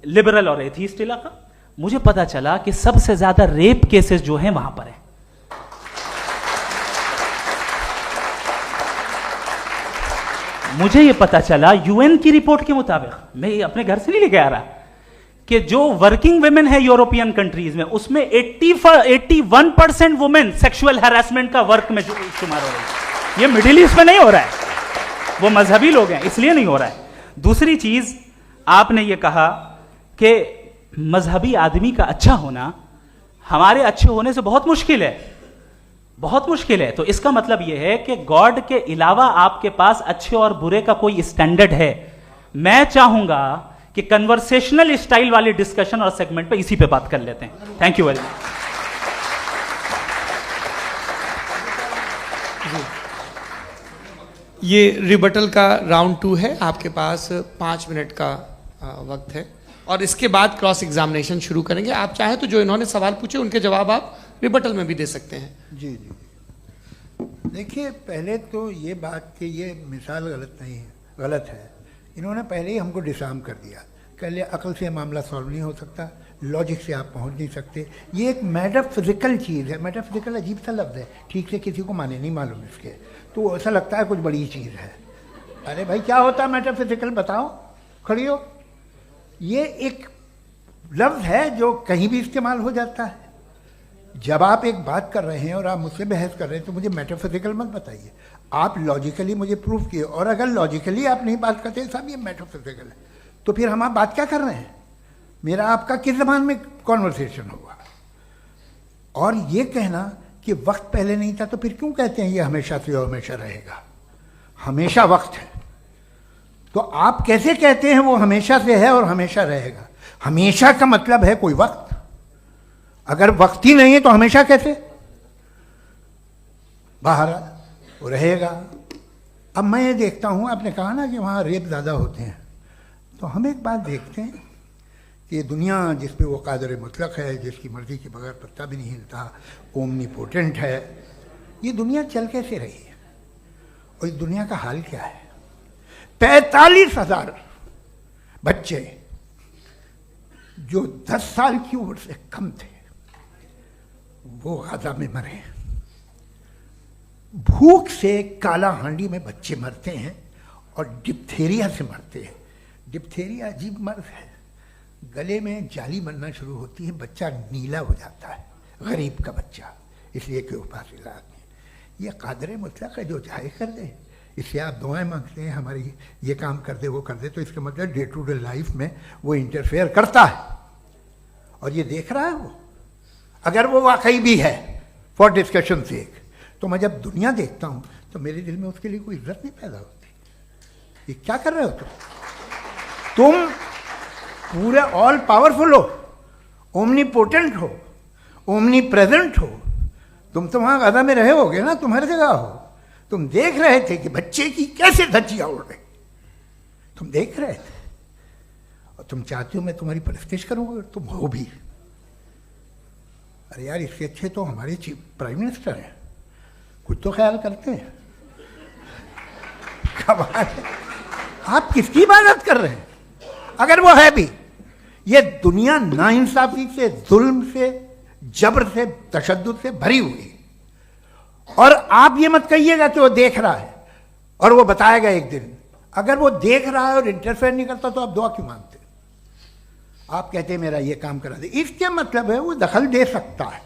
लिबरल और एथीस्ट इलाका। मुझे पता चला कि सबसे ज्यादा रेप केसेस जो हैं वहां पर है। मुझे ये पता चला यूएन की रिपोर्ट के मुताबिक, मैं अपने घर से नहीं लेके आ रहा, कि जो वर्किंग वुमेन है यूरोपियन कंट्रीज में, उसमें 81% वुमेन सेक्सुअल हैरेसमेंट का वर्क में शुमार हो रही है। ये मिडिल ईस्ट में नहीं हो रहा है, वो मजहबी लोग हैं इसलिए नहीं हो रहा है। दूसरी चीज आपने ये कहा कि मजहबी आदमी का अच्छा होना हमारे अच्छे होने से बहुत मुश्किल है, बहुत मुश्किल है। तो इसका मतलब यह है कि गॉड के अलावा आपके पास अच्छे और बुरे का कोई स्टैंडर्ड है। मैं चाहूंगा कि कन्वर्सेशनल स्टाइल वाले डिस्कशन और सेगमेंट पे इसी पे बात कर लेते हैं। Thank you very much. ये रिबटल का राउंड 2 है, आपके पास 5 मिनट का वक्त है, और इसके बाद क्रॉस एग्जामिनेशन शुरू करेंगे। आप चाहें तो जो इन्होंने सवाल पूछे उनके जवाब आप रिबटल में भी दे सकते हैं। जी जी, देखिए पहले तो ये बात कि ये मिसाल गलत नहीं है, गलत है। इन्होंने पहले ही हमको डिसार्म कर दिया, कह लिया अकल से मामला सॉल्व नहीं हो सकता, लॉजिक से आप पहुंच नहीं सकते। ये एक मेटाफिजिकल चीज़ है। मेटाफिजिकल अजीब सा लफ्ज़ है, ठीक से किसी को माने नहीं मालूम इसके, तो ऐसा लगता है कुछ बड़ी चीज़ है। अरे भाई क्या होता है मेटाफिजिकल, बताओ, खड़ी हो। ये एक लफ्ज़ है जो कहीं भी इस्तेमाल हो जाता है। जब आप एक बात कर रहे हैं और आप मुझसे बहस कर रहे हैं तो मुझे मेटाफिजिकल मत बताइए, आप लॉजिकली मुझे प्रूव किए। और अगर लॉजिकली आप नहीं बात करते साहब ये मेटाफिजिकल है, तो फिर हम आप बात क्या कर रहे हैं? मेरा आपका किस ज़बान में कॉन्वर्सेशन हुआ? और ये कहना कि वक्त पहले नहीं था, तो फिर क्यों कहते हैं ये हमेशा से और हमेशा रहेगा? हमेशा वक्त है, तो आप कैसे कहते हैं वो हमेशा से है और हमेशा रहेगा? हमेशा का मतलब है कोई वक्त, अगर वक्त ही नहीं है तो हमेशा कैसे? बाहर वो रहेगा। अब मैं ये देखता हूँ, आपने कहा ना कि वहाँ रेप ज़्यादा होते हैं, तो हम एक बात देखते हैं कि दुनिया जिस पे वो कादर मुतलक है, जिसकी मर्ज़ी के बगैर पत्ता भी नहीं हिलता, ओमनीपोटेंट है, ये दुनिया चल कैसे रही है? और इस दुनिया का हाल क्या है? 45,000 बच्चे जो 10 साल की उम्र से कम थे वो गाजा में मरे। भूख से काला हांडी में बच्चे मरते हैं और डिप्थेरिया से मरते हैं। डिप्थेरिया अजीब मर्ज है, गले में जाली बनना शुरू होती है, बच्चा नीला हो जाता है, गरीब का बच्चा, इसलिए कि उपास इलाज में। ये कादर मुतलक है, जो चाहे कर दे। इससे आप दुआएं मांगते हैं हमारी ये काम कर दे वो कर दे, तो इसका मतलब डे टू डे लाइफ में वो इंटरफेयर करता है और ये देख रहा है वो। अगर वो वाकई भी है फॉर डिस्कशन सेक, तो मैं जब दुनिया देखता हूँ तो मेरे दिल में उसके लिए कोई इज्जत नहीं पैदा होती। ये क्या कर रहे हो तुम पूरे ऑल पावरफुल हो, ओमनीपोटेंट हो, ओमनी प्रेजेंट हो। तुम तो वहाँ गाजा में रहे होगे ना, तुम हर जगह हो। तुम देख रहे थे कि बच्चे की कैसे धज्जियाँ उड़ रही, तुम देख रहे थे और तुम चाहते हो मैं तुम्हारी परस्तिश करूँगा, तुम हो भी। अरे यार, इससे अच्छे तो हमारे चीफ प्राइम मिनिस्टर हैं, कुछ तो ख्याल करते हैं। कमाल है। आप किसकी इबादत कर रहे हैं? अगर वो है भी, ये दुनिया नाइंसाफी से, जुल्म से, जबर से, तशद्दुद से भरी हुई है। और आप ये मत कहिएगा कि वो देख रहा है और वो बताएगा एक दिन। अगर वो देख रहा है और इंटरफेयर नहीं करता तो आप दुआ क्यों मांगते? आप कहते हैं मेरा ये काम करा दे, इसके मतलब है वो दखल दे सकता है,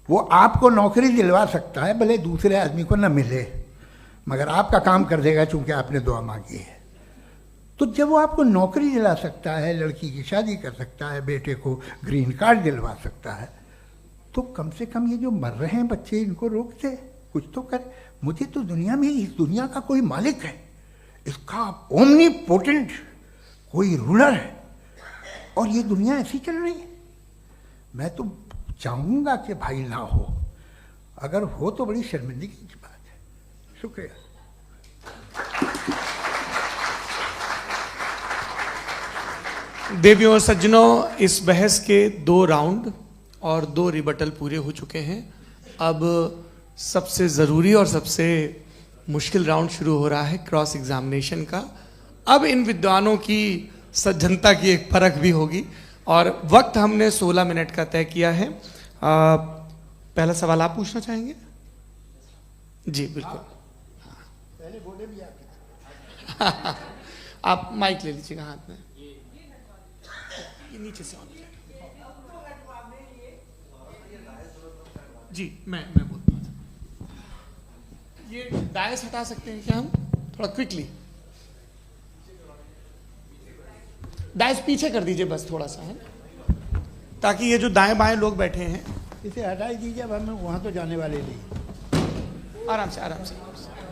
वो आपको नौकरी दिलवा सकता है, भले दूसरे आदमी को न मिले, मगर आपका काम कर देगा चूंकि आपने दुआ मांगी है। तो जब वो आपको नौकरी दिला सकता है, लड़की की शादी कर सकता है, बेटे को ग्रीन कार्ड दिलवा सकता है, तो कम से कम ये जो मर रहे हैं बच्चे, इनको रोक दे, कुछ तो कर। मुझे तो दुनिया में, इस दुनिया का कोई मालिक है, इसका ओमनीपोटेंट कोई रूलर है, और ये दुनिया ऐसी चल रही है। मैं तो चाहूँगा कि भाई ना हो, अगर हो तो बड़ी शर्मिंदगी की बात है। शुक्रिया। देवियों और सज्जनों, इस बहस के 2 राउंड और 2 रिबटल पूरे हो चुके हैं। अब सबसे ज़रूरी और सबसे मुश्किल राउंड शुरू हो रहा है, क्रॉस एग्जामिनेशन का। अब इन विद्वानों की सज्जनता की एक परख भी होगी और वक्त हमने 16 मिनट का तय किया है। पहला सवाल आप पूछना चाहेंगे? जी बिल्कुल। पहले बोले भी आप आप माइक ले लीजिएगा हाथ में, ये नीचे से ऑन किया। जी मैं बोलता हूँ, ये डायस हटा सकते हैं क्या हम थोड़ा क्विकली? डायस पीछे कर दीजिए बस थोड़ा सा, है, ताकि ये जो दाएं बाएं लोग बैठे हैं, इसे हटा ही दीजिए। अब हम वहाँ तो जाने वाले नहीं, आराम से आराम से।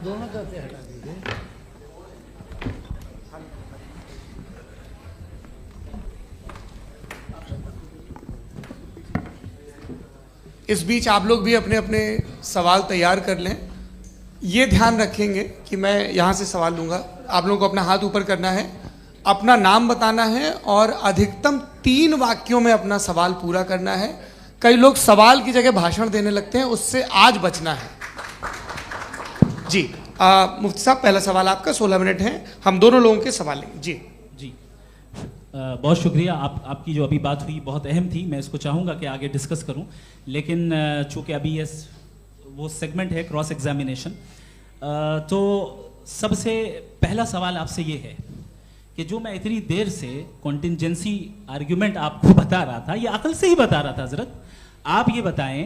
दोनों तरफ से हटा दीजिए। इस बीच आप लोग भी अपने अपने सवाल तैयार कर लें। ये ध्यान रखेंगे कि मैं यहाँ से सवाल लूँगा, आप लोगों को अपना हाथ ऊपर करना है, अपना नाम बताना है और अधिकतम 3 वाक्यों में अपना सवाल पूरा करना है। कई लोग सवाल की जगह भाषण देने लगते हैं, उससे आज बचना है। जी मुफ्ती साहब, पहला सवाल आपका, 16 मिनट हैं, हम दोनों लोगों के सवाल लेंगे। जी जी बहुत शुक्रिया। आपकी जो अभी बात हुई बहुत अहम थी, मैं इसको चाहूँगा कि आगे डिस्कस करूँ, लेकिन चूँकि अभी ये वो सेगमेंट है क्रॉस एग्जामिनेशन, तो सबसे पहला सवाल आपसे ये है कि जो मैं इतनी देर से कॉन्टिंजेंसी आर्ग्यूमेंट आपको बता रहा था, ये अकल से ही बता रहा था हजरत, आप ये बताएं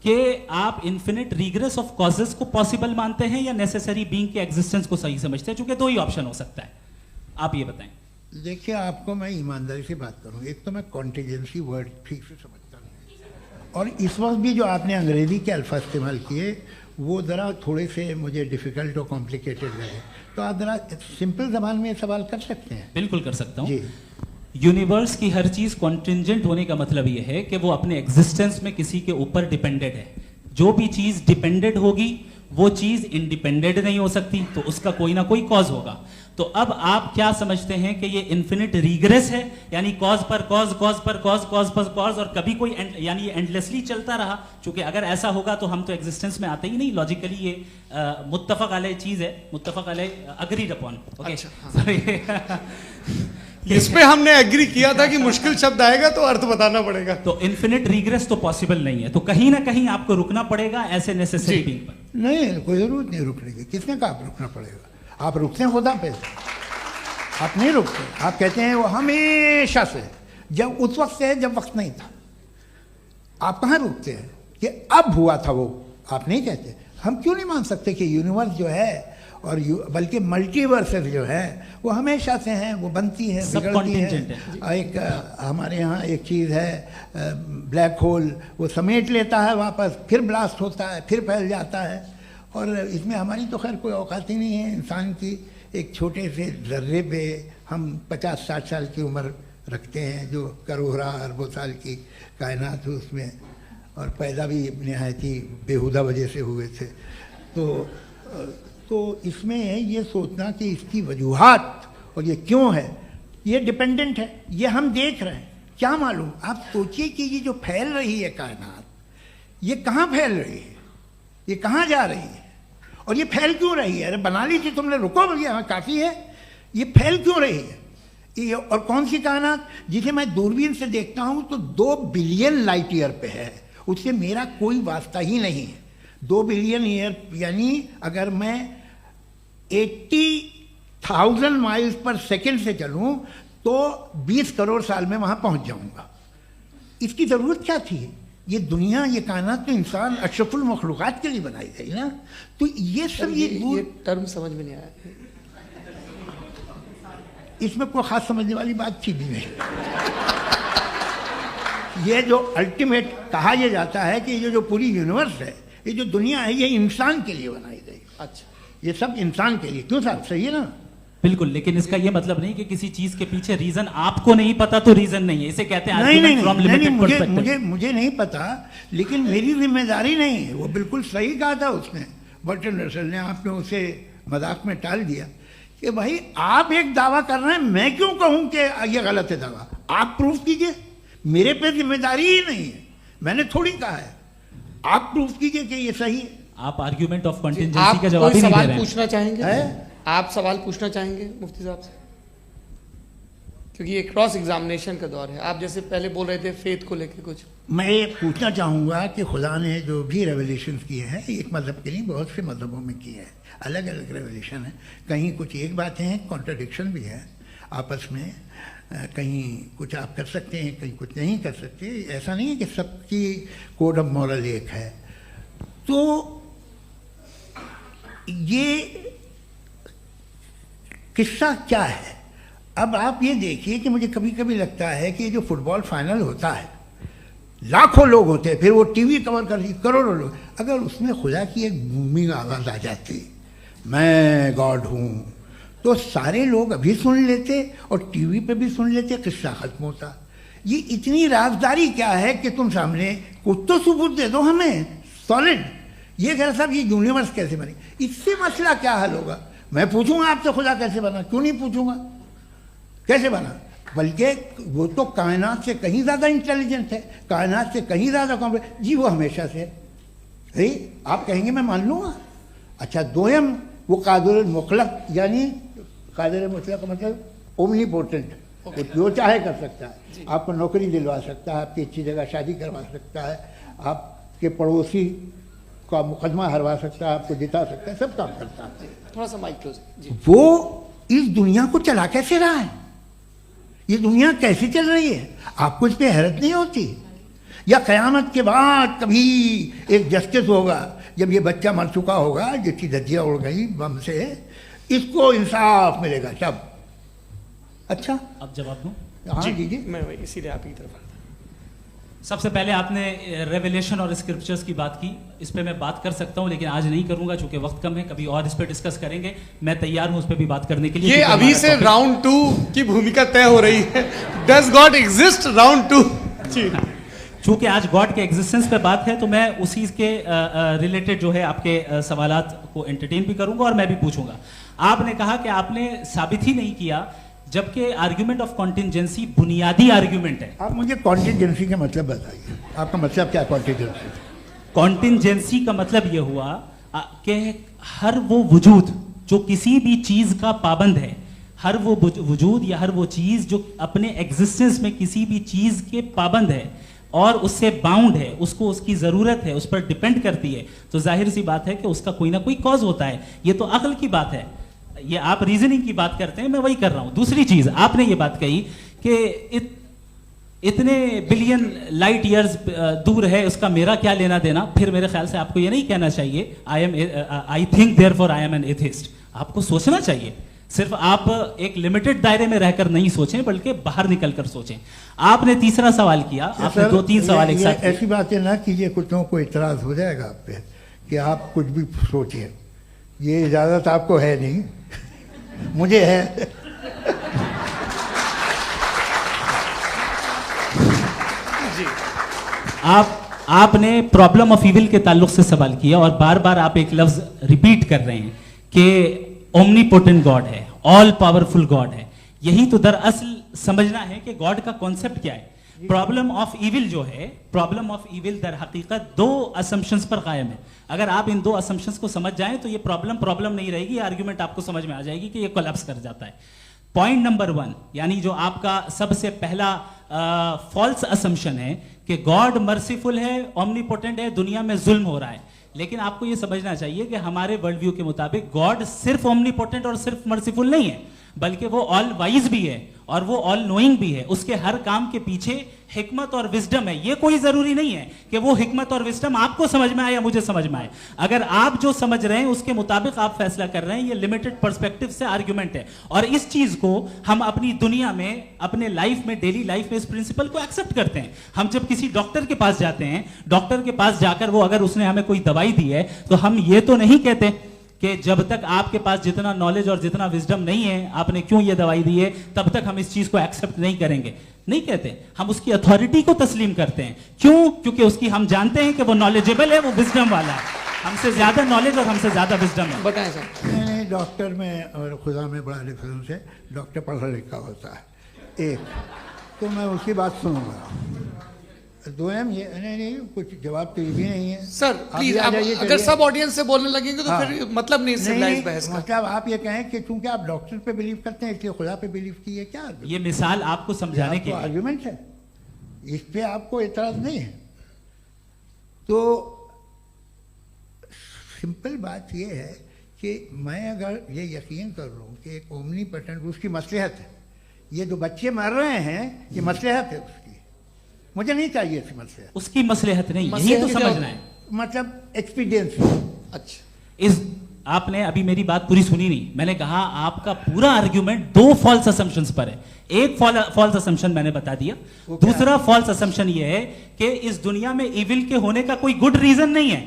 कि आप इन्फिनिट रिग्रेस ऑफ कॉजेस को पॉसिबल मानते हैं या नेसेसरी बीइंग के एग्जिस्टेंस को सही समझते हैं? चूंकि 2 ही ऑप्शन हो सकता है, आप ये बताएं। देखिए, आपको मैं ईमानदारी से बात करूं, एक तो मैं कॉन्टिजेंसी वर्ड ठीक से समझता नहीं, और इस वक्त भी जो आपने अंग्रेजी के अल्फाज इस्तेमाल किए वो ज़रा थोड़े से मुझे डिफ़िकल्ट और कॉम्प्लिकेटेड लगे, तो आप ज़रा सिंपल ज़बान में सवाल कर सकते हैं? बिल्कुल कर सकता हूँ। जी। यूनिवर्स की हर चीज़ कॉन्टिंजेंट होने का मतलब ये है कि वो अपने एग्जिस्टेंस में किसी के ऊपर डिपेंडेड है। जो भी चीज़ डिपेंडेड होगी वो चीज़ इंडिपेंडेंट नहीं हो सकती, तो उसका कोई ना कोई कॉज होगा। तो अब आप क्या समझते हैं कि ये इन्फिनिट रिग्रेस है, यानी कॉज पर कॉज, कॉज पर कॉज, कॉज पर कॉज, और कभी कोई यानी ये एंडलेसली चलता रहा? क्योंकि अगर ऐसा होगा तो हम तो एग्जिस्टेंस में आते ही नहीं। लॉजिकली ये मुत्तफक अलैह चीज़ है, मुत्तफक अलैह, अग्रीड अपॉन। ओके, इस पे हमने एग्री किया था कि मुश्किल शब्द आएगा तो अर्थ बताना पड़ेगा। तो इन्फिनिट रिग्रेस तो पॉसिबल नहीं है, तो कहीं ना कहीं आपको रुकना पड़ेगा ऐसे नेसेसरी बीइंग पर। नहीं, कोई जरूरत नहीं रुकने की। किसने कहा आप रुकना पड़ेगा? आप रुकते हैं खुदा पे, आप नहीं रुकते। आप कहते हैं वो हमेशा से, जब उस वक्त से जब वक्त नहीं था। आप कहाँ रुकते हैं कि अब हुआ था वो? आप नहीं कहते। हम क्यों नहीं मान सकते कि यूनिवर्स जो है और बल्कि मल्टीवर्सेस जो है वो हमेशा से हैं, वो बनती है, बिगड़ती है। एक हमारे यहाँ एक चीज़ है ब्लैक होल, वो समेट लेता है वापस, फिर ब्लास्ट होता है, फिर फैल जाता है। और इसमें हमारी तो खैर कोई औकात ही नहीं है। इंसान की एक छोटे से ज़र्रे पे हम 50-60 साल की उम्र रखते हैं, जो करोड़ों अरबों साल की कायनात है उसमें, और पैदा भी नहायत ही बेहुदा वजह से हुए थे। तो इसमें ये सोचना कि इसकी वजूहात और ये क्यों है, ये डिपेंडेंट है, ये हम देख रहे हैं। क्या मालूम, आप सोचिए कि ये जो फैल रही है कायनात, ये कहाँ फैल रही है, ये कहाँ जा रही है, और ये फैल क्यों रही है? अरे बना ली थी तुमने, रुको भैया, काफ़ी है। ये फैल क्यों रही है? ये और कौन सी कायनात जिसे मैं दूरबीन से देखता हूँ तो 2 बिलियन लाइट ईयर पे है, उससे मेरा कोई वास्ता ही नहीं है। 2 बिलियन ईयर यानी अगर मैं 80,000 माइल्स पर सेकेंड से चलूँ तो 20 करोड़ साल में वहाँ पहुँच जाऊँगा। इसकी ज़रूरत क्या थी? ये दुनिया, ये कायनात तो इंसान अशरफुल मखलूक़ात के लिए बनाई गई ना। तो ये सब ये टर्म समझ में नहीं आया, इसमें कोई खास समझने वाली बात थी भी नहीं। ये जो अल्टीमेट कहा यह जाता है कि ये जो पूरी यूनिवर्स है, ये जो दुनिया है, ये इंसान के लिए बनाई गई। अच्छा, ये सब इंसान के लिए। क्यों साहब, सही है ना? बिल्कुल, लेकिन इसका ये मतलब नहीं कि किसी चीज के पीछे रीजन आपको नहीं पता तो रीजन नहीं है, इसे कहते हैं नहीं, मुझे नहीं पता, लेकिन मेरी जिम्मेदारी नहीं है। वो बिल्कुल सही कहा था उसने, बर्टन रसल ने, आपने उसे मजाक में टाल दिया कि भाई आप एक दावा कर रहे हैं, मैं क्यों कहूं कि ये गलत है दावा? आप प्रूफ कीजिए, मेरे पे जिम्मेदारी ही नहीं है, मैंने थोड़ी कहा है। आप प्रूफ कीजिए कि ये सही है। आप आर्ग्यूमेंट ऑफ कंटिंजेंसी का जवाब ही नहीं दे रहे हैं। पूछना चाहेंगे? आप सवाल पूछना चाहेंगे मुफ्ती साहब से? क्योंकि ये क्रॉस एग्जामिनेशन का दौर है। आप जैसे पहले बोल रहे थे फेथ को लेके कुछ, मैं ये पूछना चाहूँगा कि खुदा ने जो भी रेवलेशन किए हैं, एक मज़हब के लिए बहुत से मज़हबों में किए हैं, अलग अलग रेवलेशन है। कहीं कुछ एक बातें हैं, कॉन्ट्रडिक्शन भी है आपस में, कहीं कुछ आप कर सकते हैं, कहीं कुछ नहीं कर सकते। ऐसा नहीं है कि सबकी कोड ऑफ मॉरल एक है। तो ये किस्सा क्या है? अब आप ये देखिए कि मुझे कभी कभी लगता है कि ये जो फुटबॉल फाइनल होता है, लाखों लोग होते हैं, फिर वो टीवी कवर करती, करोड़ों लोग, अगर उसमें खुदा की एक बूमिंग आवाज़ आ जाती, मैं गॉड हूँ, तो सारे लोग अभी सुन लेते और टीवी पे भी सुन लेते, किस्सा खत्म होता। ये इतनी राजदारी क्या है कि तुम सामने कुछ तो सबूत दे दो हमें सॉलिड। ये कह साहब ये यूनिवर्स कैसे बनी, इससे मसला क्या हल होगा? मैं पूछूंगा आपसे खुदा कैसे बना? क्यों नहीं पूछूंगा कैसे बना? बल्कि वो तो कायनात से कहीं ज़्यादा इंटेलिजेंट है, कायनात से कहीं ज़्यादा कॉम्प्लेक्स। जी वो हमेशा से है। आप कहेंगे मैं मान लूँगा। अच्छा, दोयम वो कादिर मुतलक, यानी कादिर मुतलक का मतलब ओमनीपोटेंट, वो जो चाहे कर सकता है। आपको नौकरी दिलवा सकता है, आपकी अच्छी जगह शादी करवा सकता है, आपके पड़ोसी का मुकदमा हरवा सकता है, आपको जिता सकता है, सब काम करता है। थोड़ा सा माइक क्लोज। वो इस दुनिया को चला कैसे रहा है? ये दुनिया कैसे चल रही है? आपको इस पर हैरत नहीं होती? या क़यामत के बाद कभी एक जस्टिस होगा, जब ये बच्चा मर चुका होगा जिसकी धज्जियाँ उड़ गई बम से, इसको इंसाफ मिलेगा तब? अच्छा, अब जवाब दूं? हाँ दीजिए। मैं इसीलिए आप की तरफ। सबसे पहले आपने रेवलेशन और स्क्रिप्चर्स की बात की, इस पे मैं बात कर सकता हूं, लेकिन आज नहीं करूंगा चूंकि वक्त कम है, कभी और इस पे डिस्कस करेंगे। मैं तैयार हूं उस पे भी बात करने के लिए। ये अभी से राउंड 2 की भूमिका तय हो रही है। Does God exist round 2? चूंकि आज गॉड के एग्जिस्टेंस पे बात है तो मैं उसी के रिलेटेड जो है आपके सवालात को एंटरटेन भी करूंगा और मैं भी पूछूंगा। आपने कहा कि आपने साबित ही नहीं किया, जबकि आर्ग्यूमेंट ऑफ कॉन्टिंजेंसी बुनियादी आर्ग्यूमेंट है। आप मुझे कॉन्टिंजेंसी का मतलब बताइए, आपका मतलब क्या? कॉन्टिंजेंसी कॉन्टिंजेंसी का मतलब यह हुआ कि हर वो वजूद जो किसी भी चीज का पाबंद है, हर वो वजूद या हर वो चीज जो अपने एग्जिस्टेंस में किसी भी चीज के पाबंद है और उससे बाउंड है, उसको उसकी जरूरत है, उस पर डिपेंड करती है, तो जाहिर सी बात है कि उसका कोई ना कोई कॉज होता है। ये तो अक्ल की बात है। ये आप रीजनिंग की बात करते हैं, मैं वही कर रहा हूं। दूसरी चीज आपने ये बात कही कि इतने बिलियन लाइट ईयर्स दूर है, उसका मेरा क्या लेना देना। फिर मेरे ख्याल से आपको ये नहीं कहना चाहिए I think therefore I am an atheist. आपको सोचना चाहिए, सिर्फ आप एक लिमिटेड दायरे में रहकर नहीं सोचें, बल्कि बाहर निकलकर सोचें। आपने तीसरा सवाल किया, आपने 2-3 सवाल एक साथ। ऐसी बातें ना कीजिए, कुछ को इतराज हो जाएगा आप पे कि आप कुछ भी सोचिए। ये इजाजत आपको है नहीं, मुझे है। आपने प्रॉब्लम ऑफ इविल के ताल्लुक से सवाल किया और बार बार आप एक लफ्ज रिपीट कर रहे हैं कि ओमनीपोटेंट गॉड है, ऑल पावरफुल गॉड है। यही तो दरअसल समझना है कि गॉड का कॉन्सेप्ट क्या है। प्रॉब्लम ऑफ इविल जो है, प्रॉब्लम ऑफ इविल दर हकीकत दो असम्पशंस पर कायम है। अगर आप इन दो असम्पशंस को समझ जाएं तो ये प्रॉब्लम नहीं रहेगी, आर्ग्यूमेंट आपको समझ में आ जाएगी कि ये कोलैप्स कर जाता है। पॉइंट नंबर 1, यानी जो आपका सबसे पहला फॉल्स असम्पशन है कि गॉड मर्सीफुल है, ओमनीपोटेंट है, दुनिया में जुल्म हो रहा है। लेकिन आपको यह समझना चाहिए कि हमारे वर्ल्ड व्यू के मुताबिक गॉड सिर्फ ओमनीपोटेंट और सिर्फ मर्सीफुल नहीं है, बल्कि वो ऑल वाइज भी है और वो ऑल नोइंग भी है। उसके हर काम के पीछे हिकमत और विजडम है। ये कोई जरूरी नहीं है कि वो हिकमत और विजडम आपको समझ में आए या मुझे समझ में आए। अगर आप जो समझ रहे हैं उसके मुताबिक आप फैसला कर रहे हैं, ये लिमिटेड पर्सपेक्टिव से आर्ग्यूमेंट है। और इस चीज को हम अपनी दुनिया में, अपने लाइफ में, डेली लाइफ में इस प्रिंसिपल को एक्सेप्ट करते हैं। हम जब किसी डॉक्टर के पास जाते हैं, डॉक्टर के पास जाकर वो अगर उसने हमें कोई दवाई दी है तो हम ये तो नहीं कहते कि जब तक आपके पास जितना नॉलेज और जितना विजडम नहीं है, आपने क्यों ये दवाई दी है, तब तक हम इस चीज को एक्सेप्ट नहीं करेंगे। नहीं कहते, हम उसकी अथॉरिटी को तस्लीम करते हैं। क्यों? क्योंकि उसकी हम जानते हैं कि वो नॉलेजेबल है, वो विजडम वाला है, हमसे ज्यादा नॉलेज और हमसे ज्यादा विजडम है। बताएं सर। नहीं, डॉक्टर में और खुदा में बड़ा डिफरेंस है। डॉक्टर पढ़ा लिखा होता है एक, तो मैं उसकी बात सुनूंगा। दोयम ये नहीं, कुछ जवाब तो ये भी नहीं है सर। प्लीज, अगर सब ऑडियंस से बोलने लगेंगे तो फिर मतलब नहीं सिविलाइज्ड बहस का। मतलब आप ये कहें कि चूंकि आप डॉक्टर पे बिलीव करते हैं इसलिए खुदा पे बिलीव कीजिए, क्या ये मिसाल आपको समझाने के आर्गुमेंट है, इस पे आपको एतराज नहीं है। तो सिंपल बात ये है कि मैं अगर ये यकीन कर लूँ कि एक ओमनीपोटेंट, उसकी मसलहत है, ये जो बच्चे मर रहे हैं ये मसलहत है उसकी, मुझे नहीं चाहिए इसकी मसलहत। उसकी मसलहत नहीं, यही तो समझना है, मतलब एक्सपीरियंस। अच्छा, इस आपने अभी मेरी बात पूरी सुनी नहीं। मैंने कहा आपका पूरा आर्ग्यूमेंट दो फॉल्स असम्पशंस पर है। एक फॉल्स असम्पशन मैंने बता दिया, दूसरा फॉल्स असम्पशन ये है कि इस दुनिया में इविल के होने का कोई गुड रीजन नहीं है,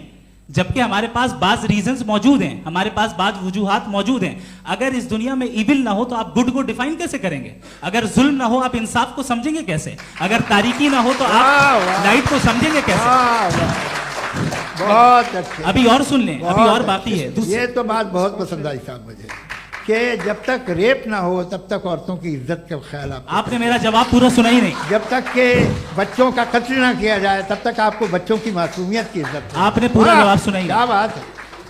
जबकि हमारे पास बाज रीजंस मौजूद हैं, हमारे पास बाज वजूहात मौजूद हैं। अगर इस दुनिया में इविल ना हो तो आप गुड को डिफाइन कैसे करेंगे? अगर जुल्म ना हो आप इंसाफ को समझेंगे कैसे? अगर तारीकी ना हो तो आप लाइट को समझेंगे कैसे? बहुत अच्छे। अभी और सुन लें, अभी और बाकी है। ये तो बात बहुत पसंद आई साहब मुझे, कि जब तक रेप ना हो तब तक औरतों की इज्जत का ख्याल आपने मेरा जवाब पूरा सुना ही नहीं। जब तक के बच्चों का कत्ल ना किया जाए तब तक आपको बच्चों की मासूमियत की इज्जत। आपने पूरा जवाब सुना ही नहीं। क्या बात है,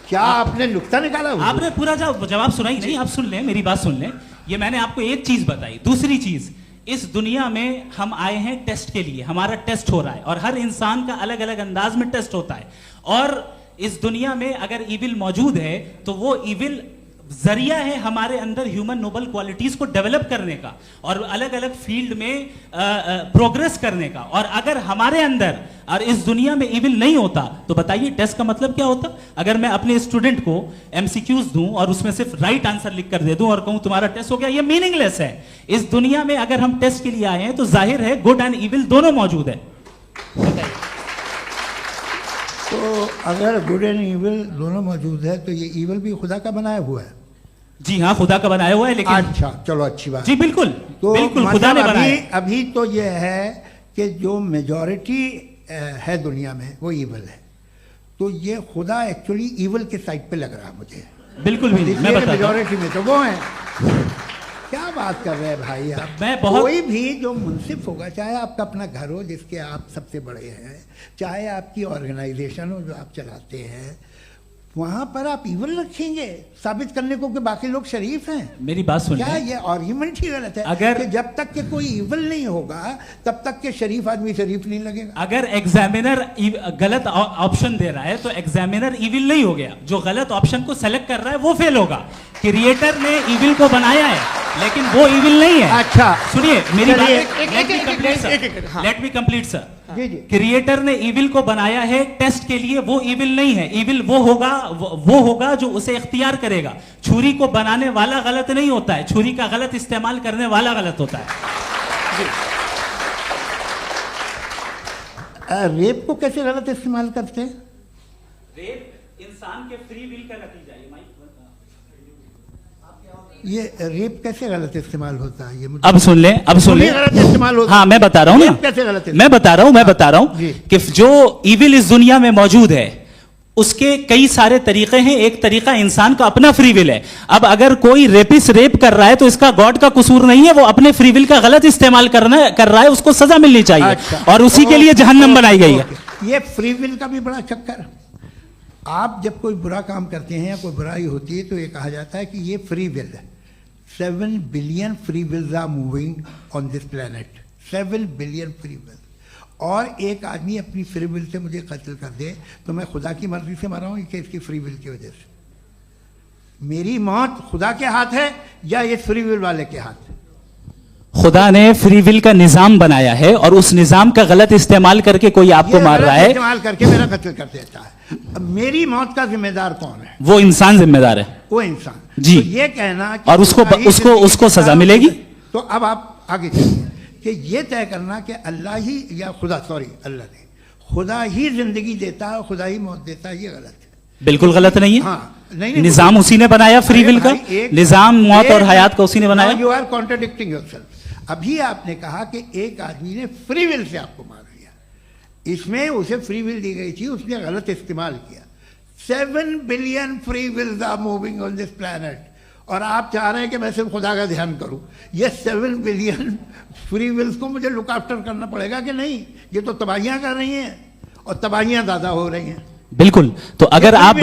क्या आपने नुक्ता निकाला? आपने पूरा जवाब सुना ही नहीं। आप सुन लें, मेरी बात सुन लें। ये मैंने आपको एक चीज बताई। दूसरी चीज, इस दुनिया में हम आए हैं टेस्ट के लिए, हमारा टेस्ट हो रहा है और हर इंसान का अलग अलग अंदाज में टेस्ट होता है। और इस दुनिया में अगर इविल मौजूद है तो वो इविल जरिया है हमारे अंदर ह्यूमन नोबल क्वालिटीज को डेवलप करने का और अलग अलग फील्ड में प्रोग्रेस करने का। और अगर हमारे अंदर और इस दुनिया में इविल नहीं होता तो बताइए टेस्ट का मतलब क्या होता? अगर मैं अपने स्टूडेंट को एमसीक्यूज दूं और उसमें सिर्फ राइट आंसर लिख कर दे दूं और कहूं तुम्हारा टेस्ट हो गया, ये मीनिंगलेस है। इस दुनिया में अगर हम टेस्ट के लिए आए हैं तो जाहिर है गुड एंड इविल दोनों मौजूद है। तो अगर गुड एंड इविल दोनों मौजूद है तो ये इविल भी खुदा का बनाया हुआ है। जी हाँ, खुदा का बनाया हुआ है। लेकिन अच्छा, चलो अच्छी बात। जी बिल्कुल, तो बिल्कुल खुदा ने बनाया। अभी तो ये है कि जो मेजॉरिटी है दुनिया में वो इविल है, तो ये खुदा एक्चुअली इविल के साइड पे लग रहा है मुझे। बिल्कुल भी नहीं, मैं बताता हूं। मेजॉरिटी में तो वो है। क्या बात कर रहे हैं भाई आप? कोई भी जो मुंसिफ होगा, चाहे आपका अपना घर हो जिसके आप सबसे बड़े हैं, चाहे आपकी ऑर्गेनाइजेशन हो जो आप चलाते हैं, वहां पर आप इविल रखेंगे साबित करने को कि बाकी लोग शरीफ हैं। मेरी बात सुन, क्या ये आर्ग्यूमेंट ही गलत है? अगर कि जब तक के कोई इविल नहीं होगा तब तक के शरीफ आदमी शरीफ नहीं लगेगा। अगर एग्जामिनर गलत ऑप्शन दे रहा है तो एग्जामिनर इविल नहीं हो गया, जो गलत ऑप्शन को सेलेक्ट कर रहा है वो फेल होगा। क्रिएटर ने इविल को बनाया है लेकिन वो इविल नहीं है। अच्छा सुनिए मेरी बात, let me complete sir. Creator ने इविल को बनाया है टेस्ट के लिए, वो इविल नहीं है। इविल वो होगा जो उसे इख्तियार करेगा। छुरी को बनाने वाला गलत नहीं होता है, छुरी का गलत इस्तेमाल करने वाला गलत होता है। रेप को कैसे गलत इस्तेमाल करते हैं? रेप इंसान के फ्री विल का नतीजा है। ये रेप कैसे गलत इस्तेमाल होता है? ये मुझे अब सुन लें, अब सुन लें। गलत इस्तेमाल होता है। हाँ मैं बता रहा हूँ ना, कैसे गलत? मैं बता रहा हूँ कि जो इविल इस दुनिया में मौजूद है उसके कई सारे तरीके हैं। एक तरीका इंसान का अपना फ्री विल है। अब अगर कोई रेपिस्ट रेप कर रहा है तो इसका गॉड का कसूर नहीं है, वो अपने फ्री विल का गलत इस्तेमाल कर रहा है, उसको सजा मिलनी चाहिए। अच्छा। और उसी के लिए जहन्नम बनाई गई है। ये फ्री विल का भी बड़ा चक्कर। आप जब कोई बुरा काम करते हैं या कोई बुराई होती है तो ये कहा जाता है कि ये फ्री विल है। 7 billion free wills are moving on this planet. 7 billion free will. और एक आदमी अपनी फ्री विल से मुझे कत्ल कर दे तो मैं खुदा की मर्जी से मरा हूँ कि इसकी फ्री विल की वजह से? मेरी मौत खुदा के हाथ है या ये फ्री विल वाले के हाथ है? खुदा ने फ्री विल का निजाम बनाया है और उस निजाम का गलत इस्तेमाल करके कोई आपको मार रहा है, इस्तेमाल करके मेरा कत्ल कर देता है। अब मेरी मौत का जिम्मेदार कौन है? वो इंसान जिम्मेदार है। वो इंसान। जी। तो ये कहना कि और उसको सजा मिलेगी। तो अब आप आगे चलिए कि ये तय करना कि अल्लाह ही या खुदा, सॉरी अल्लाह ने, खुदा ही जिंदगी देता है, खुदा ही मौत देता है, ये गलत है। बिल्कुल गलत नहीं है। हाँ, नहीं, निजाम उसी ने बनाया फ्री विल का। निजाम मौत और हयात का उसी ने बनाया। You are contradicting yourself. अभी आपने कहा कि एक आदमी ने फ्री विल से आपको मार दिया, इसमें उसे फ्री विल दी गई थी, उसने गलत इस्तेमाल किया। 7 billion free wills are moving on this planet और आप चाह रहे हैं कि मैं सिर्फ खुदा का ध्यान करूं। ये 7 बिलियन फ्री विल्स को मुझे लुक आफ्टर करना पड़ेगा कि नहीं? ये तो तबाहियां कर रही हैं और तबाहियां ज़्यादा हो रही हैं। बिल्कुल। तो अगर आप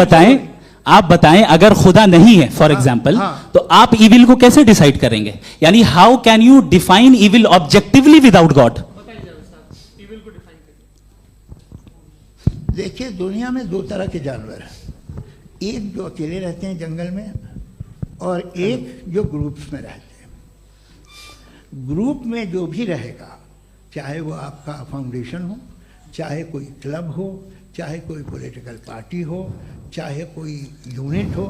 बताएं अगर खुदा नहीं है फॉर एग्जाम्पल, हाँ। तो आप इविल को कैसे डिसाइड करेंगे? यानी how can you define evil objectively without God? देखिए, दुनिया में 2 तरह के जानवर हैं। एक जो अकेले रहते हैं जंगल में और एक जो ग्रुप्स में रहते हैं। ग्रुप में जो भी रहेगा, चाहे वो आपका फाउंडेशन हो, चाहे कोई क्लब हो, चाहे कोई पॉलिटिकल पार्टी हो, चाहे कोई यूनिट हो,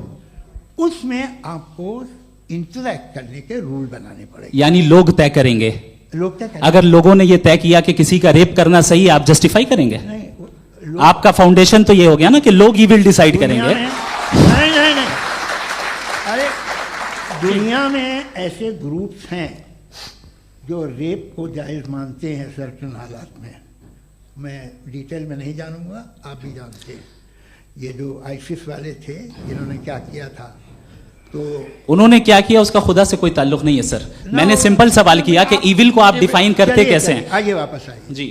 उसमें आपको इंटरैक्ट करने के रूल बनाने पड़ेंगे। यानी लोग तय करेंगे। लोग तय करेंगे। अगर लोगों ने यह तय किया कि किसी का रेप करना सही है, आप जस्टिफाई करेंगे? नहीं, आपका फाउंडेशन तो ये हो गया ना कि लोग इविल डिसाइड करेंगे। नहीं, अरे दुनिया में ऐसे ग्रुप्स हैं जो रेप को जायज़ मानते हैं सर्टेन हालात में। मैं डिटेल में नहीं जानूंगा, आप भी जानते हैं। ये जो आईसिस वाले थे, इन्होंने क्या किया था, तो उन्होंने क्या किया उसका खुदा से कोई ताल्लुक नहीं है सर। मैंने सिंपल सवाल किया कि इविल को आप डिफाइन करते कैसे हैं? आइए वापस आइए जी।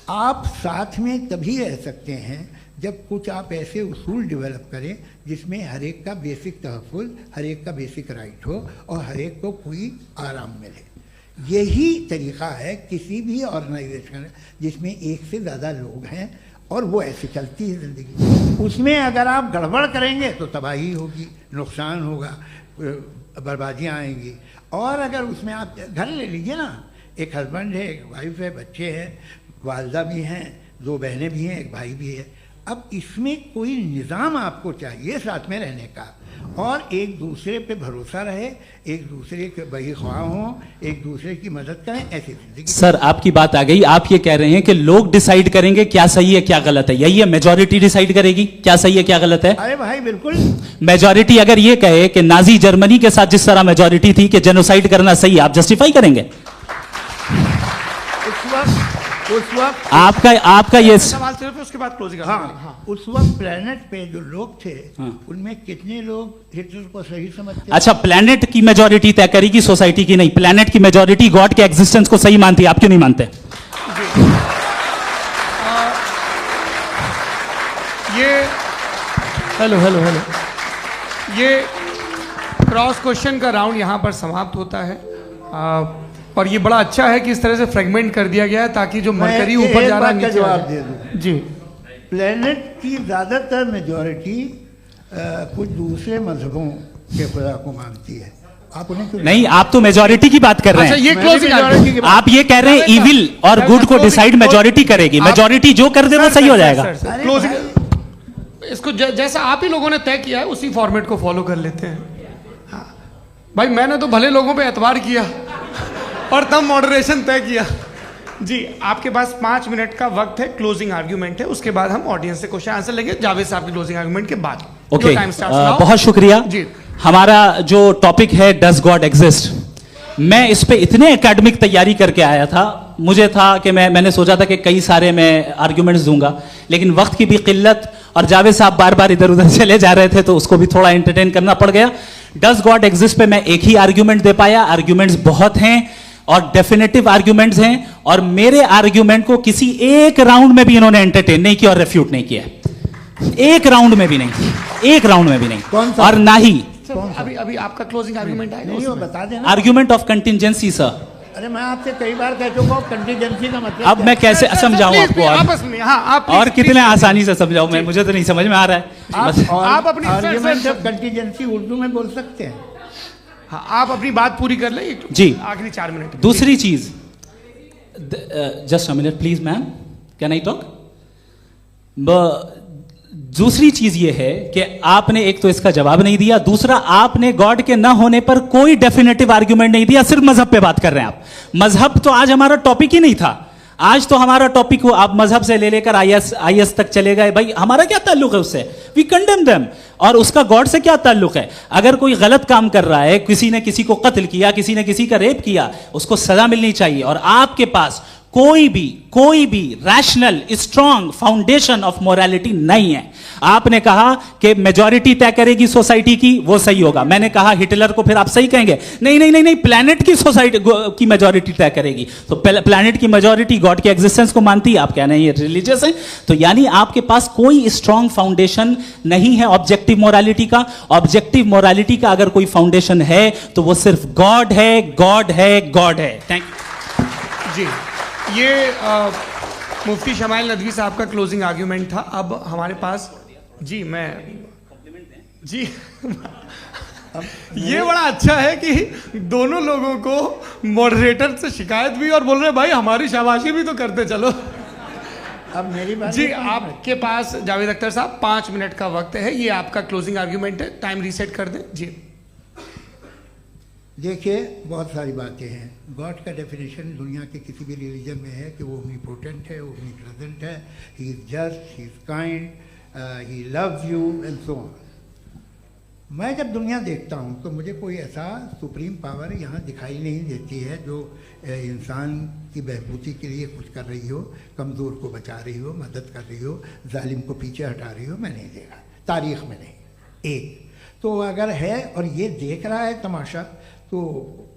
आप साथ में तभी रह सकते हैं जब कुछ आप ऐसे उसूल डेवलप करें जिसमें हर एक का बेसिक तहफ़्फ़ुज़, हर एक का बेसिक राइट हो और हर एक को कोई आराम मिले। यही तरीक़ा है किसी भी ऑर्गेनाइजेशन जिसमें एक से ज़्यादा लोग हैं और वो ऐसे चलती है ज़िंदगी। उसमें अगर आप गड़बड़ करेंगे तो तबाही होगी, नुकसान होगा, बर्बादियाँ आएंगी। और अगर उसमें आप घर ले लीजिए ना, एक हस्बैंड है, एक वाइफ है, बच्चे हैं, वालदा भी हैं, 2 बहनें भी हैं, एक भाई भी है। अब इसमें कोई निज़ाम आपको चाहिए साथ में रहने का और एक दूसरे पे भरोसा रहे, एक दूसरे के बहीख्वाह हों, एक दूसरे की मदद करें, ऐसी जिंदगी। सर आपकी बात आ गई। आप ये कह रहे हैं कि लोग डिसाइड करेंगे क्या सही है क्या गलत है, यही है? मेजॉरिटी डिसाइड करेगी क्या सही है क्या गलत है? अरे भाई बिल्कुल। मेजॉरिटी अगर ये कहे कि नाजी जर्मनी के साथ जिस तरह मेजॉरिटी थी कि जेनोसाइड करना सही है, आप जस्टिफाई करेंगे? उस वक्त आपका ये सवाल सिर्फ उसके बाद क्लोजिंग। हाँ, उस वक्त प्लेनेट पे जो लोग थे उनमें कितने लोग हिटलर को सही समझते? अच्छा, प्लेनेट की मेजॉरिटी तय करेगी, सोसाइटी की नहीं। प्लेनेट की मेजॉरिटी गॉड के एग्जिस्टेंस को सही मानती है, आप क्यों नहीं मानते? ये हेलो ये क्रॉस क्वेश्चन का राउंड यहाँ पर समाप्त होता है। और ये बड़ा अच्छा है कि इस तरह से फ्रेगमेंट कर दिया गया है ताकि जो मरकरी ऊपर जा रहा है नीचे जवाब दे दूं। जी। प्लेनेट की ज़्यादातर मेजॉरिटी कुछ दूसरे मजहबों के खुदा को मानती है। आप उन्हें क्यों नहीं? आप तो मेजॉरिटी की बात कर रहे हैं। अच्छा, ये क्लोजिंग आप ये कह रहे हैं इविल और गुड को डिसाइड मेजॉरिटी करेगी। मेजॉरिटी जो कर दे वो सही हो जाएगा। क्लोजिंग इसको जैसा आप ही लोगों ने तय किया है उसी फॉर्मेट को फॉलो कर लेते हैं। हाँ भाई, मैंने तो भले लोगों पे एतबार किया और तब मॉडरेशन तय किया। जी, आपके पास 5 मिनट का वक्त है, क्लोजिंग आर्ग्यूमेंट है, उसके बाद हम ऑडियंस से क्वेश्चन आंसर लेंगे जावेद साहब की क्लोजिंग आर्ग्यूमेंट के बाद। ओके, बहुत शुक्रिया जी। हमारा जो टॉपिक है डज गॉड एग्जिस्ट, मैं इस पे इतने एकेडमिक तैयारी करके आया था मुझे था कि मैंने सोचा था कि कई सारे मैं आर्ग्यूमेंट्स दूंगा, लेकिन वक्त की भी किल्लत और जावेद साहब बार बार इधर उधर चले जा रहे थे तो उसको भी थोड़ा एंटरटेन करना पड़ गया। डज गॉड एग्जिस्ट पे मैं एक ही आर्ग्यूमेंट दे पाया। आर्ग्यूमेंट्स बहुत हैं और डेफिनेटिव आर्ग्यूमेंट्स हैं, और मेरे आर्ग्यूमेंट को किसी एक राउंड में भी इन्होंने एंटरटेन नहीं किया और रेफ्यूट नहीं किया, एक राउंड में भी नहीं, एक राउंड में भी नहीं। और ना ही अभी अभी आपका क्लोजिंग आर्गुमेंट आएगा नहीं, वो उसमें। बता देना। Argument of contingency sir. अरे मैं आपसे कई बार कह चुका हूँ कंटीजेंसी का मतलब अब मैं कैसे सर, समझाऊं please, आपको? please, आपस में, हाँ, आप और please, कितने please, आसानी से समझाऊं मैं, मुझे तो नहीं समझ में आ रहा है। बस आप अपनी- sir, argument sir, of contingency Urdu में बोल सकते हैं। हाँ, आप अपनी बात पूरी कर ले जी। आखिरी 4 मिनट। दूसरी चीज, just a minute please ma'am, can I talk? दूसरी चीज ये है कि आपने एक तो इसका जवाब नहीं दिया, दूसरा आपने गॉड के ना होने पर कोई डेफिनेटिव आर्ग्यूमेंट नहीं दिया, सिर्फ मजहब पे बात कर रहे हैं आप। मजहब तो आज हमारा टॉपिक ही नहीं था। आज तो हमारा टॉपिक हो, आप मजहब से ले लेकर आईएस तक चले गए। भाई हमारा क्या ताल्लुक है उससे? We condemn them. और उसका गॉड से क्या ताल्लुक है? अगर कोई गलत काम कर रहा है, किसी ने किसी को कत्ल किया, किसी ने किसी का रेप किया, उसको सजा मिलनी चाहिए। और आपके पास कोई भी rational strong foundation of morality नहीं है। आपने कहा कि मेजॉरिटी तय करेगी सोसाइटी की, वो सही होगा। मैंने कहा हिटलर को फिर आप सही कहेंगे, नहीं नहीं नहीं नहीं, प्लैनेट की सोसाइटी की मेजॉरिटी तय करेगी। तो प्लैनेट की मेजॉरिटी गॉड के एग्जिस्टेंस को मानती है, आप कह रहे हैं ये रिलीजियस है। तो यानी आपके पास कोई स्ट्रॉन्ग फाउंडेशन नहीं है ऑब्जेक्टिव मोरालिटी का। ऑब्जेक्टिव मोरालिटी का अगर कोई फाउंडेशन है तो वो सिर्फ गॉड है, गॉड है, गॉड है। थैंक यू जी, ये मुफ्ती शमाइल नदवी साहब का क्लोजिंग आर्ग्यूमेंट था। अब हमारे पास जी जी ये बड़ा अच्छा है कि दोनों लोगों को मॉडरेटर से शिकायत भी और बोल रहे भाई हमारी शाबाशी भी तो करते चलो। अब मेरी बात जी, आपके पास जावेद अख्तर साहब 5 मिनट का वक्त है, ये आपका क्लोजिंग आर्ग्यूमेंट है, टाइम रीसेट कर दें जी। देखिए, बहुत सारी बातें हैं। गॉड का डेफिनेशन दुनिया के किसी भी रिलीजन में है कि वो ओमनीपोटेंट है, ओमनीप्रेजेंट है, he is just, he is kind, he loves you and so on. मैं जब दुनिया देखता हूँ तो मुझे कोई ऐसा सुप्रीम पावर यहाँ दिखाई नहीं देती है जो इंसान की बहबूदी के लिए कुछ कर रही हो, कमज़ोर को बचा रही हो, मदद कर रही हो, जालिम को पीछे हटा रही हो। मैं नहीं देखा, तारीख़ में नहीं। एक तो अगर है और ये देख रहा है तमाशा, तो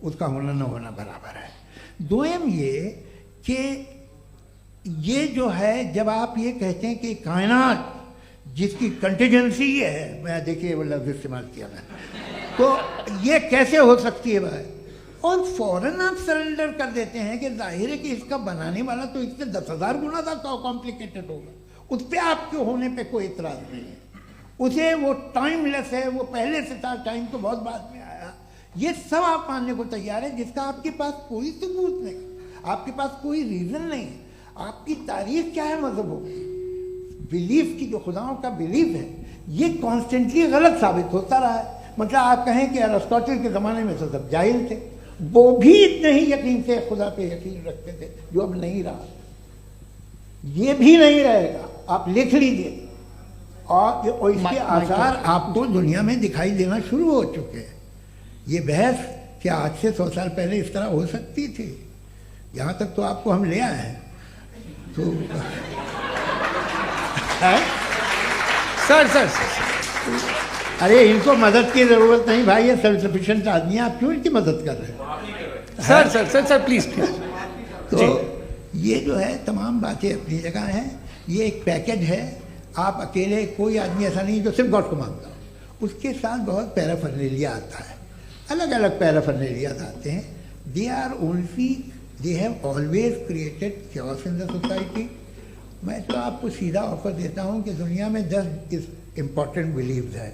उसका होना न होना बराबर है। दोयम ये कि ये जो है, जब आप ये कहते हैं कि कायनात जिसकी कंटीजेंसी है, मैं देखिए वो लफ्ज़ इस्तेमाल किया मैं, तो ये कैसे हो सकती है भाई? और फौरन आप सरेंडर कर देते हैं कि जाहिर है कि इसका बनाने वाला तो इससे 10,000 गुना ज़्यादा कॉम्प्लिकेटेड होगा। उस पर आपके होने पे कोई इतराज़ नहीं है। उसे वो टाइमलेस है, वो पहले से था, टाइम तो बहुत बाद में आया। ये सब आप मानने को तैयार है जिसका आपके पास कोई सबूत नहीं, आपके पास कोई रीज़न नहीं। आपकी तारीख क्या है मजहब हो, बिलीफ की, जो खुदाओं का बिलीफ है, ये कॉन्स्टेंटली गलत साबित होता रहा है। मतलब आप कहें कि अरिस्टोटल के ज़माने में तो सब जाहिल थे, वो भी इतने ही यकीन से खुदा पे यकीन रखते थे, जो अब नहीं रहा, ये भी नहीं रहेगा। आप लिख लीजिए। और इसके आसार आपको दुनिया में दिखाई देना शुरू हो चुके हैं। ये बहस क्या आज से 100 साल पहले इस तरह हो सकती थी? यहाँ तक तो आपको हम ले आए हैं। तो सर अरे इनको मदद की ज़रूरत नहीं भाई, ये सेल्फ सफिशिएंट आदमी है, आप क्यों इनकी मदद कर रहे हैं? Sir please. तो ये जो है तमाम बातें अपनी जगह हैं। ये एक पैकेज है। आप अकेले, कोई आदमी ऐसा नहीं जो सिर्फ गॉड को मानता हो, उसके साथ बहुत पैराफर्नेलिया आता है, अलग अलग पैराफर्नेलिया आते हैं। They are only, they have always created chaos in the society. मैं तो आपको सीधा ऑफर देता हूँ कि दुनिया में 10 इम्पॉर्टेंट बिलीव्स हैं।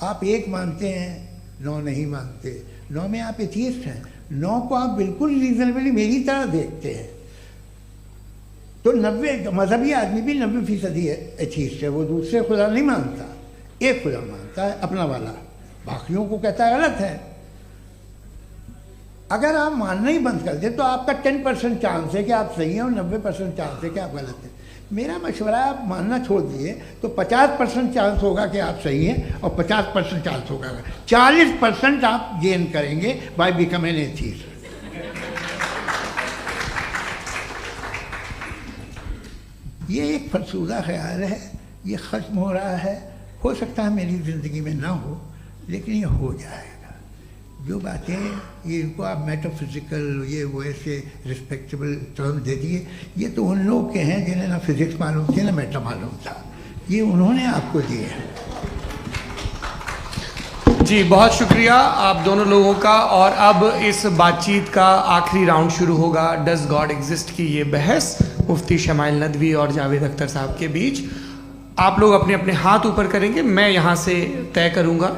आप एक मानते हैं, 9 नहीं मानते, 9 में आप एथियस्ट हैं, 9 को आप बिल्कुल रीजनेबली मेरी तरह देखते हैं। तो 90 मजहबी आदमी भी 90% एथियस्ट है, वो दूसरे खुदा नहीं मानता, एक खुदा मानता है अपना वाला, बाकियों को कहता है गलत है। अगर आप मानना ही बंद कर दें तो आपका 10% चांस है कि आप सही हैं और 90% चांस है कि आप गलत हैं। मेरा मशवरा है, आप मानना छोड़ दिए तो 50% चांस होगा कि आप सही हैं और 50% चांस होगा, 40% आप गेन करेंगे बाय बिकमिंग एन एथियस्ट। ये एक फरसूदा ख्याल है, ये ख़त्म हो रहा है। हो सकता है मेरी ज़िंदगी में ना हो, लेकिन ये हो जाएगा। जो बातें ये इनको आप मेटाफिज़िकल ये वो ऐसे रिस्पेक्टेबल टर्म दे दिए, ये तो उन लोग के हैं जिन्हें ना फिज़िक्स मालूम थी ना मेटा मालूम था, ये उन्होंने आपको दिए हैं। जी बहुत शुक्रिया आप दोनों लोगों का। और अब इस बातचीत का आखिरी राउंड शुरू होगा, डज गॉड एग्जिस्ट की ये बहस मुफ्ती शमाइल नदवी और जावेद अख्तर साहब के बीच। आप लोग अपने अपने हाथ ऊपर करेंगे, मैं यहाँ से तय करूँगा।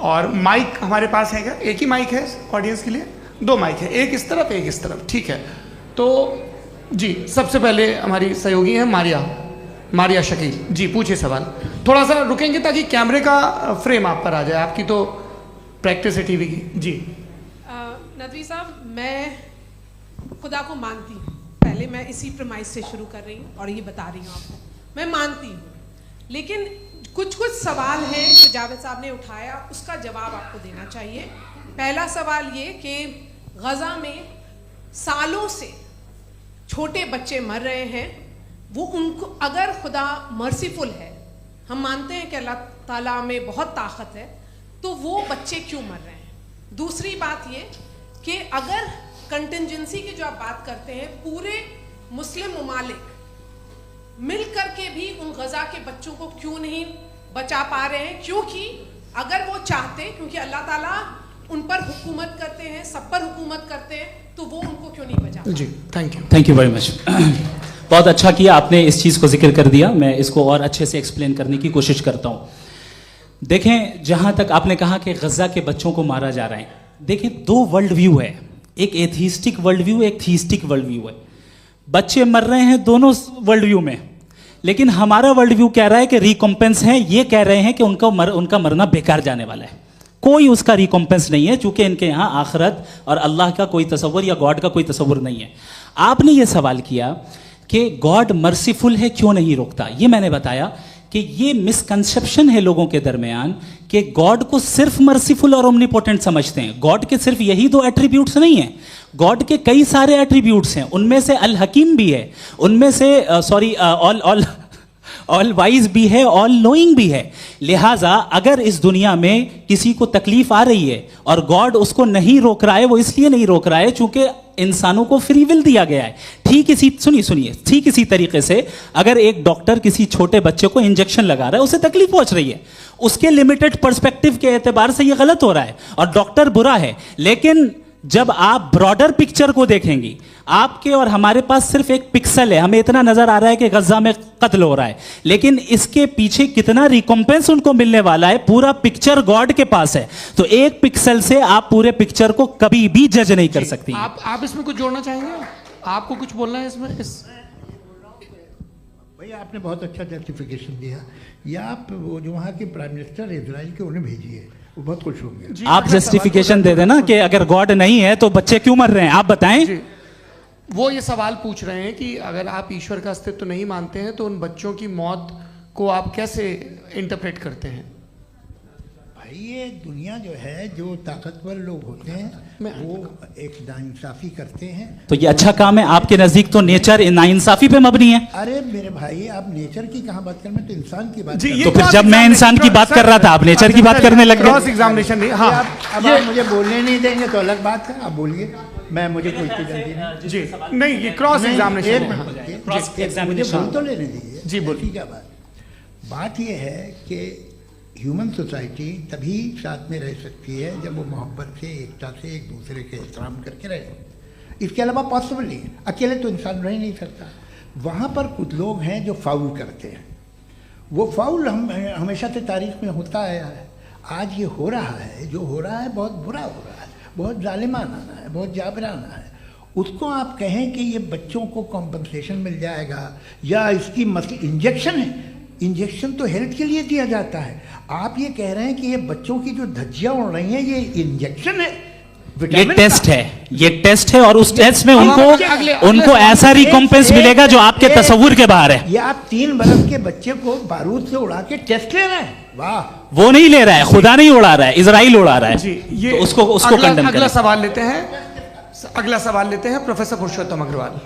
और माइक हमारे पास है क्या? एक ही माइक है ऑडियंस के लिए? 2 माइक है, एक इस तरफ एक इस तरफ, ठीक है। तो जी सबसे पहले हमारी सहयोगी है मारिया शकील जी, पूछिए सवाल। थोड़ा सा रुकेंगे ताकि कैमरे का फ्रेम आप पर आ जाए, आपकी तो प्रैक्टिस है टीवी की। जी नदवी साहब, मैं खुदा को मानती हूँ, पहले मैं इसी प्रमाइस से शुरू कर रही हूँ और ये बता रही हूँ आपको, मैं मानती हूँ। लेकिन कुछ सवाल हैं जो जावेद साहब ने उठाया, उसका जवाब आपको देना चाहिए। पहला सवाल ये कि गज़ा में सालों से छोटे बच्चे मर रहे हैं, वो उनको अगर खुदा मर्सीफुल है, हम मानते हैं कि अल्लाह ताला में बहुत ताकत है, तो वो बच्चे क्यों मर रहे हैं? दूसरी बात ये कि अगर कंटिजेंसी की जो आप बात करते हैं, पूरे मुस्लिम ममालिक मिल करके भी उन गज़ा के बच्चों को क्यों नहीं बचा पा रहे हैं? क्योंकि अगर वो चाहते, क्योंकि अल्लाह ताला उन पर हुकूमत करते हैं, सब पर हुकूमत करते हैं, तो वो उनको क्यों नहीं बचा? जी थैंक यू वेरी मच। बहुत अच्छा किया आपने इस चीज़ को जिक्र कर दिया, मैं इसको और अच्छे से एक्सप्लेन करने की कोशिश करता हूँ। देखें, जहाँ तक आपने कहा कि गज़ा के बच्चों को मारा जा रहा है, देखिए 2 वर्ल्ड व्यू है, एक एथीस्टिक वर्ल्ड व्यू, एक थीस्टिक वर्ल्ड व्यू है। बच्चे मर रहे हैं दोनों वर्ल्ड व्यू में, लेकिन हमारा वर्ल्ड व्यू कह रहा है कि रिकॉम्पेंस है, ये कह रहे हैं कि उनका मरना बेकार जाने वाला है, कोई उसका रिकॉम्पेंस नहीं है, चूंकि इनके यहाँ आखिरत और अल्लाह का कोई तसव्वुर या गॉड का कोई तसव्वुर नहीं है। आपने ये सवाल किया कि गॉड मर्सीफुल है, क्यों नहीं रोकता? ये मैंने बताया कि ये मिसकंसेप्शन है लोगों के दरमियान कि गॉड को सिर्फ मर्सीफुल और ओमनीपोटेंट समझते हैं। गॉड के सिर्फ यही 2 एट्रीब्यूट्स नहीं हैं, गॉड के कई सारे एट्रीब्यूट्स हैं, उनमें से अल हकीम भी है, उनमें से ऑल वाइज भी है, ऑल नोइंग भी है। लिहाजा अगर इस दुनिया में किसी को तकलीफ आ रही है और गॉड उसको नहीं रोक रहा है, वो इसलिए नहीं रोक रहा है चूंकि इंसानों को फ्री विल दिया गया है। ठीक इसी तरीके से अगर एक डॉक्टर किसी छोटे बच्चे को इंजेक्शन लगा रहा है, उसे तकलीफ पहुंच रही है, उसके लिमिटेड पर्सपेक्टिव के एतबार से यह गलत हो रहा है और डॉक्टर बुरा है। लेकिन जब आप ब्रॉडर पिक्चर को देखेंगी, आपके और हमारे पास सिर्फ एक पिक्सल है, हमें इतना नजर आ रहा है कि गज़ा में कत्ल हो रहा है, लेकिन इसके पीछे कितना रिकॉम्पेंस उनको मिलने वाला है, पूरा पिक्चर गॉड के पास है। तो एक पिक्सल से आप पूरे पिक्चर को कभी भी जज नहीं कर सकती। आप इसमें कुछ जोड़ना चाहेंगे? आपको कुछ बोलना है इसमें? भैया आपने बहुत अच्छा जस्टिफिकेशन दिया। या आप वो जो वहाँ के प्राइम मिनिस्टर इजराइल के उन्हें भेजिए, वो बहुत खुश होंगे। आप जस्टिफिकेशन दे देना कि अगर गॉड नहीं है तो बच्चे क्यों मर रहे हैं, आप बताएं। वो ये सवाल पूछ रहे हैं कि अगर आप ईश्वर का अस्तित्व नहीं मानते हैं तो उन बच्चों की मौत को आप कैसे इंटरप्रेट करते हैं? भाई ये दुनिया जो है, जो ताकतवर लोग होते हैं वो एक नाइंसाफी करते हैं। तो ये अच्छा काम है आपके नजदीक, तो नेचर नाइंसाफी पे मबनी है। अरे मेरे भाई, आप नेचर की कहाँ बात कर रहे हैं, तो इंसान की बात। तो फिर जब मैं इंसान की बात कर रहा था, आप नेचर की बात करने लग गए। क्रॉस एग्जामिनेशन नहीं। हाँ, अब आप मुझे बोलने नहीं देंगे तो अलग बात है, आप बोलिए, मैं मुझे कोई जल्दी नहीं। जी नहीं, ये क्रॉस एग्जामिनेशन मुझे बोल तो लेने दीजिए। जी बोलिए। क्या बात ये है कि ह्यूमन सोसाइटी तभी साथ में रह सकती है जब वो मोहब्बत से, एकता से, एक दूसरे के एहतराम करके रहे। इसके अलावा पॉसिबल नहीं है, अकेले तो इंसान रह नहीं सकता। वहाँ पर कुछ लोग हैं जो फाउल करते हैं, वो फाउल हमेशा से तारीख में होता आया है। आज ये हो रहा है, जो हो रहा है बहुत बुरा हो रहा है, बहुत जालिमाना है, बहुत जाबराना है। उसको आप कहें कि ये बच्चों को कॉम्पनसेशन मिल जाएगा या इसकी इंजेक्शन है, इंजेक्शन तो हेल्थ के लिए दिया जाता है। आप ये कह रहे हैं कि ये बच्चों की जो धज्जियां उड़ रही हैं ये इंजेक्शन है, ये टेस्ट है, ये टेस्ट है और उस टेस्ट में उनको ऐसा रिकॉम्पेंस मिलेगा जो आपके तसव्वुर के बाहर है। ये आप 3 बरस के बच्चे को बारूद से उड़ा के टेस्ट ले रहे हैं। वाह, वो नहीं ले रहा है, खुदा नहीं उड़ा रहा है, इजराइल उड़ा रहा है। जी, ये तो उसको कंडेम करें। अगला सवाल लेते हैं प्रोफेसर पुरुषोत्तम अग्रवाल।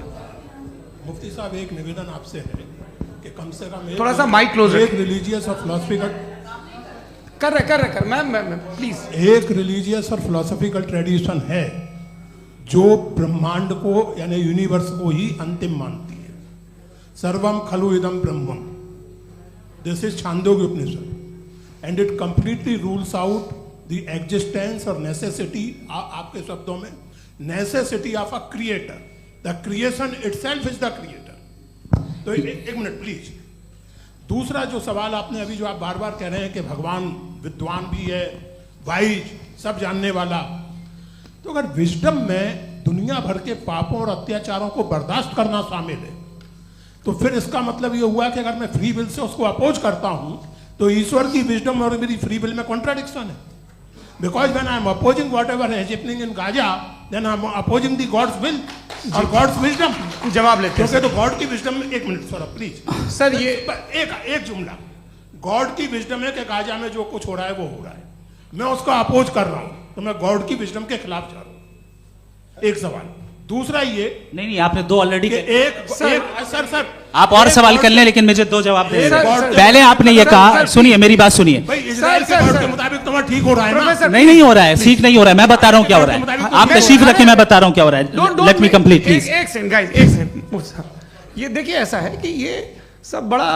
मुफ्ती साहब, एक निवेदन आपसे है कि कम से कम थोड़ा सा माइक क्लोज एक रिलीजियस और फिलोसफिकल कर मैम प्लीज। एक रिलीजियस और फिलोसफिकल ट्रेडिशन है जो ब्रह्मांड को यानी यूनिवर्स को ही अंतिम मानती है। सर्वम खलु इदम ब्रह्मम, this is Chandogya Upanishad and it completely rules out the existence और नेसेसिटी, आपके शब्दों में necessity of a creator. The creation itself is the creator. तो एक मिनट प्लीज। दूसरा जो सवाल आपने अभी जो आप बार बार कह रहे हैं कि भगवान विद्वान भी है, वाइज, सब जानने वाला, तो अगर विजडम में दुनिया भर के पापों और अत्याचारों को बर्दाश्त करना शामिल है, तो फिर इसका मतलब ये हुआ कि अगर मैं फ्री विल से उसको अपोज करता हूं तो ईश्वर की विजडम और मेरी फ्री विल में कॉन्ट्राडिक्शन है। Because when I am opposing whatever is happening in Gaza, then I am opposing the God's will और गॉड्स विजडम। जवाब लेते हैं तो गॉड की विजडम में, एक मिनट सर प्लीज सर, ये एक जुमला, गॉड की विजडम है कि गाजा में जो कुछ हो रहा है वो हो रहा है, मैं उसका अपोज कर रहा हूं, तो मैं गॉड की विजडम के खिलाफ जा रहा हूं। एक सवाल। दूसरा ये नहीं आपने दो ऑलरेडी। सर आप और सवाल कर लें, लेकिन मुझे दो जवाब दे सर, पहले आपने ये कहा, सुनिए मेरी बात सुनिए। भाई इजराइल के गॉड के मुताबिक तुम्हारा ठीक हो रहा है ना? नहीं हो रहा है, ठीक नहीं हो रहा है, मैं बता रहा हूँ क्या हो रहा है। आप तशरीफ रखिए, मैं बता रहा हूँ क्या हो रहा है। Let me complete please. एक सेकंड गाइस, एक सेकंड। ये देखिए ऐसा है कि ये सब बड़ा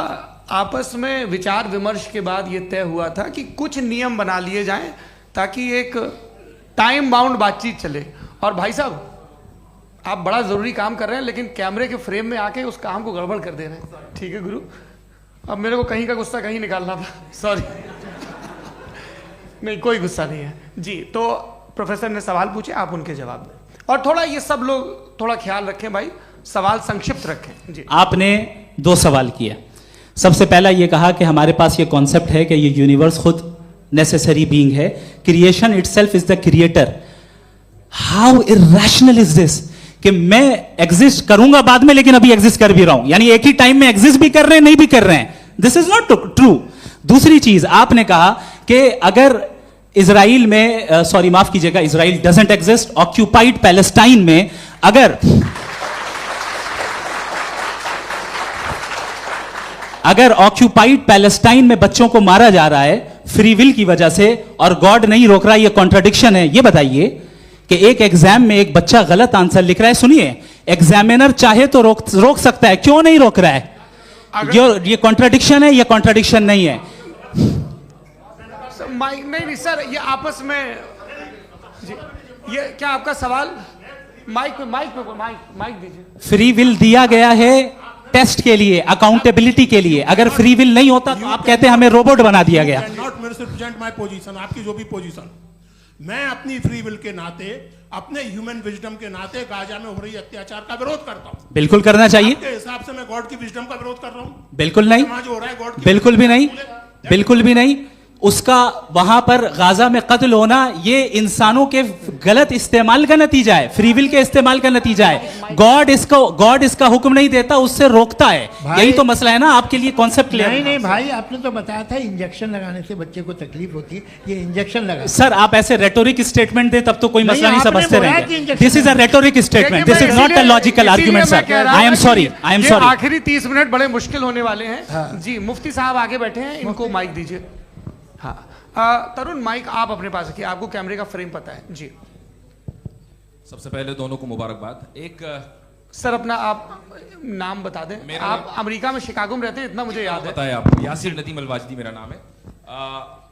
आपस में विचार विमर्श के बाद ये तय हुआ था कि कुछ नियम बना लिए जाएं ताकि एक टाइम बाउंड बातचीत चले। और भाई साहब आप बड़ा जरूरी काम कर रहे हैं, लेकिन कैमरे के फ्रेम में आके उस काम को गड़बड़ कर दे रहे हैं। ठीक है गुरु, अब मेरे को कहीं का गुस्सा कहीं निकालना था, सॉरी। नहीं कोई गुस्सा नहीं है जी। तो प्रोफेसर ने सवाल पूछे, आप उनके जवाब दें, और थोड़ा ये सब लोग थोड़ा ख्याल रखें भाई, सवाल संक्षिप्त रखें जी। आपने दो सवाल किया। सबसे पहला ये कहा कि हमारे पास ये कॉन्सेप्ट है कि ये यूनिवर्स खुद नेसेसरी बीइंग है, creation itself is the creator. How irrational is this कि मैं एग्जिस्ट करूंगा बाद में, लेकिन अभी एग्जिस्ट कर भी रहा हूं, यानी एक ही टाइम में एग्जिस्ट भी कर रहे हैं, नहीं भी कर रहे हैं। This is not true. दूसरी चीज आपने कहा कि अगर इजराइल में, सॉरी माफ कीजिएगा, Israel doesn't exist, occupied Palestine में अगर ऑक्यूपाइड पैलेस्टाइन में बच्चों को मारा जा रहा है फ्री विल की वजह से और गॉड नहीं रोक रहा, ये कॉन्ट्रडिक्शन है। ये बताइए कि एक एग्जाम में एक बच्चा गलत आंसर लिख रहा है, सुनिए, एग्जामिनर चाहे तो रोक सकता है, क्यों नहीं रोक रहा है? ये कॉन्ट्रडिक्शन है, ये कॉन्ट्रडिक्शन नहीं है। माइक नहीं सर, ये आपस में जी, ये क्या आपका सवाल? माइक दीजिए। फ्री विल दिया गया है टेस्ट के लिए, अकाउंटेबिलिटी के लिए। अगर फ्री विल नहीं होता तो आप कहते हैं हमें रोबोट बना दिया गया। नॉट मिसरिप्रेजेंट माय पोजीशन, आपकी जो भी पोजीशन, मैं अपनी फ्री विल के नाते, अपने ह्यूमन विजडम के नाते गाजा में हो रही अत्याचार का विरोध करता हूं। बिल्कुल करना चाहिए। आपके हिसाब से मैं गॉड की विजडम का विरोध कर रहा हूं? बिल्कुल नहीं, जो हो रहा है गॉड की, बिल्कुल भी नहीं, बिल्कुल भी नहीं। उसका वहां पर गाजा में कत्ल होना ये इंसानों के गलत इस्तेमाल का नतीजा है, फ्री विल के इस्तेमाल का नतीजा है। गॉड इसका हुक्म नहीं देता, उससे रोकता है। यही तो मसला है ना, आपके लिए कॉन्सेप्ट क्लियर नहीं भाई, आपने तो बताया था इंजेक्शन लगाने से बच्चे को तकलीफ होती है, ये इंजेक्शन लगा। सर आप ऐसे रेटोरिक स्टेटमेंट दे तब तो कोई मसला नहीं समझते रहेंगे। This is a rhetoric statement, this is not a logical argument sir. I am sorry, I am sorry. आखिरी 30 मिनट बड़े मुश्किल होने वाले हैं जी। मुफ्ती साहब आगे बैठे हैं, इनको माइक दीजिए। हाँ तरुण, माइक आप अपने पास रखिए, आपको कैमरे का फ्रेम पता है जी। सबसे पहले दोनों को मुबारकबाद। एक सर अपना आप नाम बता दें। आप अमेरिका में शिकागो में रहते हैं, इतना मुझे याद है। बताया आपको, यासिर नदीम अलवाजदी मेरा नाम है।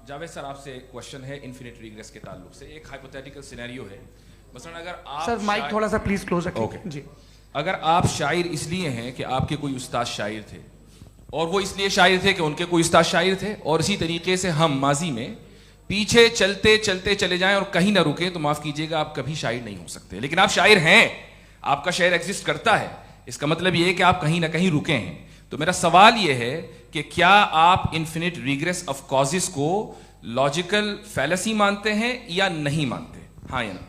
जावेद सर आपसे एक क्वेश्चन है इन्फिनिट रिग्रेस के ताल्लुक से। एक हाइपोथेटिकल सिनेरियो है, मसलन अगर आप सर माइक थोड़ा सा प्लीज क्लोज रखिए जी। अगर आप शायर इसलिए हैं कि आपके कोई उस्ताद शायर थे, और वो इसलिए शायर थे कि उनके कोई उस्ताद शायर थे, और इसी तरीके से हम माजी में पीछे चलते चलते चले जाएं और कहीं ना रुके, तो माफ कीजिएगा आप कभी शायर नहीं हो सकते। लेकिन आप शायर हैं, आपका शायर एग्जिस्ट करता है, इसका मतलब ये है कि आप कहीं ना कहीं रुके हैं। तो मेरा सवाल ये है कि क्या आप इन्फिनिट रिग्रेस ऑफ कॉजेस को लॉजिकल फैलेसी मानते हैं या नहीं मानते? हाँ या ना?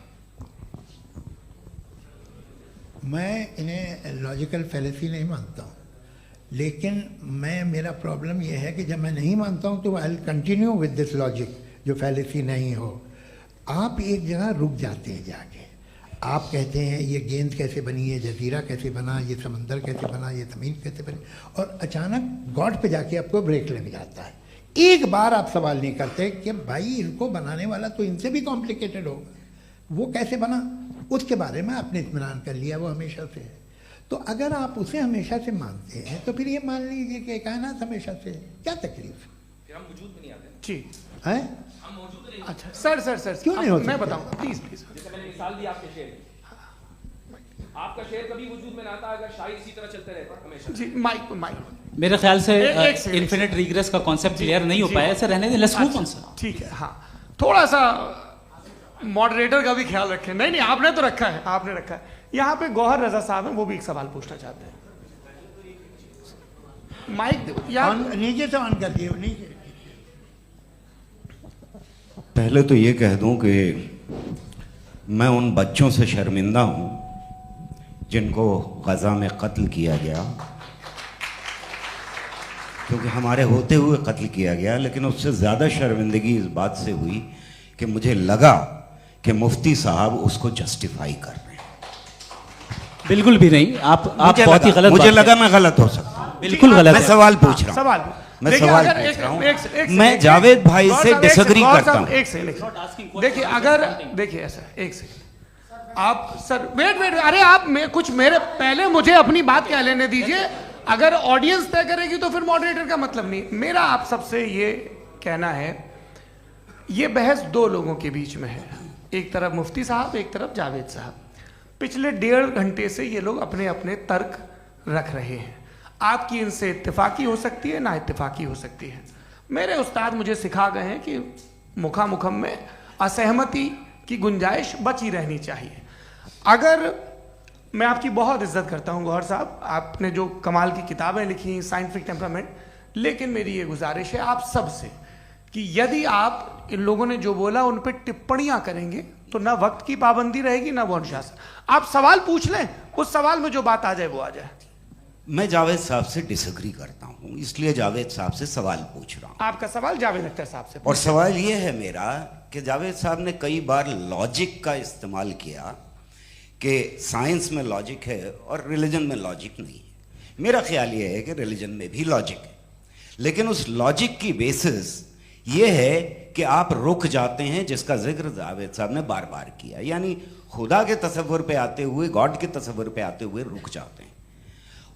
मैं इन्हें लॉजिकल फैलेसी नहीं मानता हूँ, लेकिन मेरा प्रॉब्लम यह है कि जब मैं नहीं मानता हूँ तो I will continue with this logic जो फैलेसी नहीं हो। आप एक जगह रुक जाते हैं जाके, आप कहते हैं ये गेंद कैसे बनी, ये जजीरा कैसे बना, ये समंदर कैसे बना, ये ज़मीन कैसे बनी, और अचानक गॉड पे जाके आपको ब्रेक लग जाता है। एक बार आप सवाल नहीं करते कि भाई इनको बनाने वाला तो इनसे भी कॉम्प्लिकेटेड होगा, वो कैसे बना, उसके बारे में आपने इत्मीनान कर लिया, वो हमेशा से है। तो अगर आप उसे हमेशा से मानते हैं तो फिर ये मान लीजिए कि कायनात हमेशा से है, क्या तकलीफ फिर हम वजूद में नहीं आते जी है? हम मौजूद नहीं। अच्छा सर क्यों नहीं हो मैं सकते? बताऊं प्लीज प्लीज। जैसे मैंने मिसाल दी आपके शेर की, आपका शेर कभी वजूद में ना आता अगर शायर इसी तरह चलते रहते हमेशा। जी माइक मेरे ख्याल से एक सेकंड, इन्फिनिट रिग्रेस का कॉन्सेप्ट क्लियर नहीं हो जी। पाया, ऐसे रहने दें, लेट्स मूव ऑन सर। ठीक है। हाँ, थोड़ा सा मॉडरेटर का भी ख्याल रखें। नहीं आपने तो रखा है, आपने रखा है। यहाँ पे गौहर रजा साहब हैं, वो भी एक सवाल पूछना चाहते हैं। माइक यार नीचे से ऑन कर दिए नीचे। पहले तो ये कह दूं कि मैं उन बच्चों से शर्मिंदा हूं जिनको गजा में कत्ल किया गया, क्योंकि हमारे होते हुए कत्ल किया गया। लेकिन उससे ज़्यादा शर्मिंदगी इस बात से हुई कि मुझे लगा कि मुफ्ती साहब उसको जस्टिफाई कर रहे हैं। बिल्कुल भी नहीं, आप बहुत ही गलत मुझे बात लगा मैं गलत हो सकता हूं। बिल्कुल गलत मैं है। सवाल पूछ रहा हूं। सवाल मैं देखिए, सवाल अगर पूछ रहा हूं। एक मैं सेकंड, जावेद भाई गौर से साहब, एक डिसएग्री सेकंड, गौर करता साहब, हूं। एक सेकंड देखिए, अगर देखिए ऐसा एक सेकंड आप सर वेट अरे आप कुछ मेरे पहले मुझे अपनी बात क्या लेने दीजिए। अगर ऑडियंस तय करेगी तो फिर मॉडरेटर का मतलब नहीं। मेरा आप सबसे ये कहना है, ये बहस दो लोगों के बीच में है, एक तरफ मुफ्ती साहब, एक तरफ जावेद साहब। पिछले 1.5 घंटे से ये लोग अपने अपने तर्क रख रहे हैं। आपकी इनसे इत्तेफाकी हो सकती है, ना इत्तेफाकी हो सकती है। मेरे उस्ताद मुझे सिखा गए हैं कि मुखामुखम में असहमति की गुंजाइश बची रहनी चाहिए। अगर मैं आपकी बहुत इज्जत करता हूं गौहर साहब, आपने जो कमाल की किताबें लिखी, साइंटिफिक टेम्परामेंट, लेकिन मेरी ये गुजारिश है आप सबसे कि यदि आप इन लोगों ने जो बोला उन पर टिप्पणियां करेंगे तो ना वक्त की पाबंदी रहेगी, ना वो अनुशासन। आप सवाल पूछ लें, उस सवाल में जो बात आ जाए वो आ जाए। मैं जावेद साहब से डिसएग्री करता हूं, इसलिए जावेद साहब से सवाल पूछ रहा हूं। आपका सवाल जावेद अख्तर साहब से। और सवाल ये है मेरा कि जावेद साहब ने कई बार लॉजिक का इस्तेमाल किया कि साइंस में लॉजिक है और रिलीजन में लॉजिक नहीं है। मेरा ख्याल ये है कि रिलीजन में भी लॉजिक है, लेकिन उस लॉजिक की बेसिस ये है कि आप रुक जाते हैं, जिसका जिक्र जावेद साहब ने बार बार किया, यानी खुदा के तसव्वुर पे आते हुए, गॉड के तसव्वुर पे आते हुए रुक जाते हैं।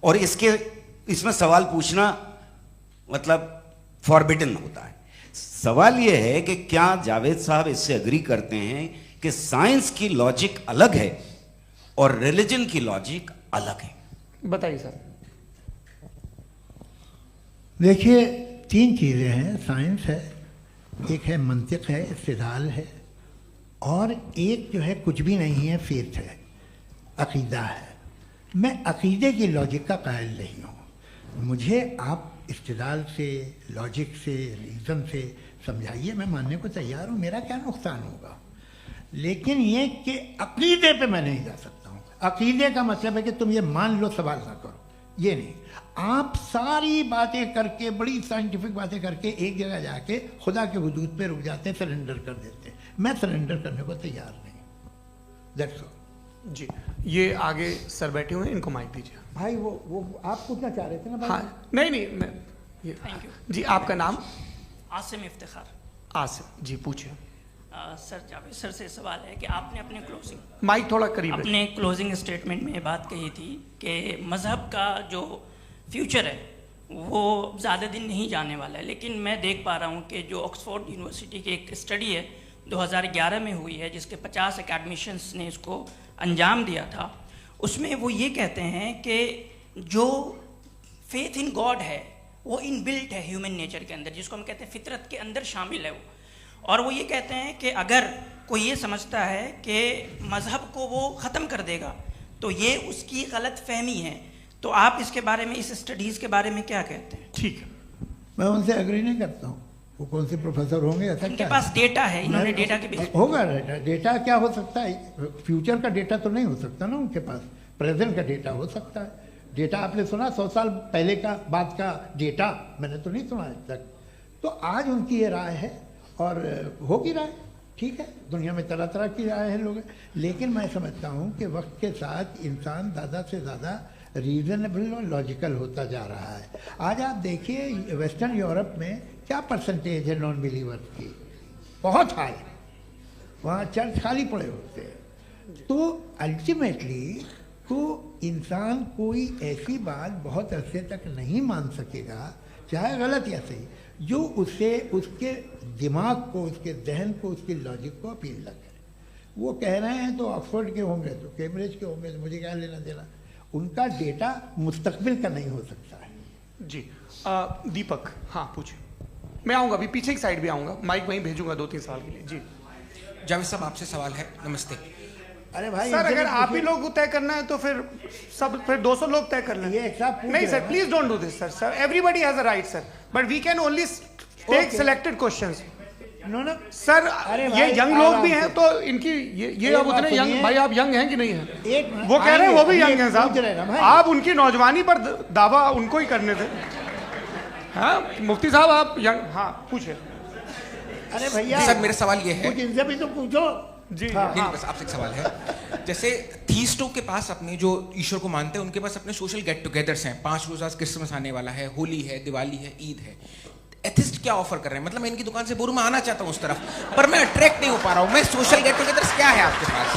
और इसमें सवाल पूछना मतलब फॉरबिडन होता है। सवाल यह है कि क्या जावेद साहब इससे एग्री करते हैं कि साइंस की लॉजिक अलग है और रिलीजन की लॉजिक अलग है? बताइए सर। देखिए, 3 चीज़ें हैं, साइंस है, एक है मंतिक है, इस्तिदलाल है, और एक जो है कुछ भी नहीं है, फेथ है, अकीदा है। मैं अकीदे की लॉजिक का कायल नहीं हूँ। मुझे आप इस्तिदलाल से, लॉजिक से, रीज़न से समझाइए, मैं मानने को तैयार हूँ, मेरा क्या नुकसान होगा। लेकिन ये कि अकीदे पे मैं नहीं जा सकता हूँ। अकीदे का मतलब है कि तुम ये मान लो, सवाल ना करो, ये नहीं। आप सारी बातें करके, बड़ी साइंटिफिक बातें करके एक जगह जाके खुदा के हुदूद पे रुक जाते हैं, सरेंडर कर देते हैं। मैं सरेंडर करने को तैयार नहीं। दैट्स ऑल जी। ये आगे सर बैठे हुए हैं, इनको माइक दीजिए। भाई। वो आप पूछना चाह रहे थे ना भाई? हाँ, नहीं मैं ये थैंक यू जी। आपका नाम? आसिम इफ्तिखार। आसिम जी, पूछिए। सर, जावेद सर से सवाल है कि आपने अपने क्लोजिंग माइक थोड़ा करीब रखिए। अपने क्लोजिंग स्टेटमेंट में ये बात कही थी कि मज़हब का जो फ्यूचर है वो ज़्यादा दिन नहीं जाने वाला है। लेकिन मैं देख पा रहा हूँ कि जो ऑक्सफोर्ड यूनिवर्सिटी की एक स्टडी है 2011 में हुई है, जिसके 50 एकेडमिशियंस ने इसको अंजाम दिया था, उसमें वो ये कहते हैं कि जो फेथ इन गॉड है वो इनबिल्ट है ह्यूमन नेचर के अंदर, जिसको हम कहते हैं फितरत के अंदर शामिल है वो। और वो ये कहते हैं कि अगर कोई ये समझता है कि मज़हब को वो ख़त्म कर देगा तो ये उसकी गलत फहमी है। तो आप इसके बारे में, इस स्टडीज़ के बारे में क्या कहते हैं? ठीक है। मैं उनसे एग्री नहीं करता हूँ। वो कौन से प्रोफेसर होंगे? ऐसा उनके क्या पास डेटा है, इन्होंने डेटा के बेस होगा। डेटा क्या हो सकता है? फ्यूचर का डेटा तो नहीं हो सकता ना उनके पास। प्रेजेंट का डेटा हो सकता है। डेटा आपने सुना 100 साल पहले का बाद का डेटा? मैंने तो नहीं सुना आज तक। तो आज उनकी ये राय है और होगी राय, ठीक है, दुनिया में तरह तरह की राय है लोग, लेकिन मैं समझता हूँ कि वक्त के साथ इंसान ज़्यादा से ज़्यादा रीजनेबल और लॉजिकल होता जा रहा है। आज आप देखिए वेस्टर्न यूरोप में क्या परसेंटेज है नॉन बिलीवर्स की, बहुत हाई, वहाँ चर्च खाली पड़े होते हैं। तो अल्टीमेटली तो इंसान कोई ऐसी बात बहुत अरसे तक नहीं मान सकेगा, चाहे गलत या सही, जो उसे उसके दिमाग को, उसके जहन को, उसके लॉजिक को अपील न करे। वो कह रहे हैं तो ऑक्सफोर्ड के होंगे तो कैम्ब्रिज के होंगे तो मुझे क्या लेना देना, उनका डेटा मुस्तकबिल का नहीं हो सकता है। जी दीपक, हाँ पूछिए। मैं आऊँगा अभी, पीछे की साइड भी आऊँगा, माइक वहीं भेजूंगा 2-3 साल के लिए। जी जावेद साहब आपसे सवाल है। नमस्ते। अरे भाई सर, अगर आप ही लोग को तय करना है तो फिर 200 लोग तय कर लें। ये एक साहब नहीं sir, please don't do this sir. Sir everybody has a right sir, but we can only take selected questions. No sir, ये यंग लोग भी हैं तो इनकी ये अब उतने सुनिए। यंग, भाई आप यंग हैं कि नहीं हैं? एक मिनट, वो कह रहे हैं वो भी आइए, यंग हैं पूछ रहे हैं ना साहब, भाई। आप उनकी नौजवानी पर दावा उनको ही करने थे। हाँ मुफ्ती साहब आप यंग, हाँ पूछे। अरे भैया सर मेरा सवाल ये है, कुछ इनसे भी तो पूछो। जी हाँ, नहीं बस आपसे एक सवाल है। जैसे थीस्टों के पास अपने जो ईश्वर को मानते हैं उनके पास अपने सोशल गेट टुगेदर्स हैं, 5 रोज़ा क्रिसमस आने वाला है, होली है, दिवाली है, ईद है। एथिस्ट क्या ऑफर कर रहे हैं? मतलब मैं इनकी दुकान से बोलूं मैं आना चाहता हूं उस तरफ, पर मैं अट्रैक्ट नहीं हो पा रहा हूं। मैं सोशल गेट टुगेदर्स क्या है आपके पास?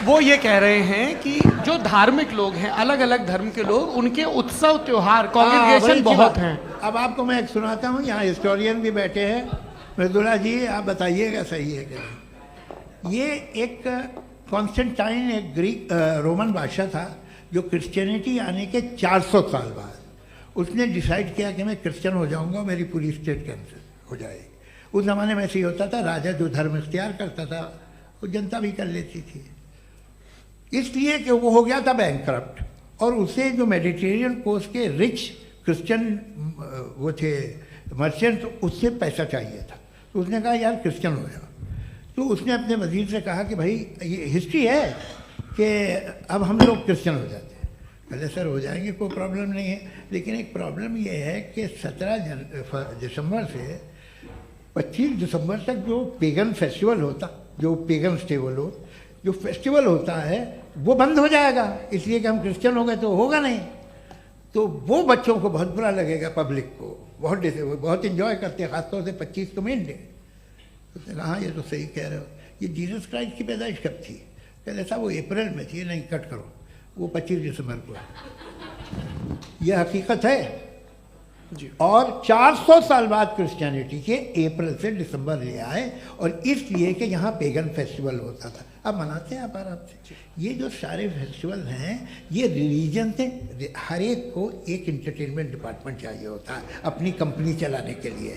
वो ये कह रहे हैं कि जो धार्मिक लोग हैं, अलग अलग धर्म के लोग, उनके उत्सव त्योहार कॉन्ग्रीगेशन बहुत हैं। अब आपको मैं एक सुनाता हूँ, यहाँ हिस्टोरियन भी बैठे हैं, मृदुला जी आप बताइएगा सही है कि नहीं। ये एक कॉन्स्टेंटाइन, एक ग्रीक रोमन बादशाह था जो क्रिश्चियनिटी आने के 400 साल बाद उसने डिसाइड किया कि मैं क्रिश्चियन हो जाऊंगा, मेरी पूरी स्टेट कैंसिल हो जाएगी। उस ज़माने में ऐसे ही होता था, राजा जो धर्म इख्तियार करता था वो जनता भी कर लेती थी, इसलिए कि वो हो गया था बैंकरप्ट, और उसे जो मेडिटेरियन कोस्ट के रिच क्रिश्चियन वो थे मर्चेंट, उससे पैसा चाहिए था। तो उसने कहा यार क्रिश्चियन हो जाओ। तो उसने अपने वजीर से कहा कि भाई ये हिस्ट्री है कि अब हम लोग क्रिश्चियन हो जाते हैं। पहले सर हो जाएंगे, कोई प्रॉब्लम नहीं है, लेकिन एक प्रॉब्लम ये है कि 17 दिसंबर से 25 दिसंबर तक जो पेगन फेस्टिवल होता, जो पेगन जो फेस्टिवल होता है वो बंद हो जाएगा, इसलिए कि हम क्रिश्चियन हो गए तो होगा नहीं। तो वो बच्चों को बहुत बुरा लगेगा, पब्लिक को बहुत इंजॉय करते हैं, खासतौर से 25 को मेन डे। उसने कहा हाँ ये तो सही कह रहे हो, ये जीसस क्राइस्ट की पैदाइश कब थी? कहते साहब वो अप्रैल में थी। नहीं कट करो, वो 25 दिसंबर को है, ये हकीकत है जी। और 400 साल बाद क्रिश्चियनिटी के अप्रैल से दिसंबर ले आए, और इसलिए कि यहाँ पेगन फेस्टिवल होता था। अब मनाते हैं आप आराम से। ये जो सारे फेस्टिवल हैं ये रिलीजन से, हर एक को एक इंटरटेनमेंट डिपार्टमेंट चाहिए होता है अपनी कंपनी चलाने के लिए।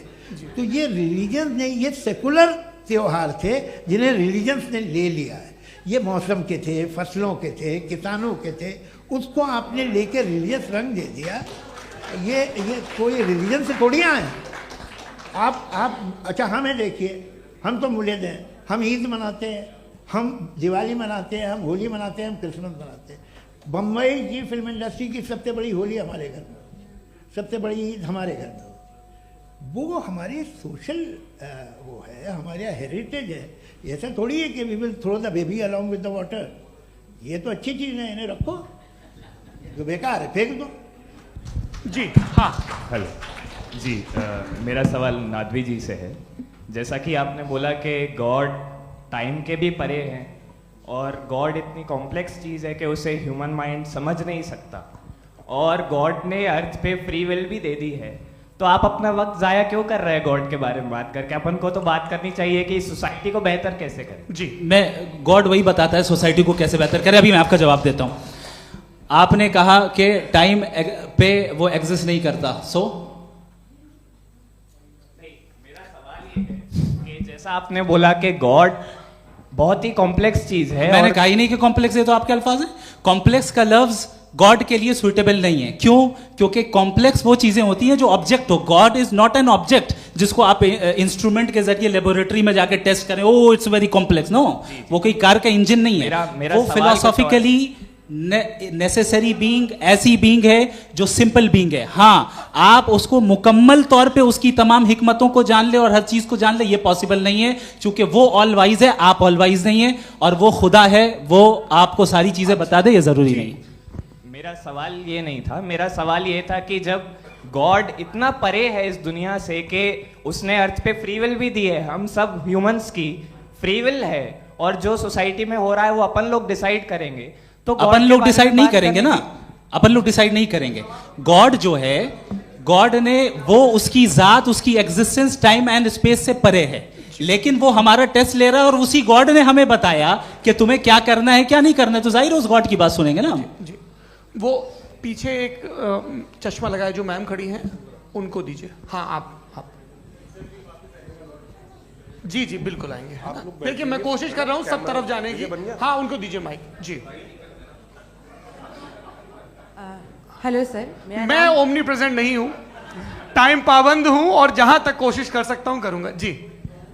तो ये रिलीजन ने, ये सेकुलर त्यौहार थे जिन्हें रिलीजन्स ने ले लिया है। ये मौसम के थे, फसलों के थे, किसानों के थे, उसको आपने लेके रिलीजियस रंग दे दिया। ये कोई रिलीजन से थोड़ी आए आप। अच्छा हमें देखिए, हम तो मुल्द हैं, हम ईद मनाते हैं, हम दिवाली मनाते हैं, हम होली मनाते हैं, हम क्रिसमस मनाते हैं। बम्बई की फिल्म इंडस्ट्री की सबसे बड़ी होली हमारे घर में, सबसे बड़ी ईद हमारे घर में। वो हमारी सोशल वो है, हमारा हेरिटेज है। ऐसा थोड़ी है कि we will throw the baby along with the water. ये तो अच्छी चीज़ है, इन्हें रखो, जो बेकार है फेंक दो। जी हाँ हेलो जी, मेरा सवाल नादवी जी से है। जैसा कि आपने बोला कि गॉड टाइम के भी परे हैं, और गॉड इतनी कॉम्प्लेक्स चीज़ है कि उसे ह्यूमन माइंड समझ नहीं सकता, और गॉड ने अर्थ पे फ्री विल भी दे दी है। तो आप अपना वक्त ज़ाया क्यों कर रहे हैं गॉड के बारे में बात करके? अपन को तो बात करनी चाहिए कि सोसाइटी को बेहतर कैसे करें। जी मैं गॉड वही बताता है सोसाइटी को कैसे बेहतर करें। अभी मैं आपका जवाब देता हूँ। आपने कहा कि टाइम पे वो एग्जिस्ट नहीं करता, सो नहीं, मेरा सवाल ये है कि जैसा आपने बोला कि गॉड बहुत ही कॉम्प्लेक्स चीज है। मैंने कहा ही नहीं कि कॉम्प्लेक्स है, तो आपके अल्फाज हैं। कॉम्प्लेक्स का लफ्ज गॉड के लिए सुइटेबल नहीं है। क्यों? क्योंकि कॉम्प्लेक्स वो चीजें होती हैं जो ऑब्जेक्ट हो। God is not an object जिसको आप इंस्ट्रूमेंट के जरिए लेबोरेटरी में जाके टेस्ट करें, oh it's very complex. No, वो कोई कार का इंजन नहीं है। मेरा वो फिलोसॉफिकली नेसेसरी बीइंग ऐसी बीइंग है जो सिंपल बीइंग है। हाँ, आप उसको मुकम्मल तौर पे उसकी तमाम हिकमतों को जान ले और हर चीज को जान ले, ये पॉसिबल नहीं है, क्योंकि वो ऑल वाइज है, आप ऑल वाइज नहीं है, और वो खुदा है, वो आपको सारी चीजें बता दे, ये जरूरी नहीं। मेरा सवाल ये नहीं था, मेरा सवाल ये था कि जब गॉड इतना परे है इस दुनिया से कि उसने अर्थ पे फ्री विल भी दी है, हम सब ह्यूमंस की फ्री विल है, और जो सोसाइटी में हो रहा है वो अपन लोग डिसाइड करेंगे, तो अपन लोग डिसाइड नहीं करेंगे ना, अपन लोग डिसाइड नहीं करेंगे। गॉड जो है, गॉड ने वो उसकी जात, उसकी एग्जिस्टेंस टाइम एंड स्पेस से परे है, लेकिन वो हमारा टेस्ट ले रहा है और उसी गॉड ने हमें बताया कि तुम्हें क्या करना है क्या नहीं करना है, तो जाहिर है उस गॉड की बात सुनेंगे ना हम। जी, वो पीछे एक चश्मा लगाए जो मैम खड़ी हैं, उनको दीजिए। हाँ, आप जी जी बिल्कुल आएंगे। देखिए मैं कोशिश कर रहा हूँ सब तरफ जाने की। हाँ, उनको दीजिए माइक। जी, हेलो सर, मैं ओमनी प्रेजेंट नहीं हूँ, टाइम पाबंद हूँ और जहां तक कोशिश कर सकता हूँ करूंगा। जी,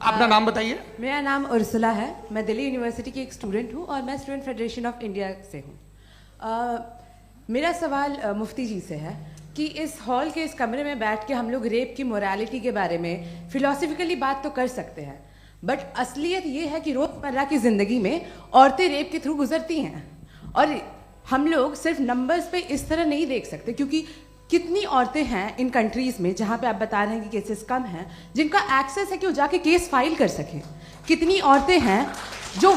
अपना नाम बताइए। मेरा नाम उर्सुला है, मैं दिल्ली यूनिवर्सिटी की एक स्टूडेंट हूँ और मैं स्टूडेंट फेडरेशन ऑफ इंडिया से हूँ। मेरा सवाल मुफ्ती जी से है कि इस हॉल के इस कमरे में बैठ के हम लोग रेप की मोरालिटी के बारे में फिलोसफिकली बात तो कर सकते हैं, बट असलियत ये है कि रोजमर्रा की जिंदगी में औरतें रेप के थ्रू गुजरती हैं, और हम लोग सिर्फ नंबर्स पे इस तरह नहीं देख सकते, क्योंकि कितनी औरतें हैं इन कंट्रीज में जहां पे आप बता रहे हैं कि केसेस कम हैं, जिनका एक्सेस है कि वो जाके केस फाइल कर सकें। कितनी औरतें हैं जो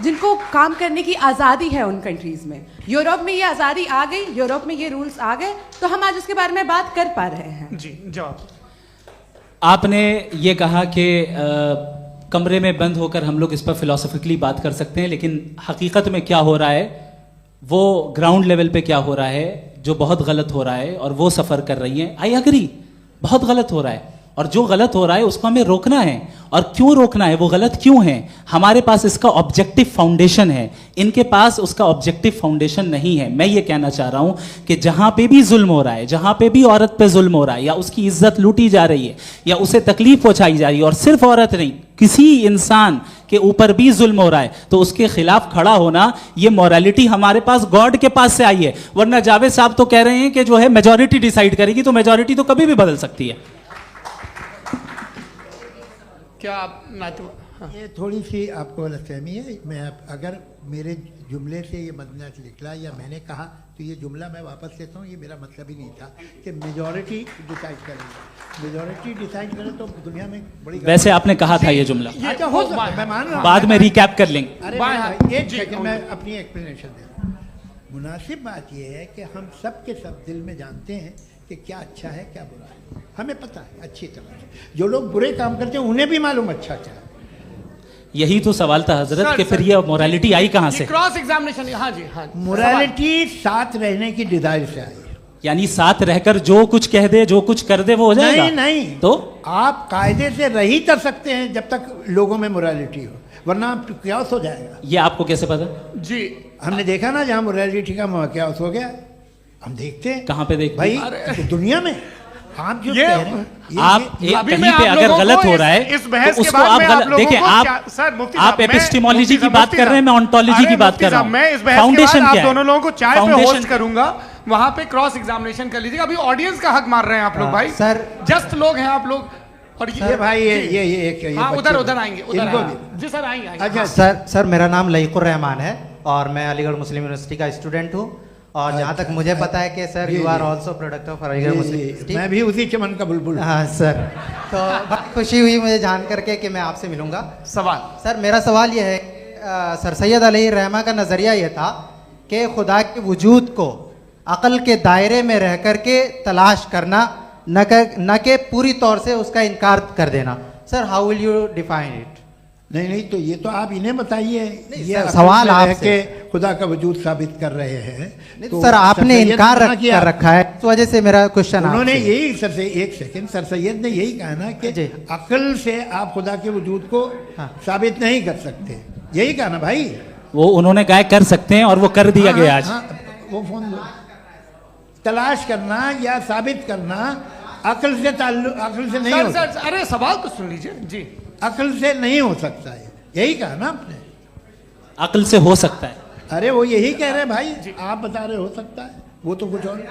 जिनको काम करने की आज़ादी है उन कंट्रीज में। यूरोप में ये आज़ादी आ गई, यूरोप में ये रूल्स आ गए, तो हम आज उसके बारे में बात कर पा रहे हैं। जी, जवाब। आपने ये कहा कि कमरे में बंद होकर हम लोग इस पर फिलोसफिकली बात कर सकते हैं, लेकिन हकीकत में क्या हो रहा है, वो ग्राउंड लेवल पे क्या हो रहा है, जो बहुत गलत हो रहा है, और वो सफ़र कर रही हैं। आई अग्री, बहुत गलत हो रहा है, और जो गलत हो रहा है उसको हमें रोकना है। और क्यों रोकना है, वो गलत क्यों है, हमारे पास इसका ऑब्जेक्टिव फाउंडेशन है, इनके पास उसका ऑब्जेक्टिव फाउंडेशन नहीं है। मैं ये कहना चाह रहा हूं कि जहां पे भी जुल्म हो रहा है, जहां पे भी औरत पे जुल्म हो रहा है, या उसकी इज्जत लूटी जा रही है, या उसे तकलीफ पहुंचाई जा रही है, और सिर्फ औरत नहीं, किसी इंसान के ऊपर भी जुल्म हो रहा है, तो उसके खिलाफ खड़ा होना, ये मॉरलिटी हमारे पास गॉड के पास से आई है। वरना जावेद साहब तो कह रहे हैं कि जो है मेजॉरिटी डिसाइड करेगी, तो मेजॉरिटी तो कभी भी बदल सकती है। क्या आप हाँ। ये थोड़ी सी आपको गलतफहमी है। मैं अगर मेरे जुमले से ये मदना निकला या मैंने कहा, तो ये जुमला मैं वापस लेता हूँ, ये मेरा मतलब ही नहीं था कि मेजॉरिटी डिसाइड करेगी। मेजॉरिटी डिसाइड करे तो दुनिया में बड़ी, वैसे आपने कहा था ये जुमला। अच्छा, हो सकता है, मैं मान रहा हूँ, बाद में रिकैप कर लेंगे। अरे एक सेकंड, मैं अपनी एक्सप्लेनेशन दे रहा हूँ। मुनासिब बात यह है कि हम सब के सब दिल में जानते हैं कि क्या अच्छा है क्या बुरा है, हमें पता है अच्छी तरह से। जो लोग बुरे काम करते हैं उन्हें भी मालूम अच्छा क्या है। यही तो सवाल था हजरत कि फिर ये मोरालिटी आई कहाँ से? Cross examination. हाँ जी, हाँ, मोरालिटी साथ रहने की डिजायर से आई, यानी साथ रहकर जो कुछ कह दे, जो कुछ कर दे, वो हो जाएगा। नहीं नहीं, तो आप कायदे से रह ही कर सकते हैं जब तक लोगों में मोरालिटी हो, वरना क्यास हो जाएगा। ये आपको कैसे पता? जी, हमने देखा ना, जहाँ मोरालिटी का क्यास हो गया, हम देखते हैं। कहाँ पे देखते भाई? तो दुनिया में आप जो कह रहे हैं, आप कहीं पे अगर गलत हो रहा है तो उसको आप गलत देखिए। आप एपिस्टेमोलॉजी की बात कर रहे हैं, मैं ऑन्टोलॉजी की बात कर रहा हूं। मैं इस बहस के बाद आप दोनों लोगों को चाय पे होस्ट करूंगा, वहां पे क्रॉस एग्जामिनेशन कर लीजिएगा। अभी ऑडियंस का हक मार रहे हैं आप लोग भाई, सर जस्ट लोग हैं आप लोग। और ये भाई ये उधर आएंगे, जी सर आएंगे। अच्छा सर, मेरा नाम लईकुर रहमान है और मैं अलीगढ़ मुस्लिम यूनिवर्सिटी का स्टूडेंट हूँ, और जहाँ तक मुझे पता है कि sir you are also product of Aligarh Muslim University. मैं भी उसी चमन का बुलबुल। हाँ सर, तो बहुत खुशी हुई मुझे जान करके कि मैं आपसे मिलूंगा। सवाल सर, मेरा सवाल यह है, सर सैयद अलैहिर्रहमा का नज़रिया यह था कि खुदा के वजूद को अक़ल के दायरे में रह कर के तलाश करना, न कि पूरी तौर से उसका इनकार कर देना। Sir, how will you define it? नहीं, तो ये तो आप इन्हें बताइए। ये सवाल आपसे खुदा का वजूद साबित कर रहे हैं, तो सर आपने इनकार कर रखा है, इस वजह से मेरा क्वेश्चन। उन्होंने यही एक सेकंड, सर सैयद ने यही कहा ना कि अकल से आप खुदा के वजूद को साबित नहीं कर सकते, यही कहा ना भाई। वो उन्होंने कहा कर सकते हैं और वो कर दिया गया आज। वो फोन तलाश करना या साबित करना अकल से नहीं हो सकता। अरे सवाल तो सुन लीजिए जी। अकल से नहीं हो सकता है, यही कहा ना आपने। अकल से हो सकता है। अरे वो यही कह रहे हैं भाई, आप बता रहे हो सकता है, वो तो कुछ और।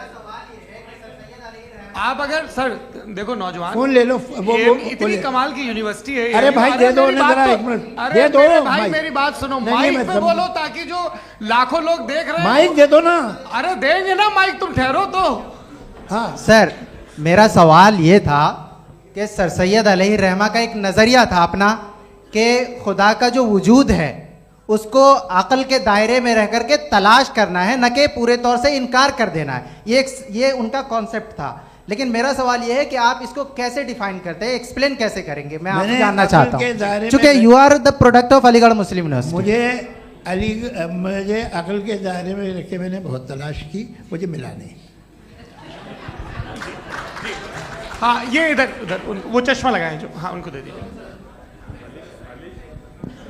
आप अगर सर देखो नौजवान फोन ले लो, वो इतनी कमाल की यूनिवर्सिटी है। अरे भाई दे दो जरा, एक मिनट दे दो भाई, मेरी बात सुनो, माइक पे बोलो ताकि जो लाखों लोग देख रहे हैं। माइक दे दो ना। अरे देंगे ना माइक, तुम ठहरो तो। हाँ सर, मेरा सवाल ये था कि सर सैयद अलैहि रहमा का एक नज़रिया था अपना कि खुदा का जो वजूद है उसको अकल के दायरे में रह करके तलाश करना है, न कि पूरे तौर से इनकार कर देना है। ये उनका कॉन्सेप्ट था। लेकिन मेरा सवाल ये है कि आप इसको कैसे डिफाइन करते हैं, एक्सप्लेन कैसे करेंगे, मैं आपसे जानना चाहता हूँ, क्योंकि you are the product of Aligarh Muslim University. मुझे अकल के दायरे में रख के मैंने बहुत तलाश की, मुझे मिला नहीं। हाँ ये इधर वो चश्मा लगाए जो, हाँ उनको दे दीजिए।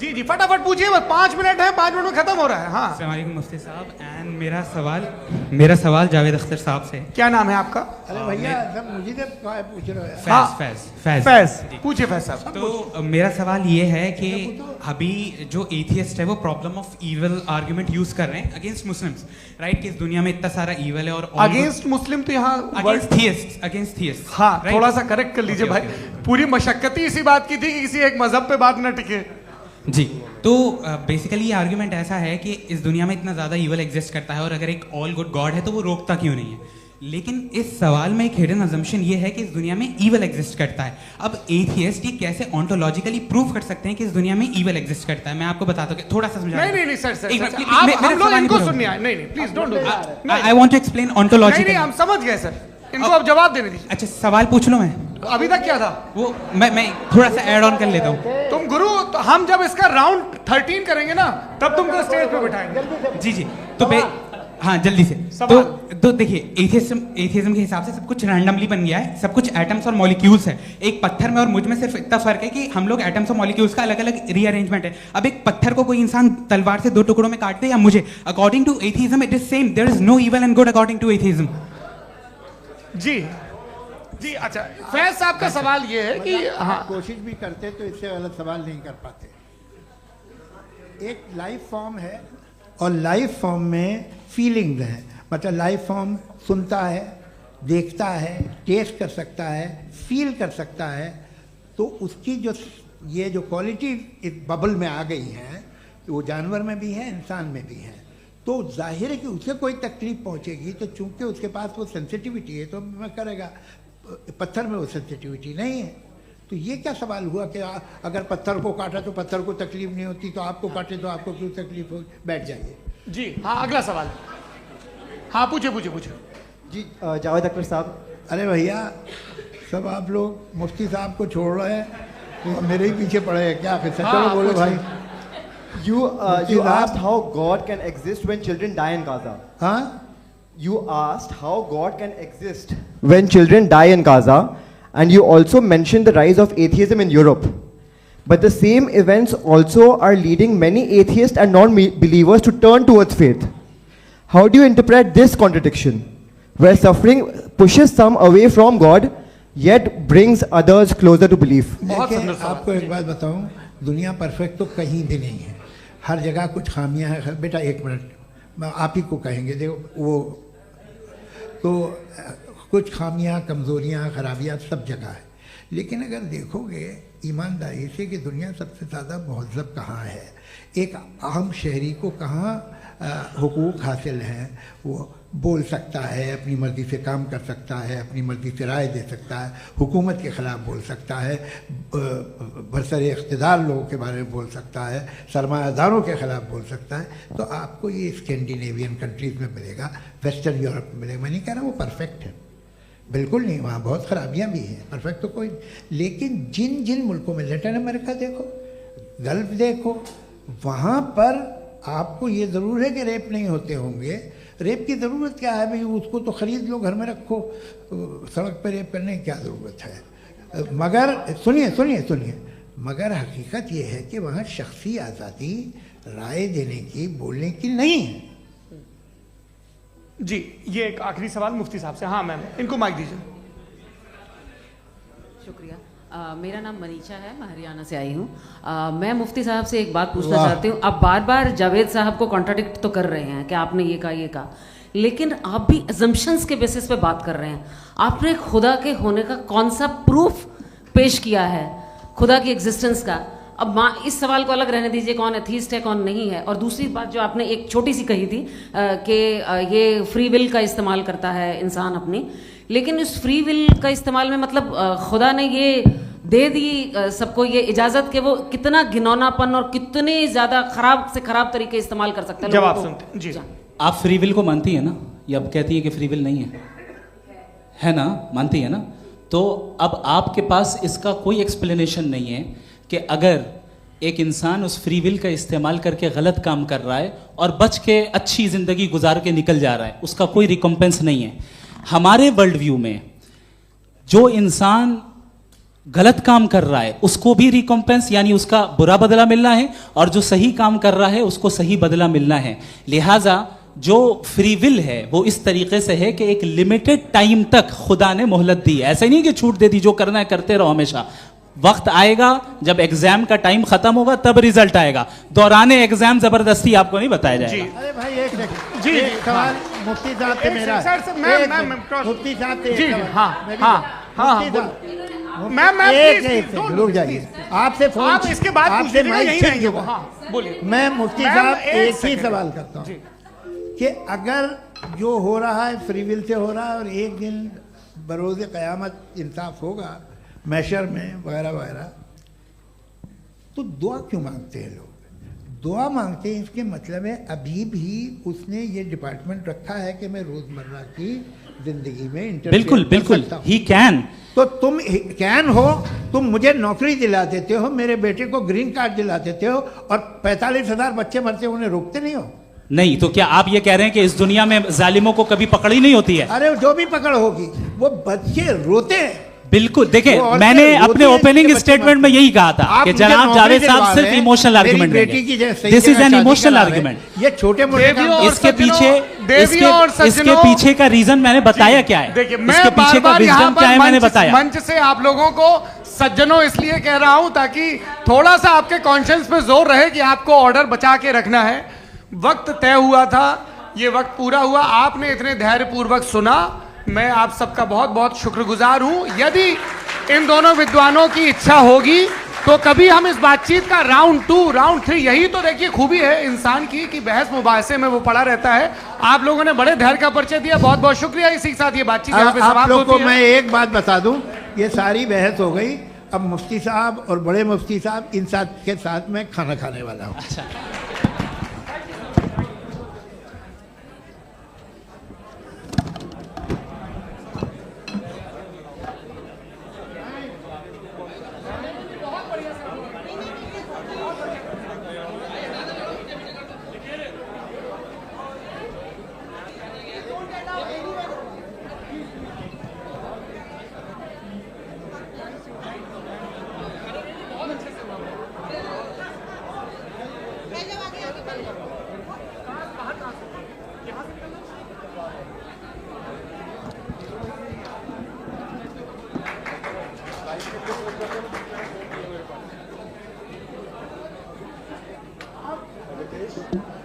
जी जी फटाफट पूछिए, बस 5 मिनट है, 5 मिनट में खत्म हो रहा है। हाँ अस्सलाम वालेकुम मुफ्ती साहब, एंड मेरा सवाल जावेद अख्तर साहब से। क्या नाम है आपका? अरे भैया सब मुझे पूछ रहे हो। फैज पूछिए फैज साहब। तो मेरा सवाल ये है कि अभी जो एथियस्ट है वो problem of evil argument use कर रहे हैं अगेंस्ट मुस्लिम्स, राइट? कि इस दुनिया में इतना सारा इविल है और अगेंस्ट मुस्लिम तो यहाँ अगेंस्ट थियस्ट। हाँ थोड़ा सा करेक्ट कर लीजिए भाई, पूरी मशक्कत ही इसी बात की थी कि किसी एक मजहब पे बात न टिके। जी, तो बेसिकली ये आर्ग्यूमेंट ऐसा है कि इस दुनिया में इतना ज़्यादा ईवल एग्जिस्ट करता है और अगर एक ऑल गुड गॉड है तो वो रोकता क्यों नहीं है? लेकिन इस सवाल में एक हिडन अजम्पशन ये है कि इस दुनिया में ईवल एग्जिस्ट करता है। अब एथियस्ट ये कैसे ऑन्टोलॉजिकली प्रूव कर सकते हैं कि इस दुनिया में ईवल एग्जिस्ट करता है? मैं आपको बताता हूँ, थोड़ा सा समझा। नहीं सर, हम लोग इनको सुनिए। नहीं please don't do that. I want to explain ontologically. नहीं हम समझ गए सर, इनको अब जवाब देने दीजिए। अच्छा सवाल पूछ लो। मैं अभी तक क्या था वो मैं थोड़ा सा ऐड ऑन कर लेता हूँ। तुम गुरु, तो हम जब इसका राउंड 13 करेंगे ना तब तुमको स्टेज पे बिठाएंगे। जी तो हाँ जल्दी से। तो देखिए एथियज्म के हिसाब से सब कुछ रैंडमली बन गया है, सब कुछ एटम्स और मॉलिक्यूल्स है। एक पत्थर में और मुझ में सिर्फ इतना फर्क है कि हम लोग एटम्स और मॉलिक्यूल्स का अलग अलग रीअरेंजमेंट है। अब एक पत्थर को कोई इंसान तलवार से 2 टुकड़ों में काट दे या मुझे, according to atheism it is same, there is no evil and good according to atheism. जी अच्छा, फैज साहब का सवाल ये है कि हाँ कोशिश भी करते तो इससे गलत सवाल नहीं कर पाते। एक लाइफ फॉर्म है और लाइफ फॉर्म में फीलिंग्स हैं, मतलब लाइफ फॉर्म सुनता है, देखता है, टेस्ट कर सकता है, फील कर सकता है, तो उसकी ये जो क्वालिटी इस बबल में आ गई है वो जानवर में भी है, इंसान में भी है। तो जाहिर है कि उसे कोई तकलीफ पहुंचेगी, तो चूंकि उसके पास वो सेंसिटिविटी है तो मैं करेगा। पत्थर में वो सेंसिटिविटी नहीं है। तो ये क्या सवाल हुआ कि अगर पत्थर को काटा तो पत्थर को तकलीफ नहीं होती, तो आपको काटे तो आपको क्यों तकलीफ हो? बैठ जाइए। जी हाँ अगला सवाल। हाँ पूछे जी जावेद अख्तर साहब। अरे भैया सब आप लोग मुफ्ती साहब को छोड़ रहे हैं, मेरे ही पीछे पड़े हैं क्या? फिर चलो बोलो भाई। You asked how God can exist when children die in Gaza. Huh? You asked how God can exist when children die in Gaza, and you also mentioned the rise of atheism in Europe. But the same events also are leading many atheists and non-believers to turn towards faith. How do you interpret this contradiction, where suffering pushes some away from God, yet brings others closer to belief? आपको एक बात बताऊं, दुनिया perfect तो कहीं भी नहीं है, हर जगह कुछ खामियां हैं। बेटा एक मिनट, आप ही को कहेंगे, देखो वो तो कुछ खामियां, कमज़ोरियां, खराबियां सब जगह है। लेकिन अगर देखोगे ईमानदारी से कि दुनिया सबसे ज़्यादा महज़ब कहाँ है, एक आम शहरी को कहाँ हुकूक हासिल हैं, वो बोल सकता है, अपनी मर्ज़ी से काम कर सकता है, अपनी मर्ज़ी से राय दे सकता है, हुकूमत के ख़िलाफ़ बोल सकता है, बरसरे इक़्तिदार लोगों के बारे में बोल सकता है, सरमायादारों के ख़िलाफ़ बोल सकता है। तो आपको ये स्कैंडिनेवियन कंट्रीज़ में मिलेगा, वेस्टर्न यूरोप में मिलेगा। मैं नहीं कह रहा वो परफेक्ट है, बिल्कुल नहीं, वहाँ बहुत ख़राबियाँ भी हैं, परफेक्ट तो कोई। लेकिन जिन जिन मुल्कों में, लैटिन अमेरिका देखो, गल्फ़ देखो, वहाँ पर आपको ये ज़रूर है कि रेप नहीं होते होंगे। रेप की ज़रूरत क्या है भाई? उसको तो ख़रीद लो, घर में रखो, सड़क पर रेप करने की क्या ज़रूरत है? मगर सुनिए, मगर हकीकत ये है कि वहाँ शख्सी आज़ादी राय देने की, बोलने की नहीं है। जी ये एक आखिरी सवाल मुफ्ती साहब से। हाँ मैम, इनको माइक दीजिए। शुक्रिया। मेरा नाम मनीषा है, मैं हरियाणा से आई हूँ। मैं मुफ्ती साहब से एक बात पूछना चाहती हूँ। आप बार बार जावेद साहब को कॉन्ट्राडिक्ट तो कर रहे हैं कि आपने ये कहा, लेकिन आप भी अजम्पशंस के बेसिस पे बात कर रहे हैं। आपने खुदा के होने का कौन सा प्रूफ पेश किया है, खुदा की एग्जिस्टेंस का? अब इस सवाल को अलग रहने दीजिए, कौन एथीस्ट है कौन नहीं है। और दूसरी बात जो आपने एक छोटी सी कही थी कि ये फ्री विल का इस्तेमाल करता है इंसान अपनी, लेकिन उस फ्री विल का इस्तेमाल में मतलब खुदा ने ये दे दी सबको ये इजाजत कि वो कितना घिनौनापन और कितने ज्यादा खराब से खराब तरीके इस्तेमाल कर सकते हैं। जब आप सुनते जी, आप फ्री विल को मानती है ना, या अब कहती है कि फ्री विल नहीं है ना, मानती है ना? तो अब आपके पास इसका कोई एक्सप्लेनेशन नहीं है कि अगर एक इंसान उस फ्री विल का इस्तेमाल करके गलत काम कर रहा है और बच के अच्छी जिंदगी गुजार के निकल जा रहा है, उसका कोई रिकम्पेंस नहीं है। हमारे वर्ल्ड व्यू में जो इंसान गलत काम कर रहा है उसको भी रिकम्पेंस यानी उसका बुरा बदला मिलना है, और जो सही काम कर रहा है उसको सही बदला मिलना है। लिहाजा जो फ्री विल है वो इस तरीके से है कि एक लिमिटेड टाइम तक खुदा ने मोहलत दी है। ऐसा नहीं कि छूट दे दी, जो करना है करते रहो हमेशा। वक्त आएगा जब एग्जाम का टाइम खत्म होगा तब रिजल्ट आएगा, दौराने एग्जाम जबरदस्ती आपको नहीं बताया जाएगा। अरे भाई एक सेकंड, जी सवाल मुफ्ती साहब से मेरा, मुफ्ती साहब से जी, रुक जाइए, आपसे फोन, आप इसके बाद आपसे यही रहेंगे वो। बोलिए। मैं मुफ्ती साहब एक ही सवाल करता हूँ कि अगर जो हो रहा है फ्री विल से हो रहा है और एक दिन बरोज़ क़यामत इंसाफ होगा मैशर में वगैरह वगैरह, तो दुआ क्यों मांगते हैं लोग? दुआ मांगते हैं इसके मतलब है अभी भी उसने ये डिपार्टमेंट रखा है कि मैं रोजमर्रा की जिंदगी में बिल्कुल बिल्कुल ही कैन। तो तुम कैन हो, तुम मुझे नौकरी दिला देते हो, मेरे बेटे को ग्रीन कार्ड दिला देते हो, और 45,000 बच्चे मरते उन्हें रोकते नहीं हो। नहीं तो क्या आप ये कह रहे हैं कि इस दुनिया में जालिमों को कभी पकड़ ही नहीं होती है? अरे जो भी पकड़ होगी वो बच्चे रोते हैं। बिल्कुल, देखें मैंने अपने ओपनिंग स्टेटमेंट में यही कहा था कि जनाब जावेद साहब सिर्फ इमोशनल आर्गुमेंट देंगे। This is an emotional argument. ये छोटे मोटे इसके पीछे का रीजन मैंने बताया क्या है, इसके पीछे का विजडम क्या है मैंने बताया। मंच से आप लोगों को सज्जनों इसलिए कह रहा हूं ताकि थोड़ा सा आपके कॉन्शियंस पे जोर रहे कि आपको ऑर्डर बचा के रखना है। वक्त तय हुआ था, ये वक्त पूरा हुआ, आपने इतने धैर्यपूर्वक सुना, मैं आप सबका बहुत बहुत शुक्रगुजार हूं। यदि इन दोनों विद्वानों की इच्छा होगी तो कभी हम इस बातचीत का राउंड 2, राउंड 3, यही तो देखिए खूबी है इंसान की कि बहस मुबाहसे में वो पड़ा रहता है। आप लोगों ने बड़े धैर्य का परिचय दिया, बहुत बहुत शुक्रिया। इसी के साथ ये बातचीत यहाँ पे समाप्त होती है। आप लोग को मैं एक बात बता दूं, ये सारी बहस हो गई, अब मुफ्ती साहब और बड़े मुफ्ती साहब इन के साथ मैं खाना खाने वाला हूँ। अच्छा। Thank you.